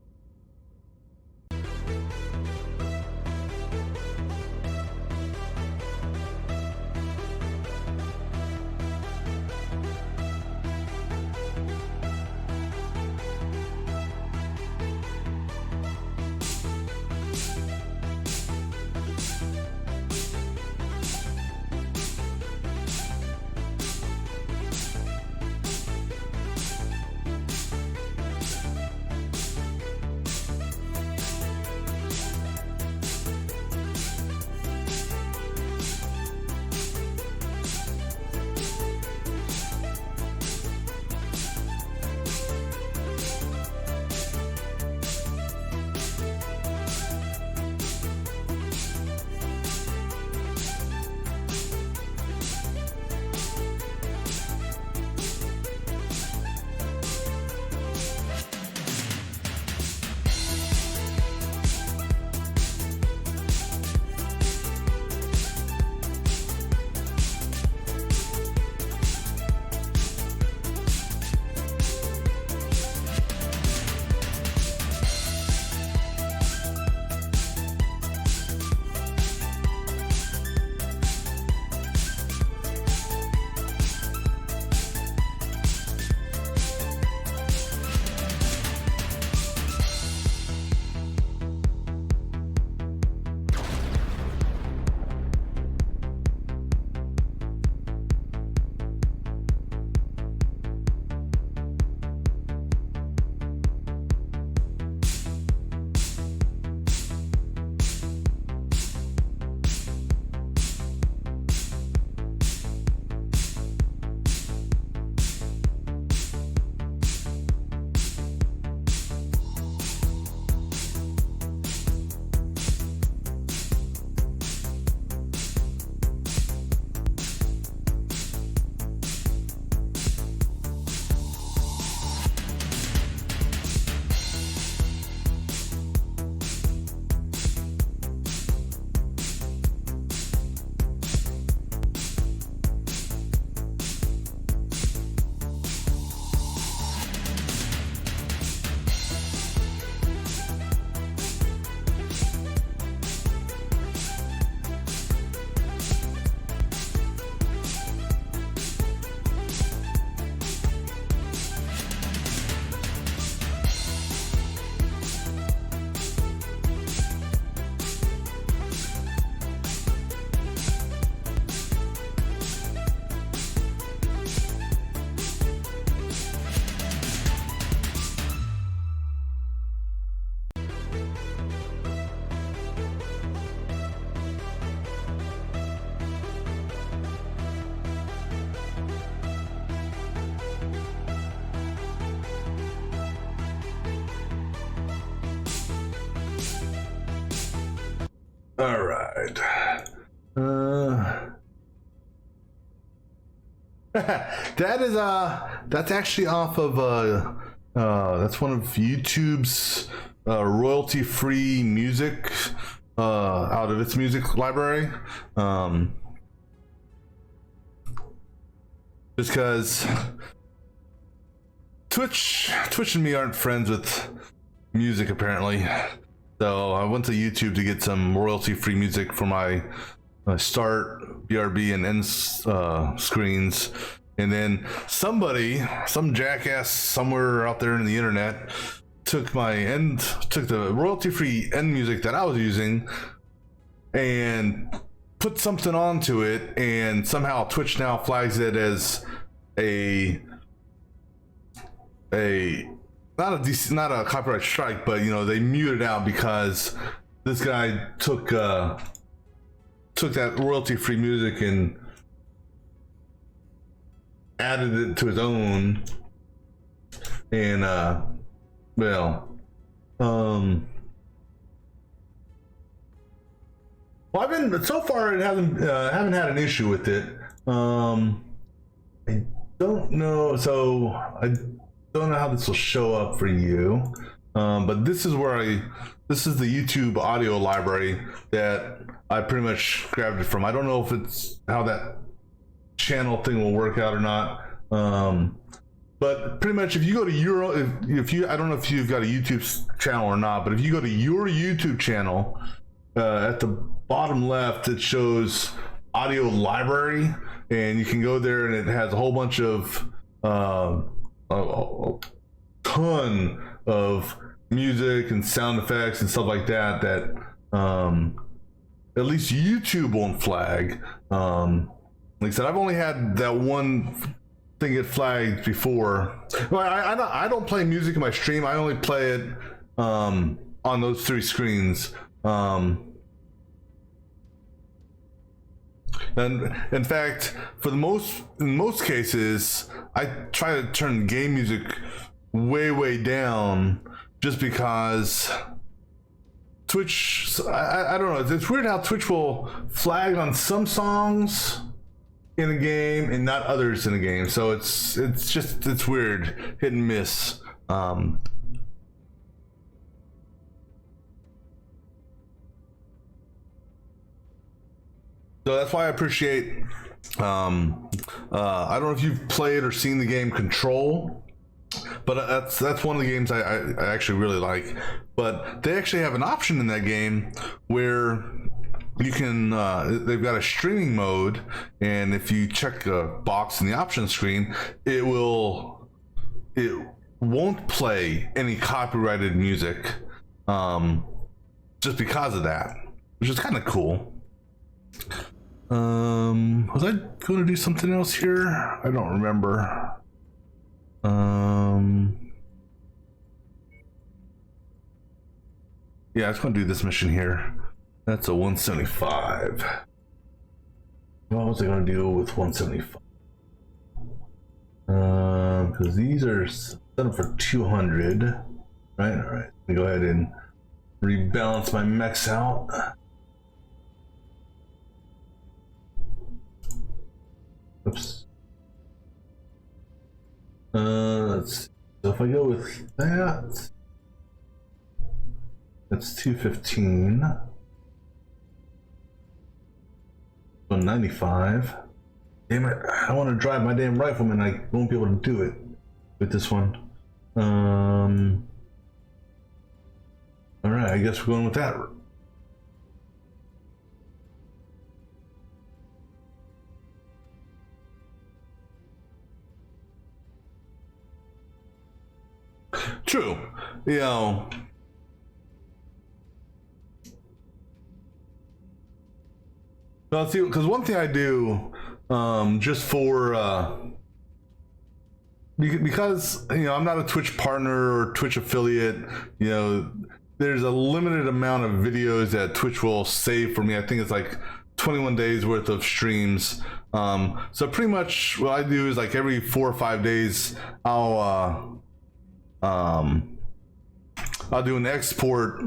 All right. That's actually off of that's one of YouTube's royalty-free music out of its music library. Just because Twitch and me aren't friends with music apparently. So I went to YouTube to get some royalty-free music for my start, BRB, and end screens. And then some jackass somewhere out there in the internet took the royalty-free end music that I was using and put something onto it, and somehow Twitch now flags it as not a copyright strike, but they mute it out because this guy took that royalty-free music and added it to his own, and well, Well, I've been so far. It hasn't haven't had an issue with it. I don't know. So I don't know how this will show up for you. But this is where this is the YouTube audio library that I pretty much grabbed it from. I don't know if it's how that channel thing will work out or not. But pretty much if you go to your, if you, I don't know if you've got a YouTube channel or not, but if you go to your YouTube channel, at the bottom left, it shows audio library, and you can go there and it has a whole bunch of, a ton of music and sound effects and stuff like that, that, at least YouTube won't flag. Like I said, I've only had that one thing get flagged before. Well, I don't play music in my stream. I only play it on those three screens. And in fact, in most cases, I try to turn game music way down, just because Twitch, I don't know. It's weird how Twitch will flag on some songs in a game and not others in a game. So it's weird, hit and miss. So that's why I appreciate, I don't know if you've played or seen the game Control, but that's one of the games I actually really like. But they actually have an option in that game where you can, they've got a streaming mode, and if you check a box in the options screen, it won't play any copyrighted music, just because of that, which is kind of cool. Was I going to do something else here? I don't remember. Yeah, I was going to do this mission here. That's a 175. What was I going to do with 175? Because these are set up for 200, right? All right. Let me go ahead and rebalance my mechs out. Oops. Let's see. So if I go with that, that's 215. 195. Damn it! I want to drive my damn rifleman. I won't be able to do it with this one. All right. I guess we're going with that. True, you know. Well, see, because one thing I do, just for, because, you know, I'm not a Twitch partner or Twitch affiliate, you know, there's a limited amount of videos that Twitch will save for me. I think it's like 21 days worth of streams. So pretty much what I do is, like, every 4 or 5 days, I'll do an export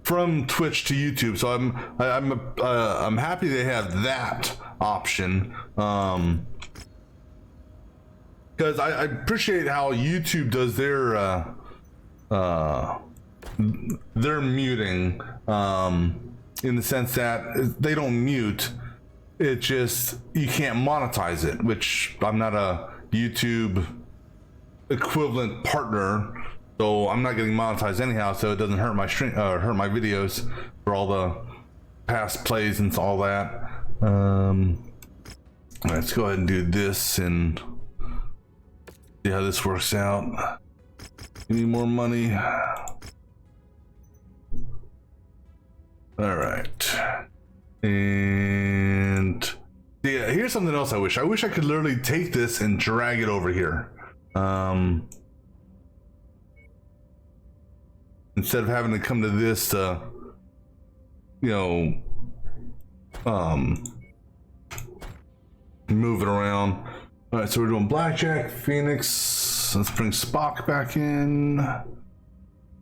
from Twitch to YouTube. So I'm happy they have that option, because I appreciate how YouTube does their muting, in the sense that they don't mute, it just, you can't monetize it, which I'm not a YouTube equivalent partner, so I'm not getting monetized anyhow, so it doesn't hurt my stream, hurt my videos for all the past plays and all that. Let's go ahead and do this and see how this works out. Give me more money. All right. And yeah, here's something else I wish I could literally take this and drag it over here. Instead of having to come to this, you know, move it around. All right, so we're doing Blackjack, Phoenix. Let's bring Spock back in.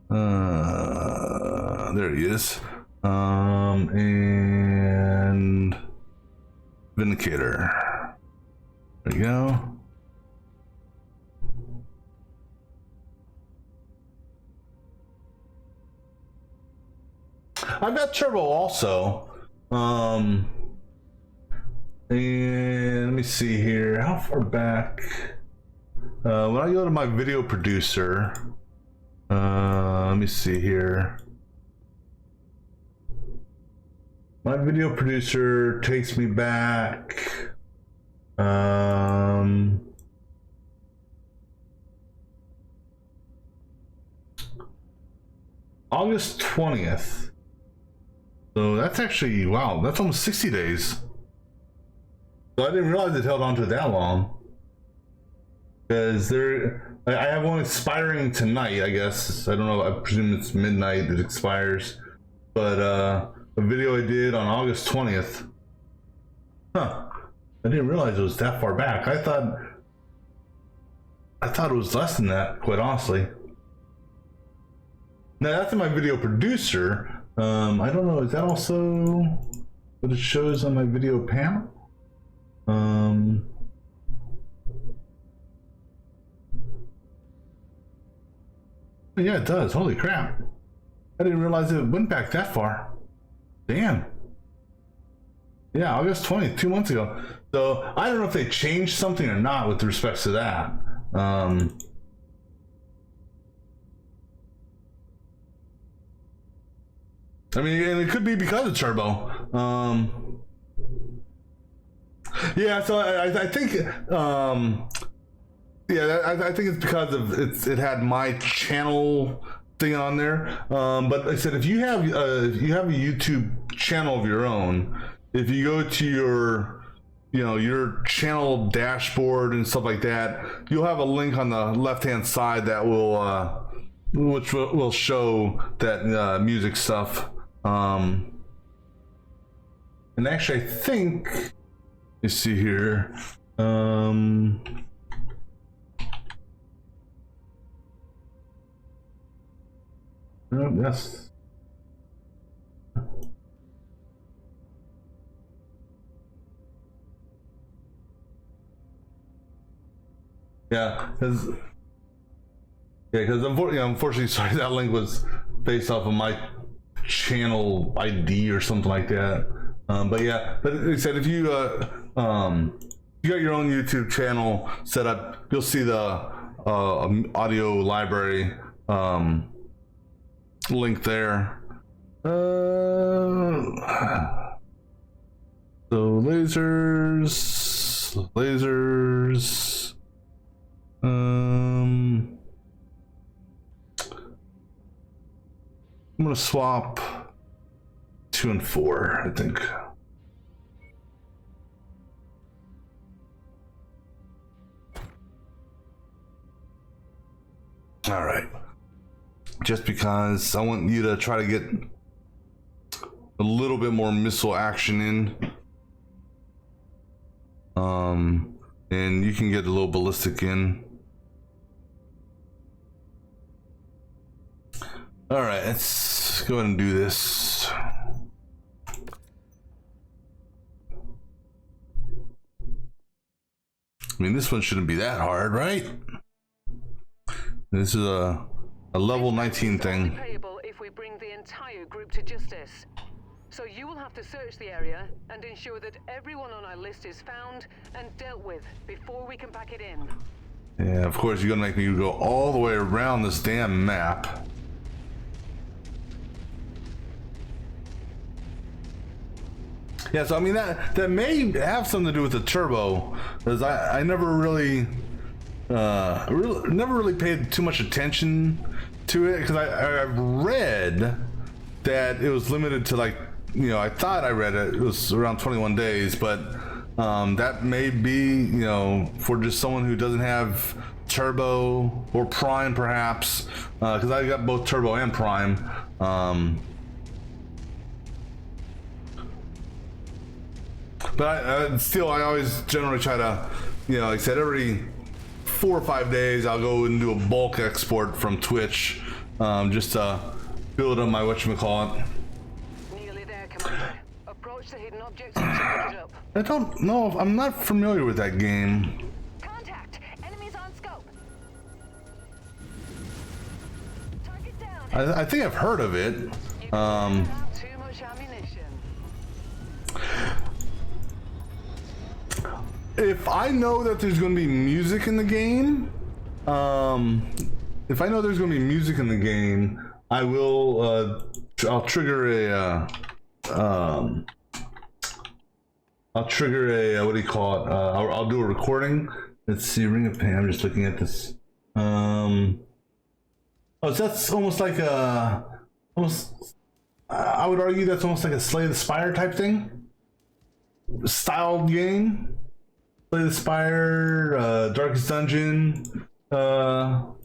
There he is. And Vindicator. There you go. I've got turbo also. And let me see here. How far back? When I go to my video producer, let me see here. My video producer takes me back. August 20th. So that's actually, wow, that's almost 60 days. So I didn't realize it held on to it that long. Because I have one expiring tonight, I guess. I don't know, I presume it's midnight it expires. But a video I did on August 20th. Huh. I didn't realize it was that far back. I thought it was less than that, quite honestly. Now that's in my video producer. I don't know, is that also what it shows on my video panel? Yeah, it does. Holy crap. I didn't realize it went back that far. Damn. Yeah, August 20th, 2 months ago. So I don't know if they changed something or not with respect to that. I mean, and it could be because of turbo. Yeah, so I think, yeah, I think it's because of it had my channel thing on there. But like I said, if you have a YouTube channel of your own, if you go to your channel dashboard and stuff like that, you'll have a link on the left-hand side that will which will show that music stuff. And actually, I think you see here. Yes. Yeah, because unfortunately, sorry, that link was based off of my channel ID or something like that. But yeah, but like I said, if you you got your own YouTube channel set up, you'll see the audio library link there. So lasers. I'm gonna swap 2 and 4, I think. All right. Just because I want you to try to get a little bit more missile action in. And you can get a little ballistic in. All right, let's go ahead and do this. I mean, this one shouldn't be that hard, right? This is a level 19 thing. Payable if we bring the entire group to justice. So you will have to search the area and ensure that everyone on our list is found and dealt with before we can pack it in. Yeah, of course you're gonna make me go all the way around this damn map. Yeah, so I mean that may have something to do with the turbo, because I never really never really paid too much attention to it, because I read that it was limited to, like, I thought I read it was around 21 days, but that may be for just someone who doesn't have turbo or prime, perhaps, because I got both turbo and prime. But still, I always generally try to, like I said, every 4 or 5 days I'll go and do a bulk export from Twitch just build up my whatchamacallit. Nearly there, Commander. Approach the hidden objective to pick it up. I don't know if I'm not familiar with that game. Contact! Enemies on scope! Target down! I think I've heard of it. You have too much ammunition. If I know that there's going to be music in the game, if I know there's going to be music in the game, I will. I'll trigger a. I'll trigger a. What do you call it? I'll do a recording. Let's see. Ring of Pain. I'm just looking at this. Oh, so that's almost like a. Almost. I would argue that's almost like a Slay the Spire type thing. Styled game. Slay the Spire, Darkest Dungeon, and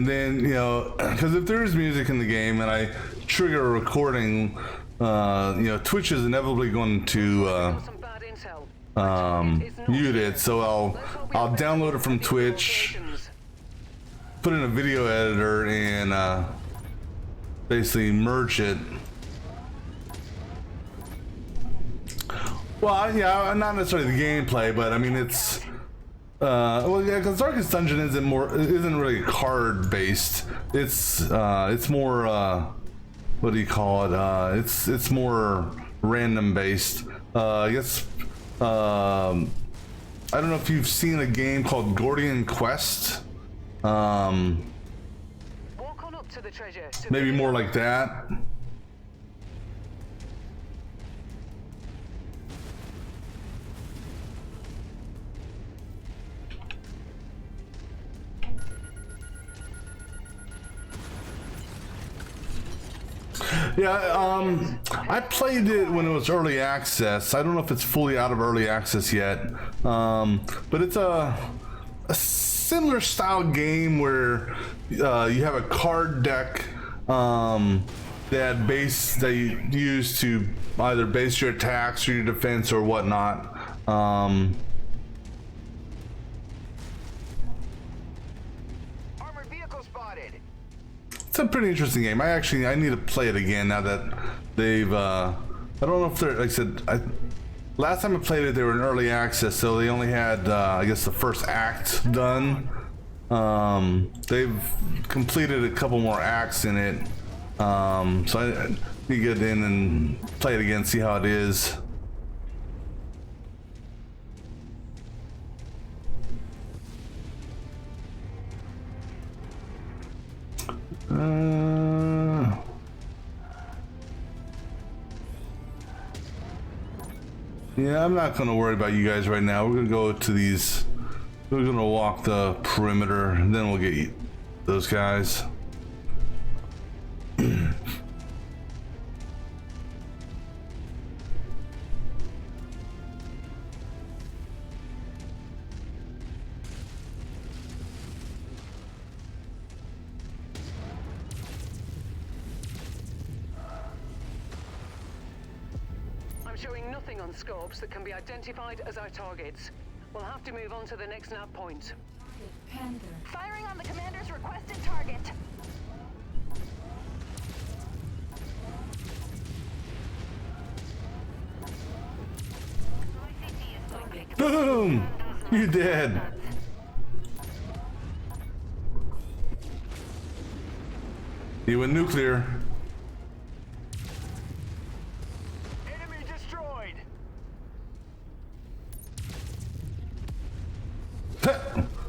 then, you know, because if there is music in the game and I trigger a recording, you know, Twitch is inevitably going to Some bad intel. mute it, so I'll download it from Twitch, put in a video editor, and basically merge it. Well, yeah, not necessarily the gameplay, but I mean it's well, yeah, because Darkest Dungeon isn't really card based. It's more what do you call it? It's more random based. I guess I don't know if you've seen a game called Gordian Quest. Walk on up to the treasure. Maybe more like that. Yeah, I played it when it was early access. I don't know if it's fully out of early access yet, but it's a similar style game where you have a card deck that you use to either base your attacks or your defense or whatnot. Armored vehicle spotted. It's a pretty interesting game. I need to play it again now that they've I don't know if they're, like I said, last time I played it they were in early access, so they only had I guess the first act done. They've completed a couple more acts in it, so I need to get in and play it again, see how it is. Yeah, I'm not gonna worry about you guys right now. We're gonna go to these. We're gonna walk the perimeter, and then we'll get those guys. I'm showing nothing on scopes that can be identified as our targets. We'll have to move on to the next nav point. Panther. Firing on the commander's requested target. Boom! You're dead. You went nuclear. Enemy destroyed.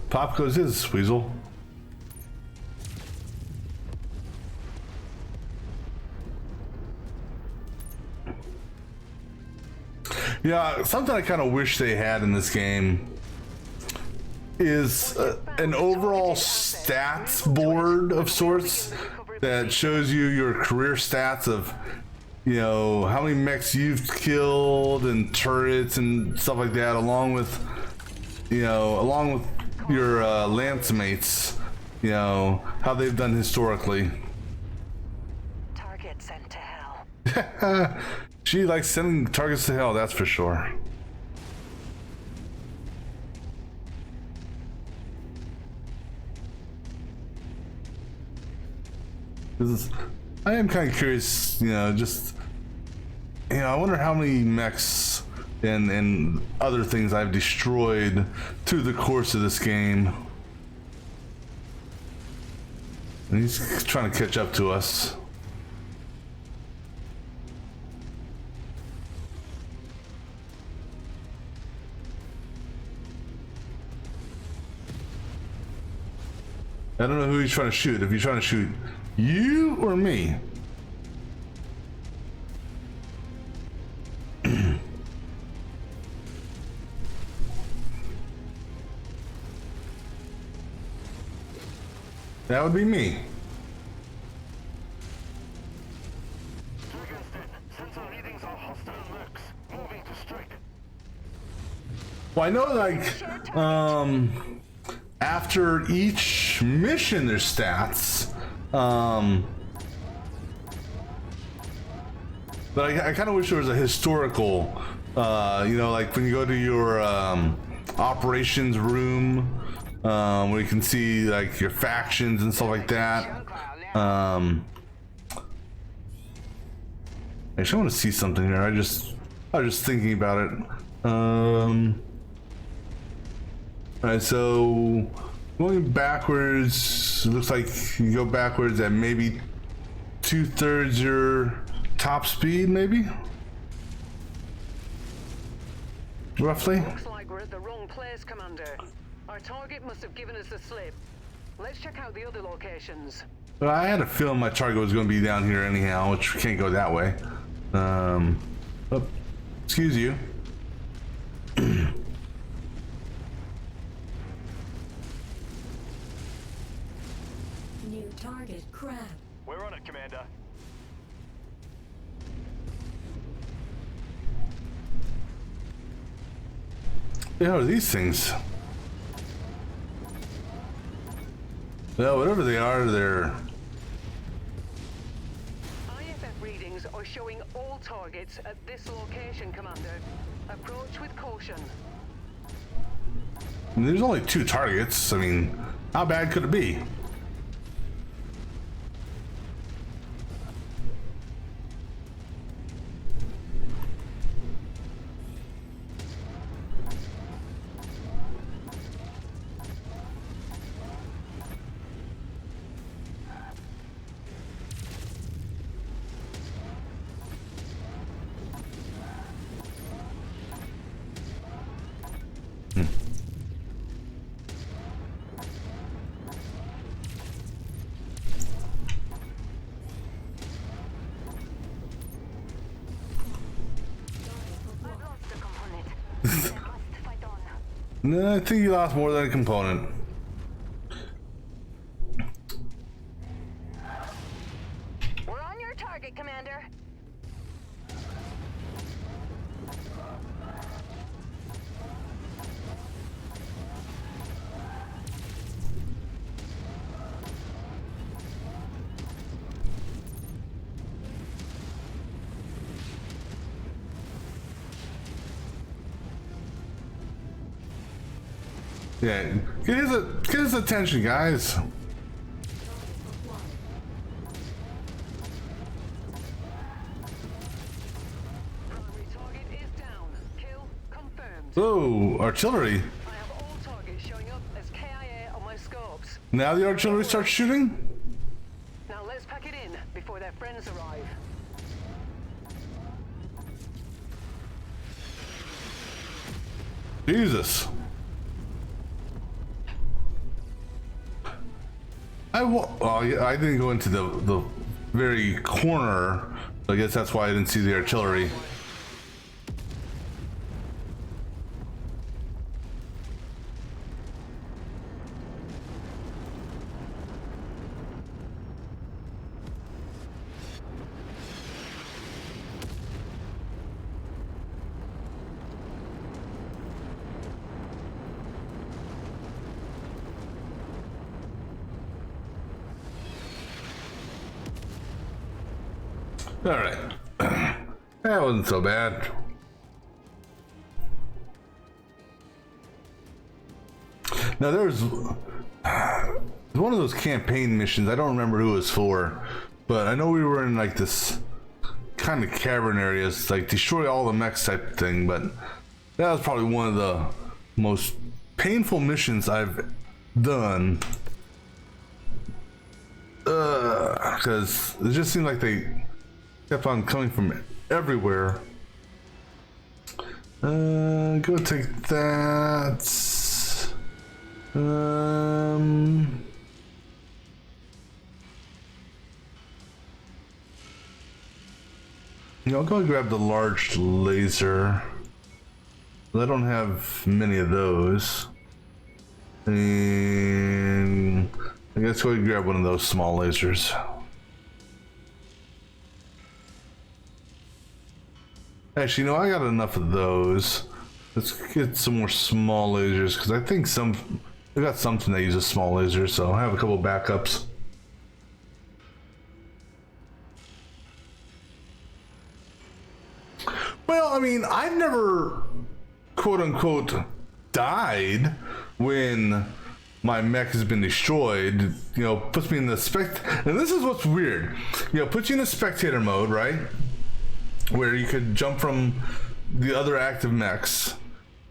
Pop goes his weasel. Yeah, something I kind of wish they had in this game is an overall stats board of sorts that shows you your career stats of, you know, how many mechs you've killed and turrets and stuff like that, along with your lance mates, how they've done historically. Target sent to hell. She likes sending targets to hell, that's for sure. I am kind of curious, you know, just, you know, I wonder how many mechs and other things I've destroyed through the course of this game. And he's trying to catch up to us. I don't know who he's trying to shoot. If he's trying to shoot you or me. That would be me. Sensor readings are hostile mechs. Moving to strike. Well, I know, like, after each mission, there's stats. But I kind of wish there was a historical, you know, like when you go to your operations room, where you can see like your factions and stuff like that. I actually want to see something here. I was just thinking about it. Alright, so going backwards, it looks like you go backwards at maybe 2/3 your top speed, maybe? Roughly? Looks like we're at the wrong place, Commander. Our target must have given us the slip. Let's check out the other locations. But I had a feeling my target was going to be down here anyhow, which we can't go that way. Oh, excuse you. New target, crab. We're on it, Commander. The hell are these things? Well, whatever they are, they're... IFF readings are showing all targets at this location, Commander. Approach with caution. I mean, there's only 2 targets. I mean, how bad could it be? I've lost a component. I must fight on. No, I think you lost more than a component. We're on your target, Commander. Yeah, get his attention, guys. Primary target is down. Kill confirmed. Oh, artillery. I have all targets showing up as KIA on my scopes. Now the artillery starts shooting? Now let's pack it in before their friends arrive. Jesus. Well, yeah, I didn't go into the very corner. I guess that's why I didn't see the artillery. All right. That wasn't so bad. Now there's one of those campaign missions. I don't remember who it was for, but I know we were in like this kind of cavern areas, like destroy all the mechs type thing. But that was probably one of the most painful missions I've done, because it just seemed like they kept on coming from everywhere. Go take that. I'll go grab the large laser. I don't have many of those. And I guess go grab one of those small lasers. Actually, no, I got enough of those. Let's get some more small lasers, because I think I got something that uses small lasers, so I have a couple backups. Well, I mean, I've never, quote unquote, died when my mech has been destroyed. You know, puts me in the and this is what's weird. You know, puts you in the spectator mode, right? Where you could jump from the other active mechs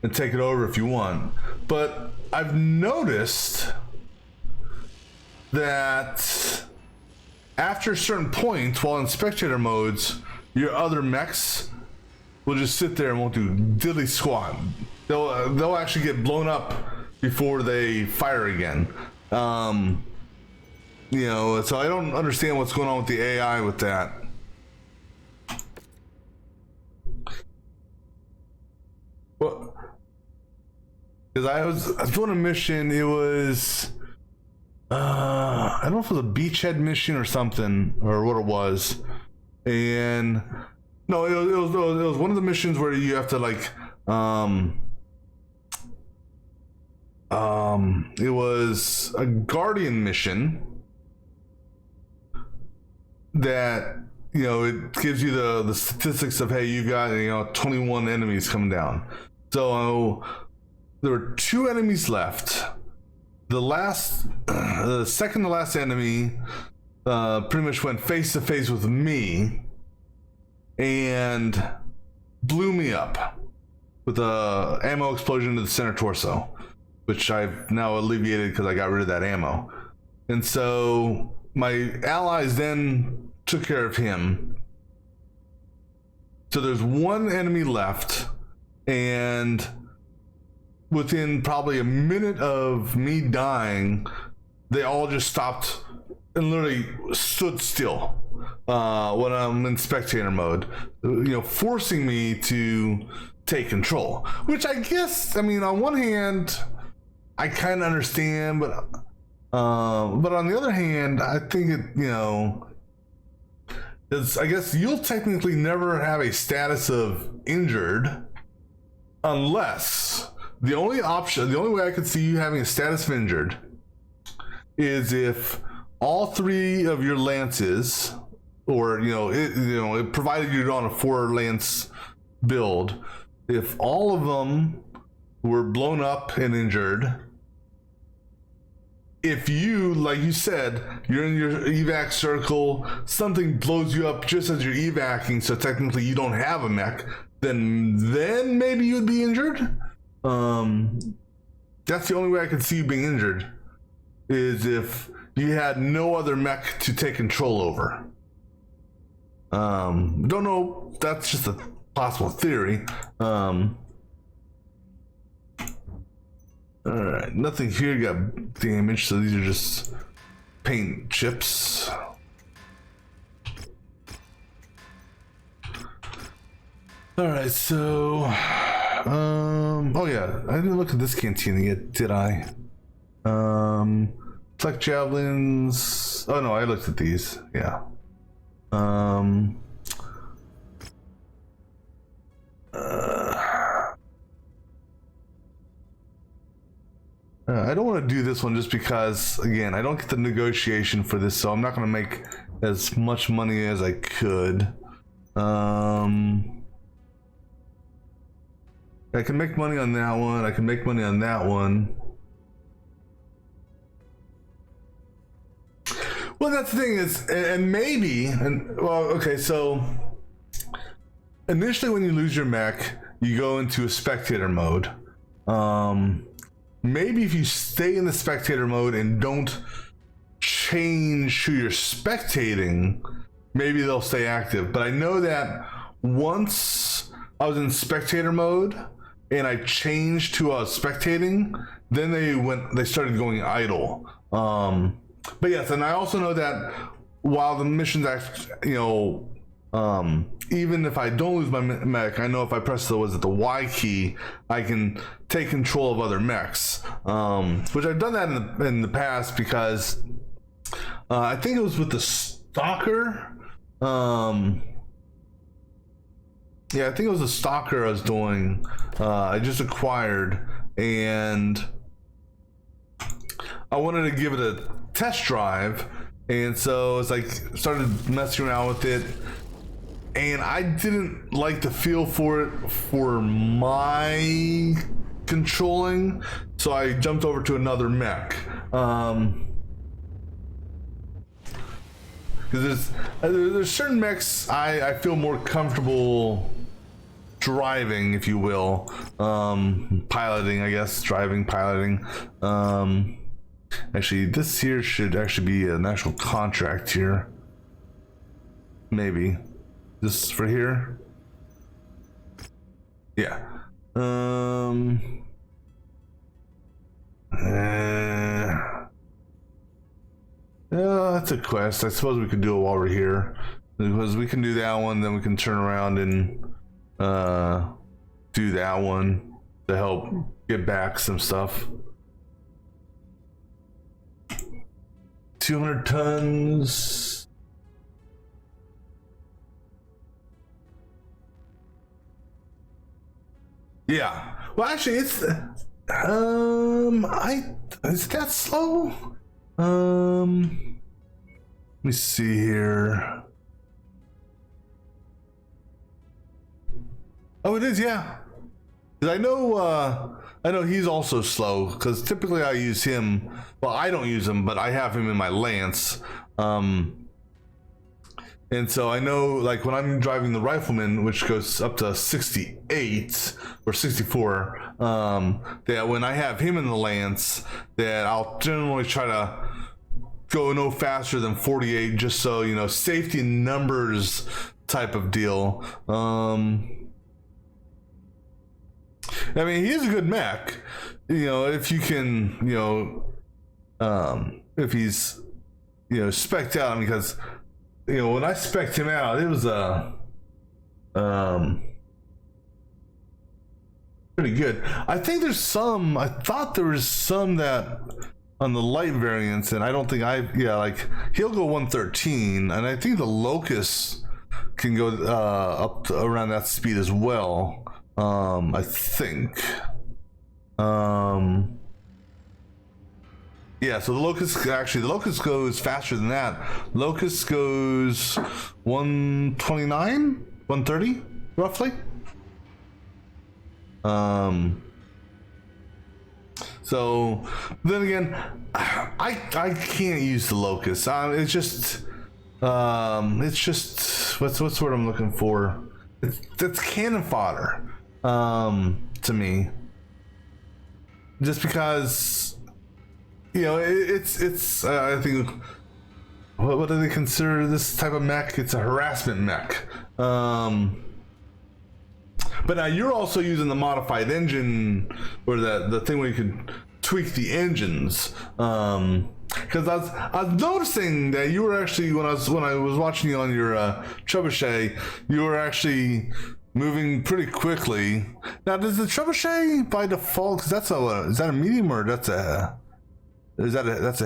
and take it over if you want. But I've noticed that after a certain point, while in spectator modes, your other mechs will just sit there and won't do diddly squat. They'll actually get blown up before they fire again. You know, so I don't understand what's going on with the AI with that. Well, because I was doing a mission. It was I don't know if it was a beachhead mission or something, or what it was. And no, it was one of the missions where you have to like it was a guardian mission that, you know, it gives you the statistics of, hey, you got, you know, 21 enemies coming down. So there were 2 enemies left. The second to last enemy pretty much went face to face with me and blew me up with a ammo explosion to the center torso, which I've now alleviated because I got rid of that ammo. And so my allies then took care of him. So there's 1 enemy left, and within probably a minute of me dying, they all just stopped and literally stood still when I'm in spectator mode, you know, forcing me to take control. Which I guess, I mean, on one hand, I kind of understand, but on the other hand, I think it, you know, I guess you'll technically never have a status of injured unless the only way I could see you having a status of injured is if all 3 of your lances, or it provided you're on a 4-lance build, if all of them were blown up and injured, if you, like you said, you're in your evac circle, something blows you up just as you're evacing, so technically you don't have a mech, then maybe you'd be injured. That's the only way I could see you being injured, is if you had no other mech to take control over. Don't know, that's just a possible theory. Alright, nothing here got damaged, so these are just paint chips. Alright, so oh yeah, I didn't look at this cantina yet, did I? Flak javelins. Oh no, I looked at these, yeah. I don't want to do this one just because, again, I don't get the negotiation for this, so I'm not going to make as much money as I could. I can make money on that one. I can make money on that one. Well, that's the thing is, and maybe, and well, okay, so initially when you lose your mech, you go into a spectator mode. Maybe if you stay in the spectator mode and don't change who you're spectating, maybe they'll stay active. But I know that once I was in spectator mode and I changed to spectating, then they started going idle. But yes, and I also know that while the missions actually, even if I don't lose my mech, I know if I press the Y key, I can take control of other mechs, which I've done that in the past because I think it was with the Stalker. Yeah, I think it was the Stalker I was doing. I just acquired, and I wanted to give it a test drive, and so it's like started messing around with it, and I didn't like the feel for it for my controlling, so I jumped over to another mech. Because there's certain mechs I feel more comfortable driving, if you will, piloting, I guess, piloting. Actually, this here should actually be an actual contract here. Maybe this for here. Yeah. Yeah, that's a quest. I suppose we could do it while we're here, because we can do that one, then we can turn around and do that one to help get back some stuff. 200 tons. Yeah. Well, actually, it's is that slow? Let me see here. Oh, it is, yeah. 'Cause I know he's also slow, because typically I use him. Well, I don't use him, but I have him in my Lance. And so I know, like, when I'm driving the Rifleman, which goes up to 68 or 64, that when I have him in the Lance, that I'll generally try to go no faster than 48, just so, safety in numbers type of deal. I mean, he is a good mech, if you can, if he's, spec'd out, because, when I spec'd him out, it was pretty good. I thought there was some that on the light variants, and I don't think he'll go 113, and I think the Locust can go up to around that speed as well. I think. Yeah, so the Locust goes faster than that. Locust goes 129, 130, roughly. So then again, I can't use the Locust. It's just what's the word I'm looking for? It's cannon fodder to me, just because it's I think what do they consider this type of mech? It's a harassment mech. But now you're also using the modified engine, or the thing where you can tweak the engines. Because I was noticing that you were actually, when I was watching you on your trebuchet, you were actually moving pretty quickly. Now, does the trebuchet by default? Because is that a medium, or that's a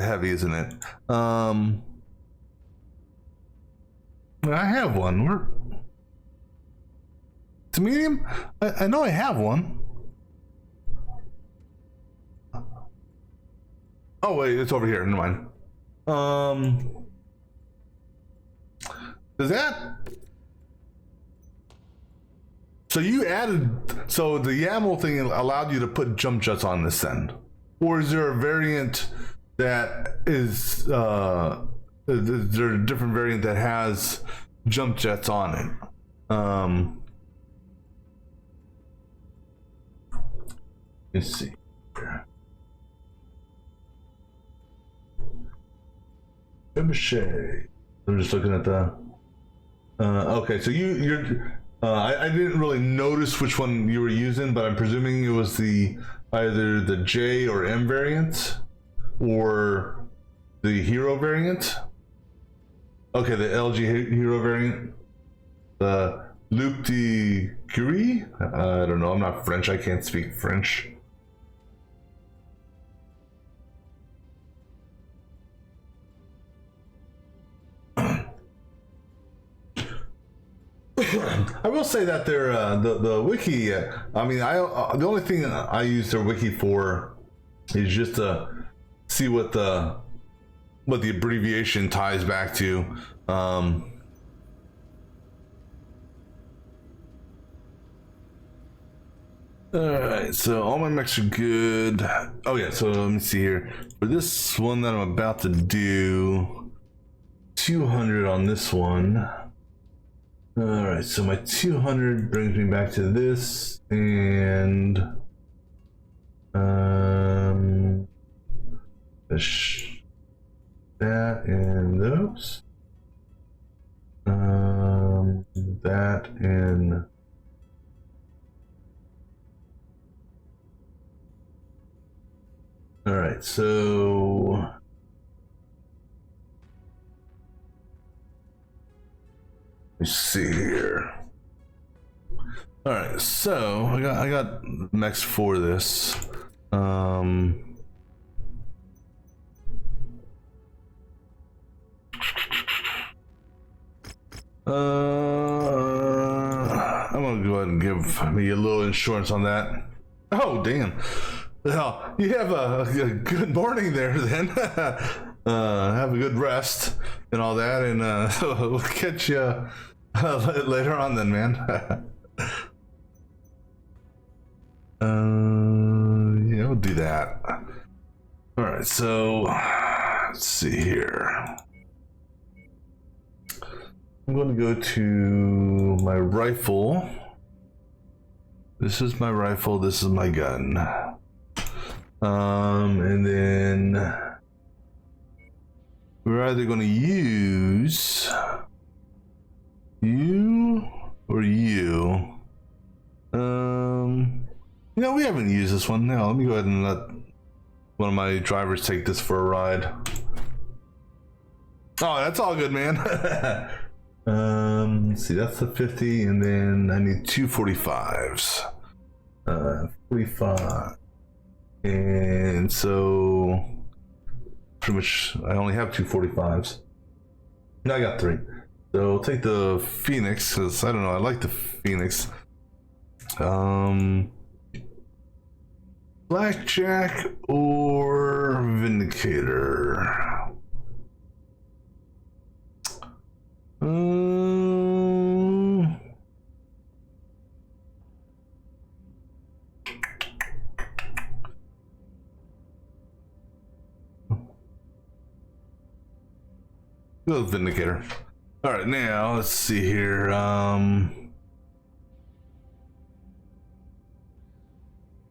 heavy, isn't it? I have one. It's a medium. I know I have one. Oh wait, it's over here. Never mind. Does that? So you added, so the YAML thing allowed you to put jump jets on this then? Or is there a variant that is, is there a different variant that has jump jets on it? Let's see. I'm just looking at the, okay, so you're, I didn't really notice which one you were using, but I'm presuming it was either the J or M variant or the Hero variant. Okay, the LG Hero variant. The Luc de Curie? I don't know, I'm not French, I can't speak French. I will say that they're the wiki. I mean, the only thing I use their wiki for is just to see what the abbreviation ties back to. All right, so all my mechs are good. Oh yeah, so let me see here. For this one that I'm about to do, 200 on this one. All right, so my 200 brings me back to this, and that and those, that and all right, so. Let's see here. All right, so I got mechs for this. I'm gonna go ahead and give me a little insurance on that. Oh damn! Well, you have a good morning there then. Have a good rest and all that, and we'll catch you later on then, man. Yeah, we'll do that. All right, so let's see here. I'm going to go to my rifle. This is my rifle. This is my gun. And then we're either going to use you or you. No, we haven't used this one. Now let me go ahead and let one of my drivers take this for a ride. Oh, that's all good, man. Let's see, that's the 50, and then I need two 45s. 45. And so pretty much I only have two 45s. No, I got three. So I'll take the Phoenix, because I don't know, I like the Phoenix. Blackjack or Vindicator? Go with Vindicator. All right, now let's see here.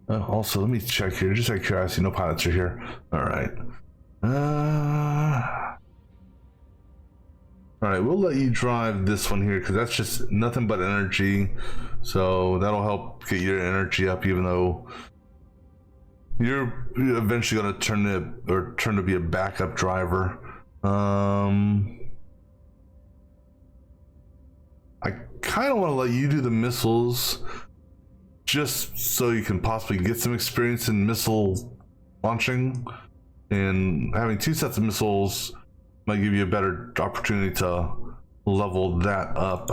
Also, let me check here, just out of curiosity. No pilots are here. All right. All right, we'll let you drive this one here because that's just nothing but energy. So that'll help get your energy up, even though you're eventually going to turn to be a backup driver. I kind of want to let you do the missiles, just so you can possibly get some experience in missile launching, and having two sets of missiles might give you a better opportunity to level that up.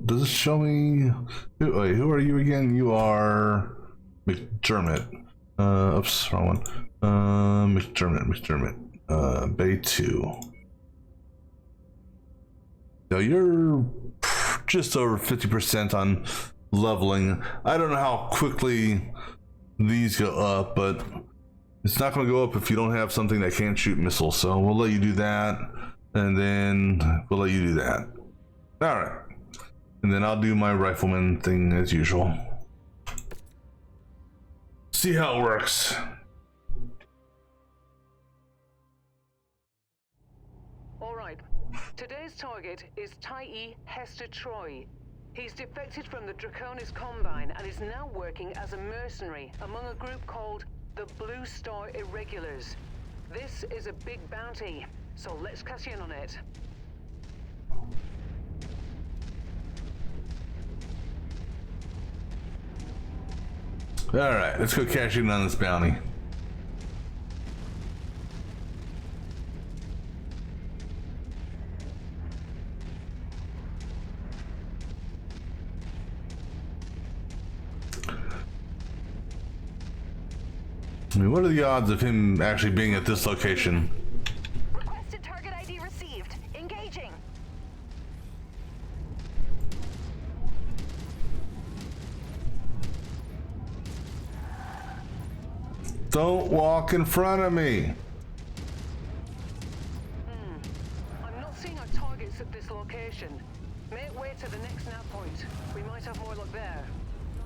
Does it show me, wait, who are you again? You are McDermott. Oops, wrong one. McDermott, Bay 2. So you're just over 50% on leveling. I don't know how quickly these go up, but it's not going to go up if you don't have something that can't shoot missiles. So we'll let you do that, and then we'll let you do that. All right, and then I'll do my rifleman thing as usual. See how it works. All right. Today's target is Tyee Hester Troy. He's defected from the Draconis Combine and is now working as a mercenary among a group called the Blue Star Irregulars. This is a big bounty, so let's cash in on it. All right, let's go cash in on this bounty. I mean, what are the odds of him actually being at this location? Requested target ID received. Engaging. Don't walk in front of me. I'm not seeing our targets at this location. Make way to the next nav point. We might have more luck there.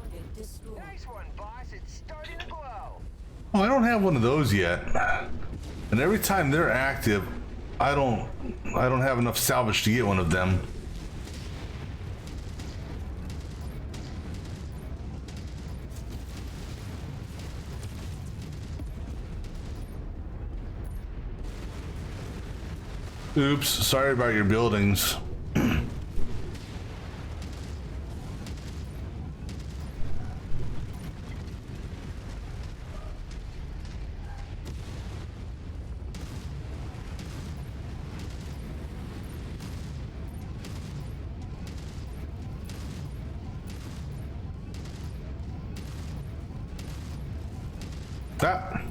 Target destroyed. Nice one, boss. It's starting to glow. Oh, I don't have one of those yet. And every time they're active, I don't have enough salvage to get one of them. Oops, sorry about your buildings. That.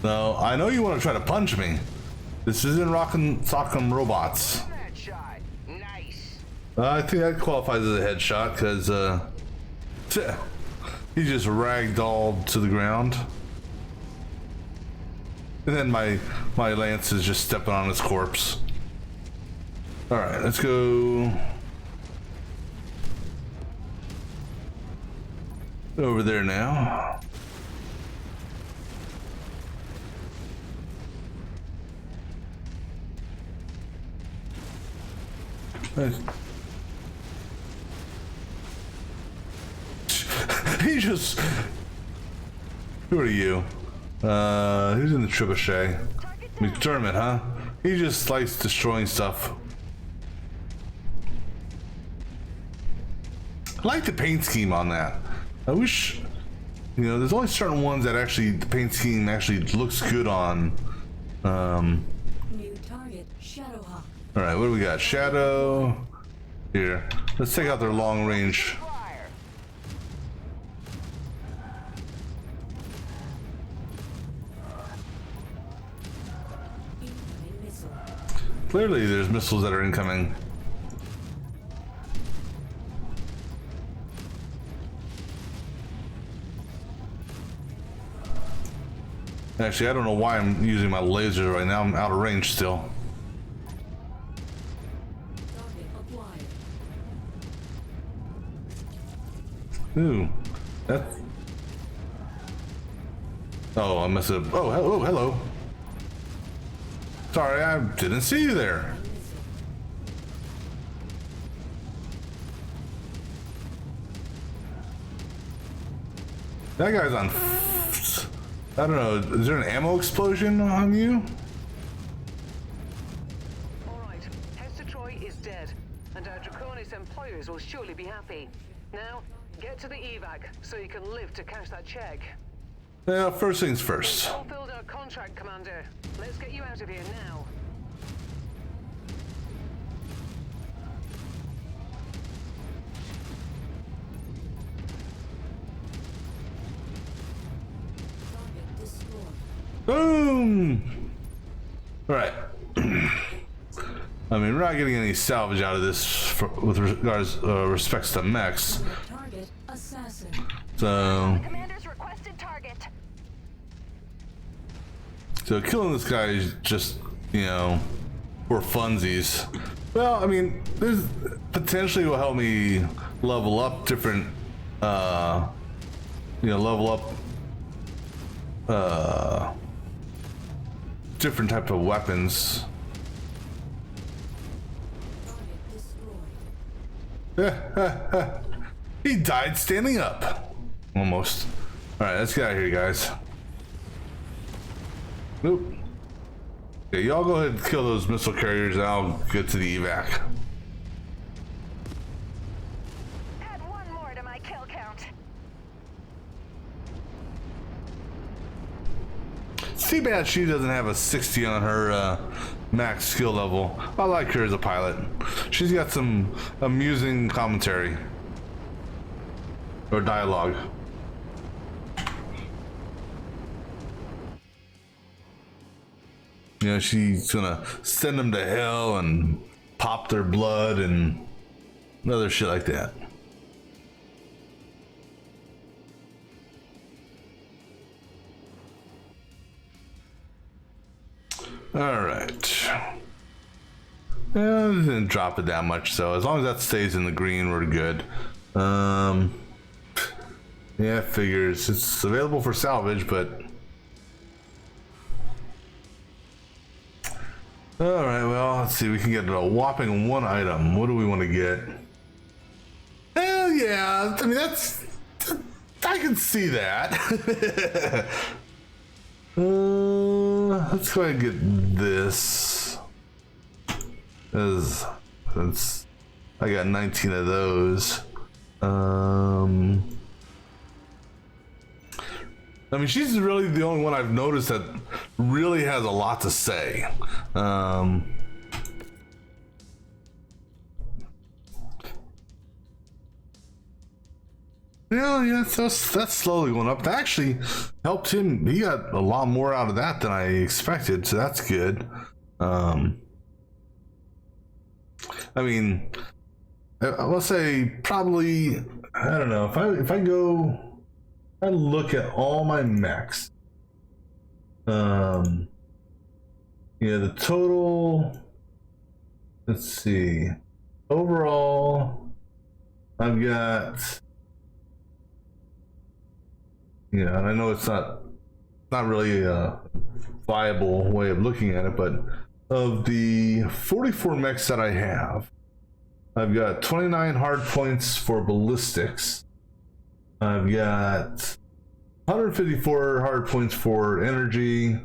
No, I know you want to try to punch me. This isn't Rockin' Sock'em Robots. That shot. Nice. I think that qualifies as a headshot because he just ragdolled to the ground. And then my lance is just stepping on his corpse. All right, let's go over there now. He just... Who are you? Who's in the trebuchet? McDermott, huh? He just likes destroying stuff. I like the paint scheme on that. I wish, you know, there's only certain ones that actually, the paint scheme actually looks good on. New target, Shadowhawk. Alright, what do we got? Shadow. Here. Let's take out their long range. Fire. Incoming missile. Clearly there's missiles that are incoming. Actually, I don't know why I'm using my laser right now. I'm out of range still. Target acquired. Ooh. That... Oh, I must have... Oh, hello, hello. Sorry, I didn't see you there. That guy's on... I don't know, is there an ammo explosion on you? Alright, Hester Troy is dead, and our Draconis employers will surely be happy. Now, get to the evac, so you can live to cash that check. Yeah, first things first. Fulfilled our contract, Commander. Let's get you out of here now. Target destroyed. Boom! Alright. I mean, we're not getting any salvage out of this with regards respects to mechs. Target assassin. So Commander's requested target. killing this guy is just, you know, for funsies. Well, I mean, this potentially will help me level up different, different type of weapons. He died standing up. Almost. Alright, let's get out of here, guys. Nope. Okay, y'all go ahead and kill those missile carriers and I'll get to the evac. Add one more to my kill count. It's too bad she doesn't have a 60 on her max skill level. I like her as a pilot. She's got some amusing commentary. Or dialogue. You know, she's gonna send them to hell and pop their blood and other shit like that. Alright. Yeah, I didn't drop it that much, so as long as that stays in the green, we're good. Yeah, figures. It's available for salvage, but... Alright, well, let's see. We can get a whopping one item. What do we want to get? Hell yeah! I mean, that's... I can see that. Let's go ahead and get this. Since I got 19 of those. I mean, she's really the only one I've noticed that really has a lot to say. Yeah, that's slowly going up. That actually helped him. He got a lot more out of that than I expected, so that's good. I mean, let's say probably, I don't know, if I look at all my mechs, yeah, the total, let's see, overall I've got, yeah, and I know it's not really a viable way of looking at it, but of the 44 mechs that I have, I've got 29 hard points for ballistics. I've got 154 hard points for energy,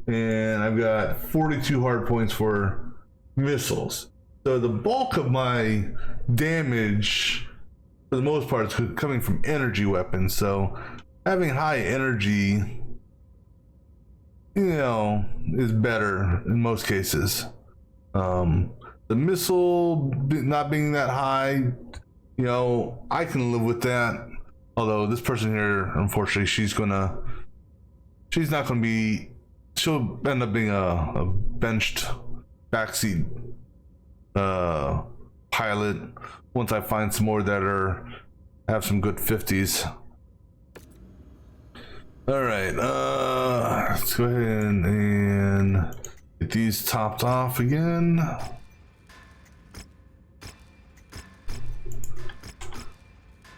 and I've got 42 hard points for missiles. So the bulk of my damage, for the most part, is coming from energy weapons. So having high energy, you know, is better in most cases. The missile not being that high, you know, I can live with that. Although this person here, unfortunately, she'll end up being a benched backseat pilot once I find some more that have some good 50s. All right, let's go ahead and get these topped off again.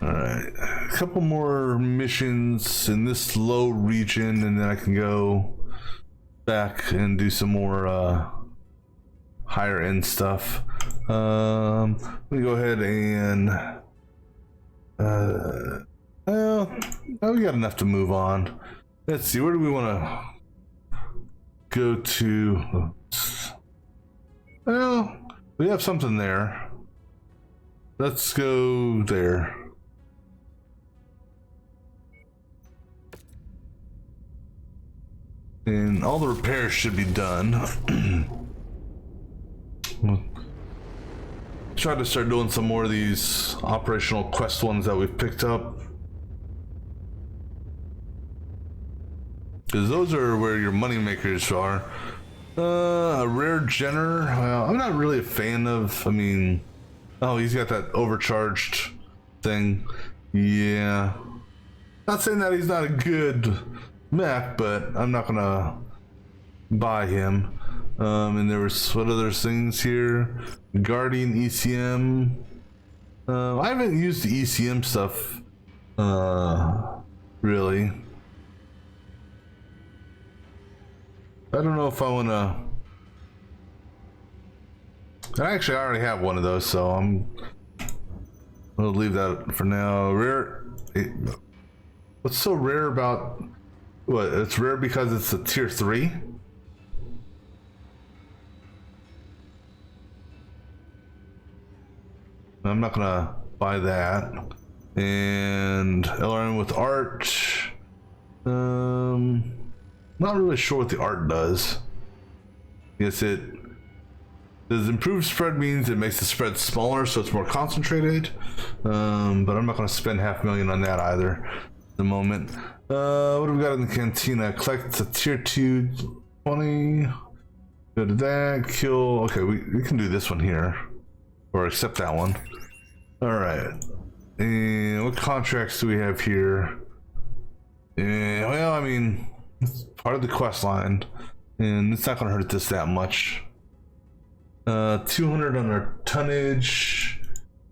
All right, a couple more missions in this low region, and then I can go back and do some more higher end stuff. Let me go ahead and well, we got enough to move on. Let's see, where do we want to go to? Well, we have something there. Let's go there. And all the repairs should be done. Try to start doing some more of these operational quest ones that we've picked up. because those are where your money makers are. A rare Jenner. Well, I'm not really a fan of. I mean, oh, he's got that overcharged thing. Yeah. Not saying that he's not a good mech, but I'm not gonna buy him. And there was what other things here? Guardian ECM. I haven't used the ECM stuff. Really. I don't know if I wanna. Actually, I already have one of those, so I'll leave that for now. Rare. What's so rare about what? It's rare because it's a tier 3. I'm not gonna buy that. And LRM with art. Not really sure what the art does. Yes, it does. Improved spread means it makes the spread smaller, so it's more concentrated. But I'm not gonna spend $500,000 on that either at the moment. What do we got in the cantina? Collect a tier 2 20. Go to that. Kill. Okay, we can do this one here. Or accept that one. Alright. And what contracts do we have here? Well, I mean, it's part of the quest line. And it's not going to hurt us that much. 200 on our tonnage.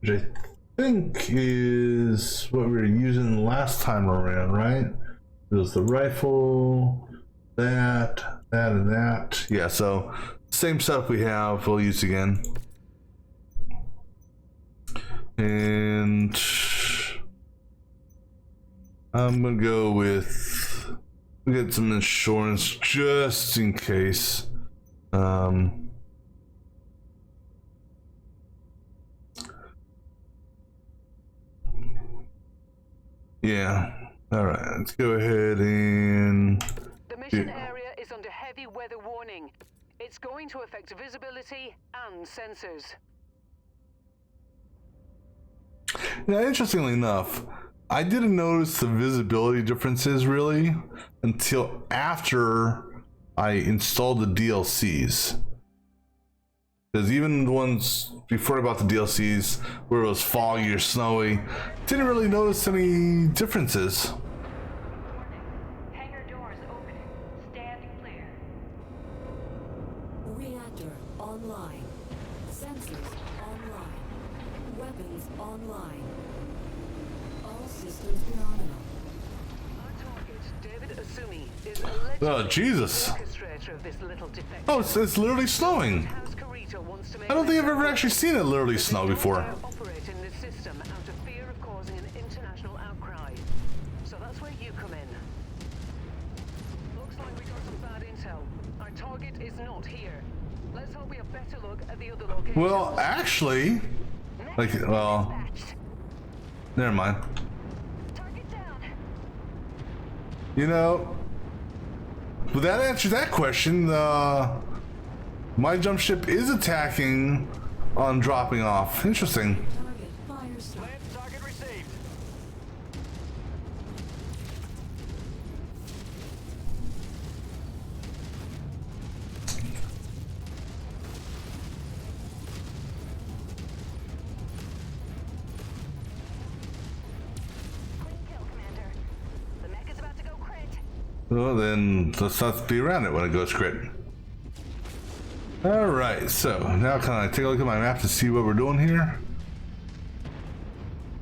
Which I think is what we were using last time around, right? It was the rifle, that, and that. Yeah, so same stuff we have, we'll use again. And I'm gonna go with get some insurance just in case. Yeah. All right. Let's go ahead and. The mission area is under heavy weather warning. It's going to affect visibility and sensors. Now, interestingly enough, I didn't notice the visibility differences really until after I installed the DLCs. Because even the ones before I bought the DLCs, where it was foggy or snowy, didn't really notice any differences. Hangar doors opening. Stand clear. Reactor online. Sensors online. Weapons online. All systems nominal. Our target, David Asumi, is allegedly Oh, Jesus. the orchestrator of this little defection. Oh, it's literally snowing. House Carito wants to make I don't think I've this ever actually seen it literally snow before. operate in this system out of fear of causing an international outcry. So that's where you come in. Looks like we got some bad intel. Our target is not here. Let's hope we have better luck at the other location. Well, actually, like, well, never mind. Target down. You know, well, that answers that question. My jump ship is attacking on dropping off. Interesting. Target fire stop. Land target received. Clean kill, Commander. The mech is about to go crit. Well, then let's not be around it when it goes crit. Alright, so now can I take a look at my map to see what we're doing here?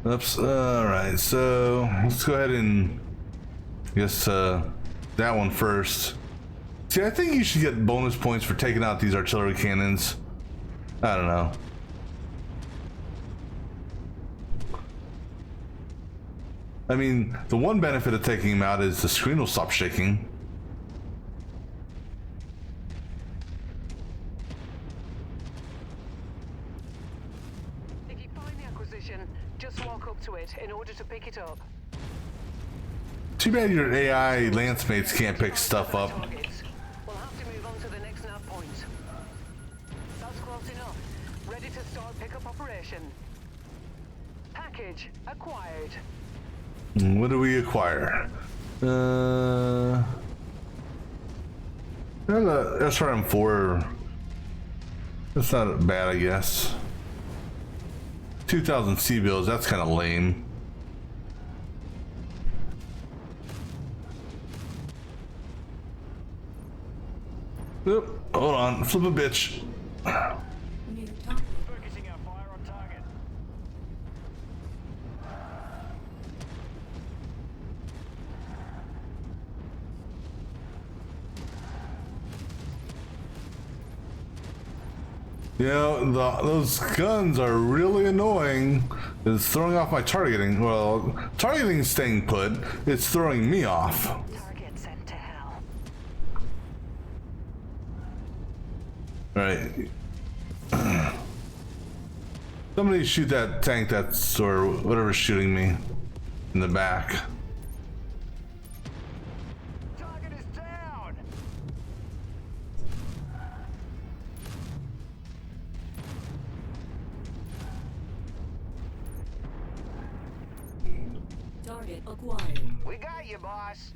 Oops, alright, so let's go ahead and I guess that one first. See, I think you should get bonus points for taking out these artillery cannons. I don't know. I mean, the one benefit of taking them out is the screen will stop shaking. If you find the acquisition, just walk up to it in order to pick it up. Too bad your AI lance mates can't pick stuff up. Targets. We'll have to move on to the next nav point. That's close enough. Ready to start pickup operation. Package acquired. What do we acquire? And the SRM4, that's not bad, I guess. 2,000 C-bills, that's kind of lame. Oop, hold on, flip a bitch. New target. Focusing our fire on target. You know, those guns are really annoying. It's throwing off my targeting. Well, targeting's staying put. It's throwing me off. Target sent to hell. Right. Somebody shoot that tank that's, or whatever's shooting me in the back. Target is down. Target acquired. We got you, boss.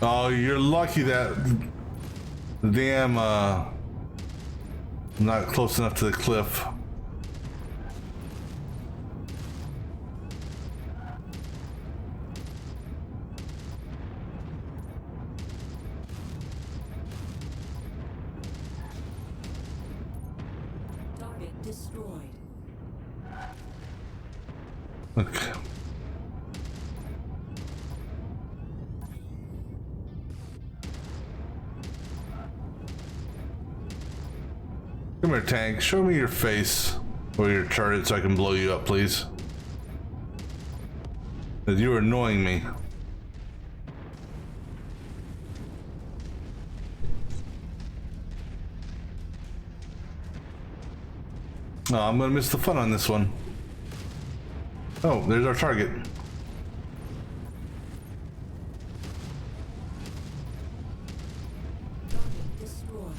Oh, you're lucky that the damn, I'm not close enough to the cliff. Target destroyed. Okay. Come here, tank. Show me your face or your turret so I can blow you up, please. 'Cause you are annoying me. Oh, I'm gonna miss the fun on this one. Oh, there's our target. Target destroyed.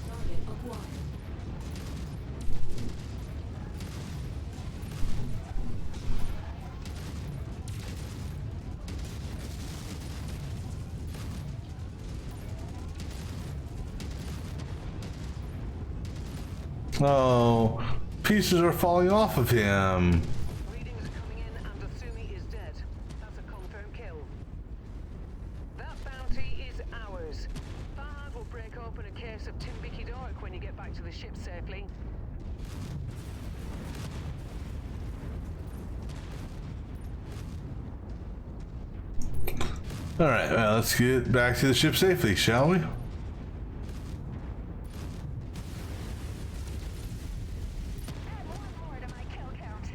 Target acquired. Oh, pieces are falling off of him. Readings are coming in and Asumi is dead. That's a confirmed kill. That bounty is ours. Farhad will break open a case of Timbiki Dark when you get back to the ship safely. All right, well, let's get back to the ship safely, shall we? Add one more to my kill count.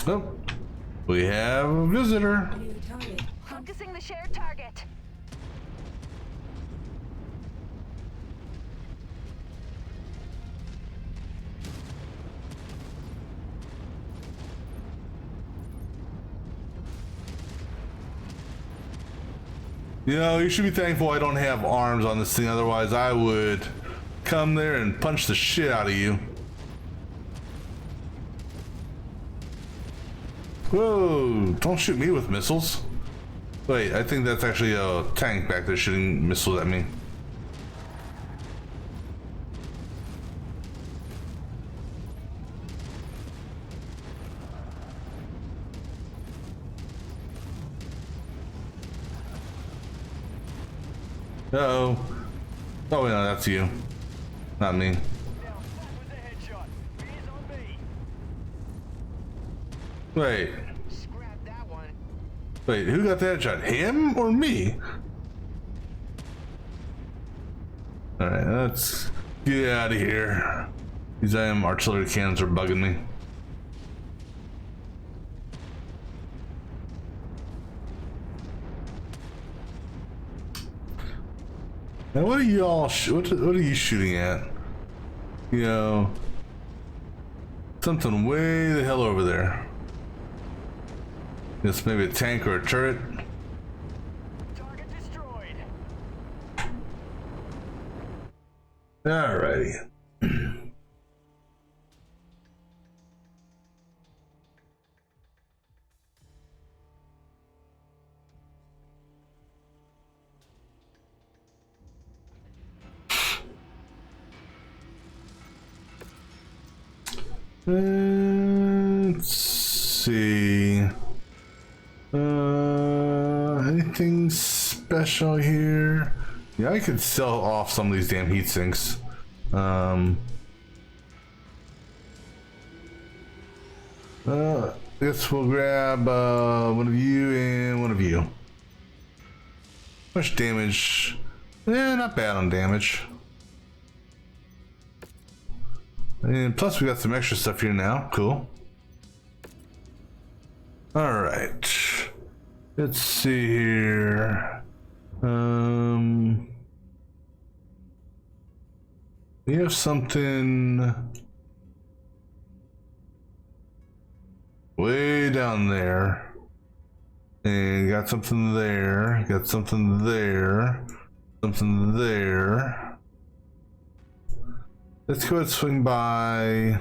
Oh, we have a visitor. New target. Focusing the shared target. You know, you should be thankful I don't have arms on this thing, otherwise I would come there and punch the shit out of you. Whoa, don't shoot me with missiles. Wait, I think that's actually a tank back there shooting missiles at me. Uh-oh. Oh, no, that's you. Not me. Now that was a headshot. Ears on me. Wait. Scrap that one. Wait, who got the headshot? Him or me? Alright, let's get out of here. These artillery cannons are bugging me. Now, what are you all? What are you shooting at? You know, something way the hell over there. Guess maybe a tank or a turret. Target destroyed. Alrighty. Let's see. Anything special here? Yeah, I could sell off some of these damn heat sinks. I guess we'll grab one of you and one of you. How much damage? Eh, not bad on damage. And plus we got some extra stuff here now. Cool. Alright. Let's see here. We have something way down there. And got something there. Got something there. Something there. Let's go ahead and swing by.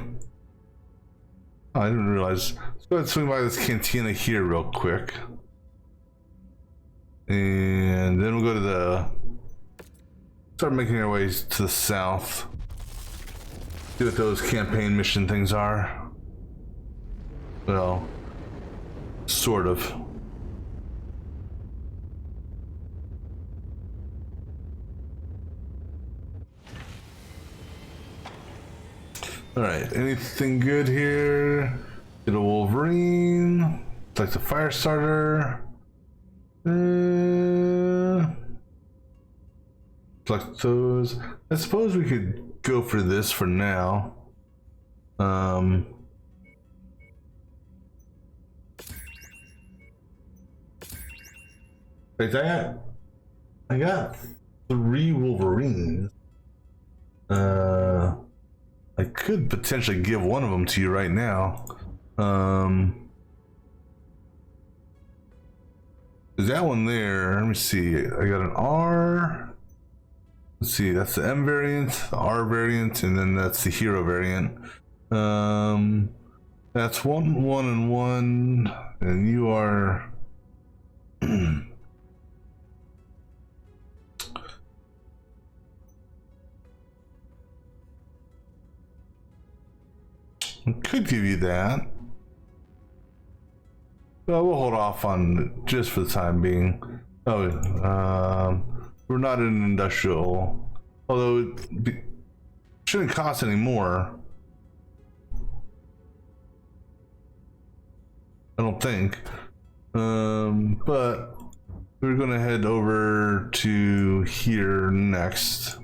Oh, I didn't realize. Let's go ahead and swing by this cantina here real quick. And then we'll go to the. Start making our ways to the south. See what those campaign mission things are. Well, sort of. Alright, anything good here? Get a Wolverine. Like the fire starter. Select those. I suppose we could go for this for now. Wait, I got 3 Wolverines. I could potentially give one of them to you right now. Is that one there? Let me see. I got an R. Let's see. That's the M variant, the R variant, and then that's the hero variant. That's 1, 1, and 1, and you are. I could give you that. Well, we'll hold off on just for the time being. Oh, we're not in an industrial, although it shouldn't cost any more. I don't think. But we're gonna head over to here next,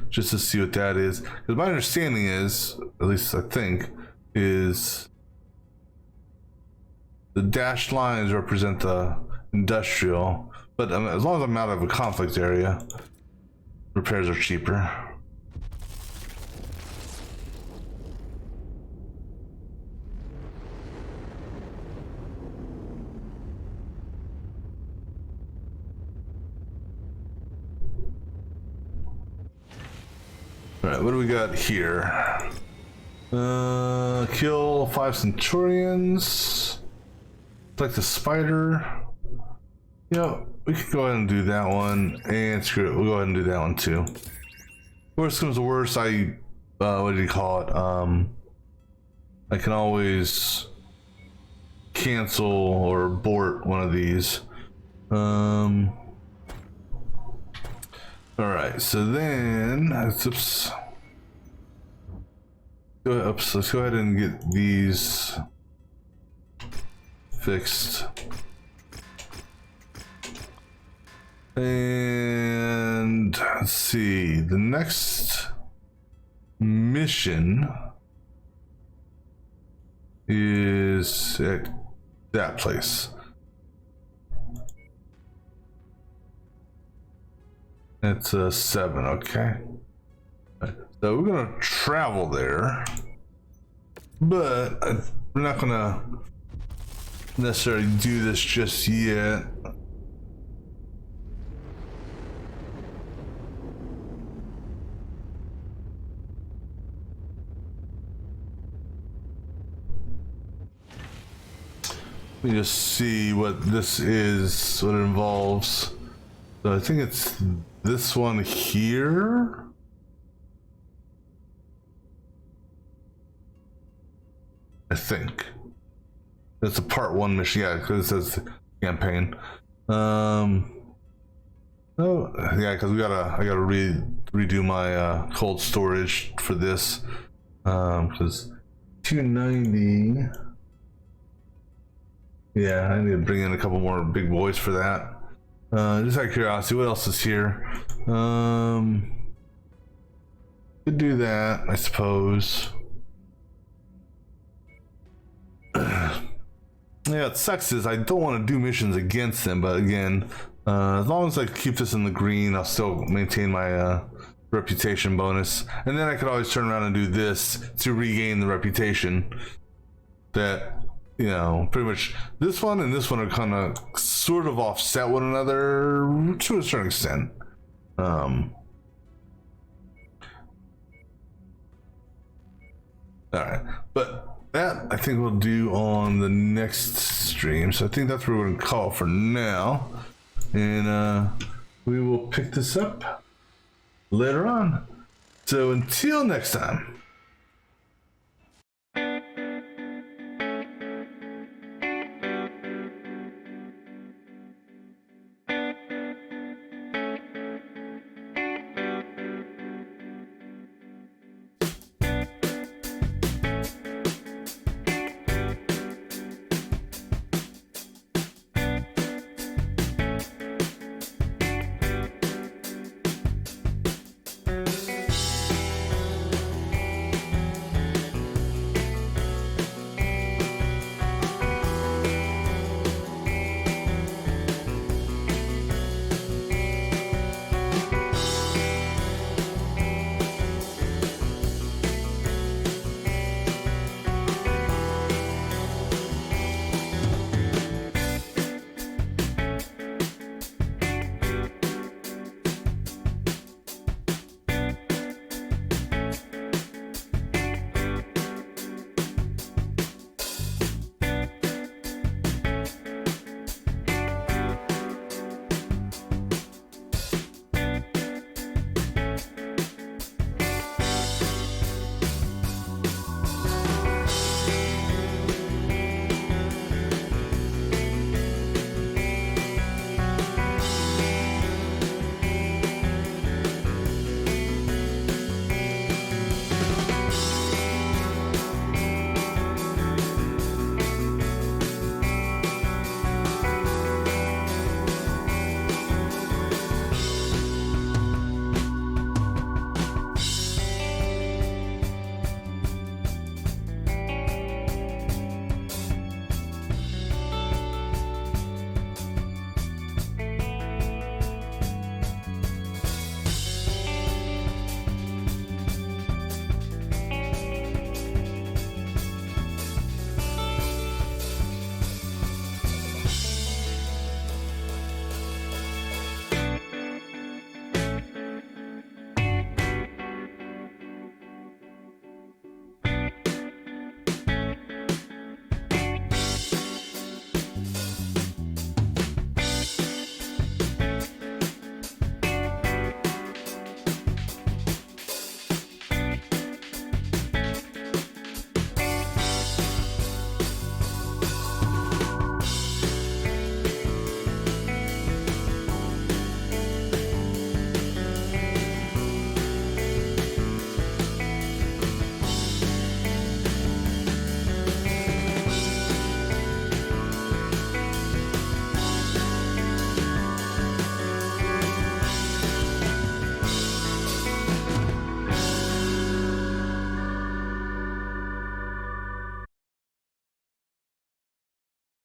just to see what that is. Because my understanding is, at least I think, is the dashed lines represent the industrial, but as long as I'm out of a conflict area, repairs are cheaper. All right, what do we got here? Kill 5 Centurions. Like the spider. Yeah, we can go ahead and do that one. And screw it, we'll go ahead and do that one too. Worst comes to worst, what do you call it? I can always cancel or abort one of these. Alright, so then, oops. Let's go ahead and get these fixed. And let's see, the next mission is at that place. It's a 7, okay. So we're gonna travel there, but we're not gonna necessarily do this just yet. Let me just see what this is, what it involves. So I think it's this one here. I think it's a part 1 mission. Yeah, because it says campaign. Oh yeah, because I gotta redo my cold storage for this. Because 290. Yeah, I need to bring in a couple more big boys for that. Just out of curiosity, what else is here? Could do that, I suppose. Yeah, it sucks is I don't want to do missions against them, but again, as long as I keep this in the green, I'll still maintain my reputation bonus. And then I could always turn around and do this to regain the reputation that, you know, pretty much this one and this one are kind of sort of offset one another to a certain extent. All right, but that I think we'll do on the next stream. So I think that's what we're going to call for now, and we will pick this up later on. So until next time.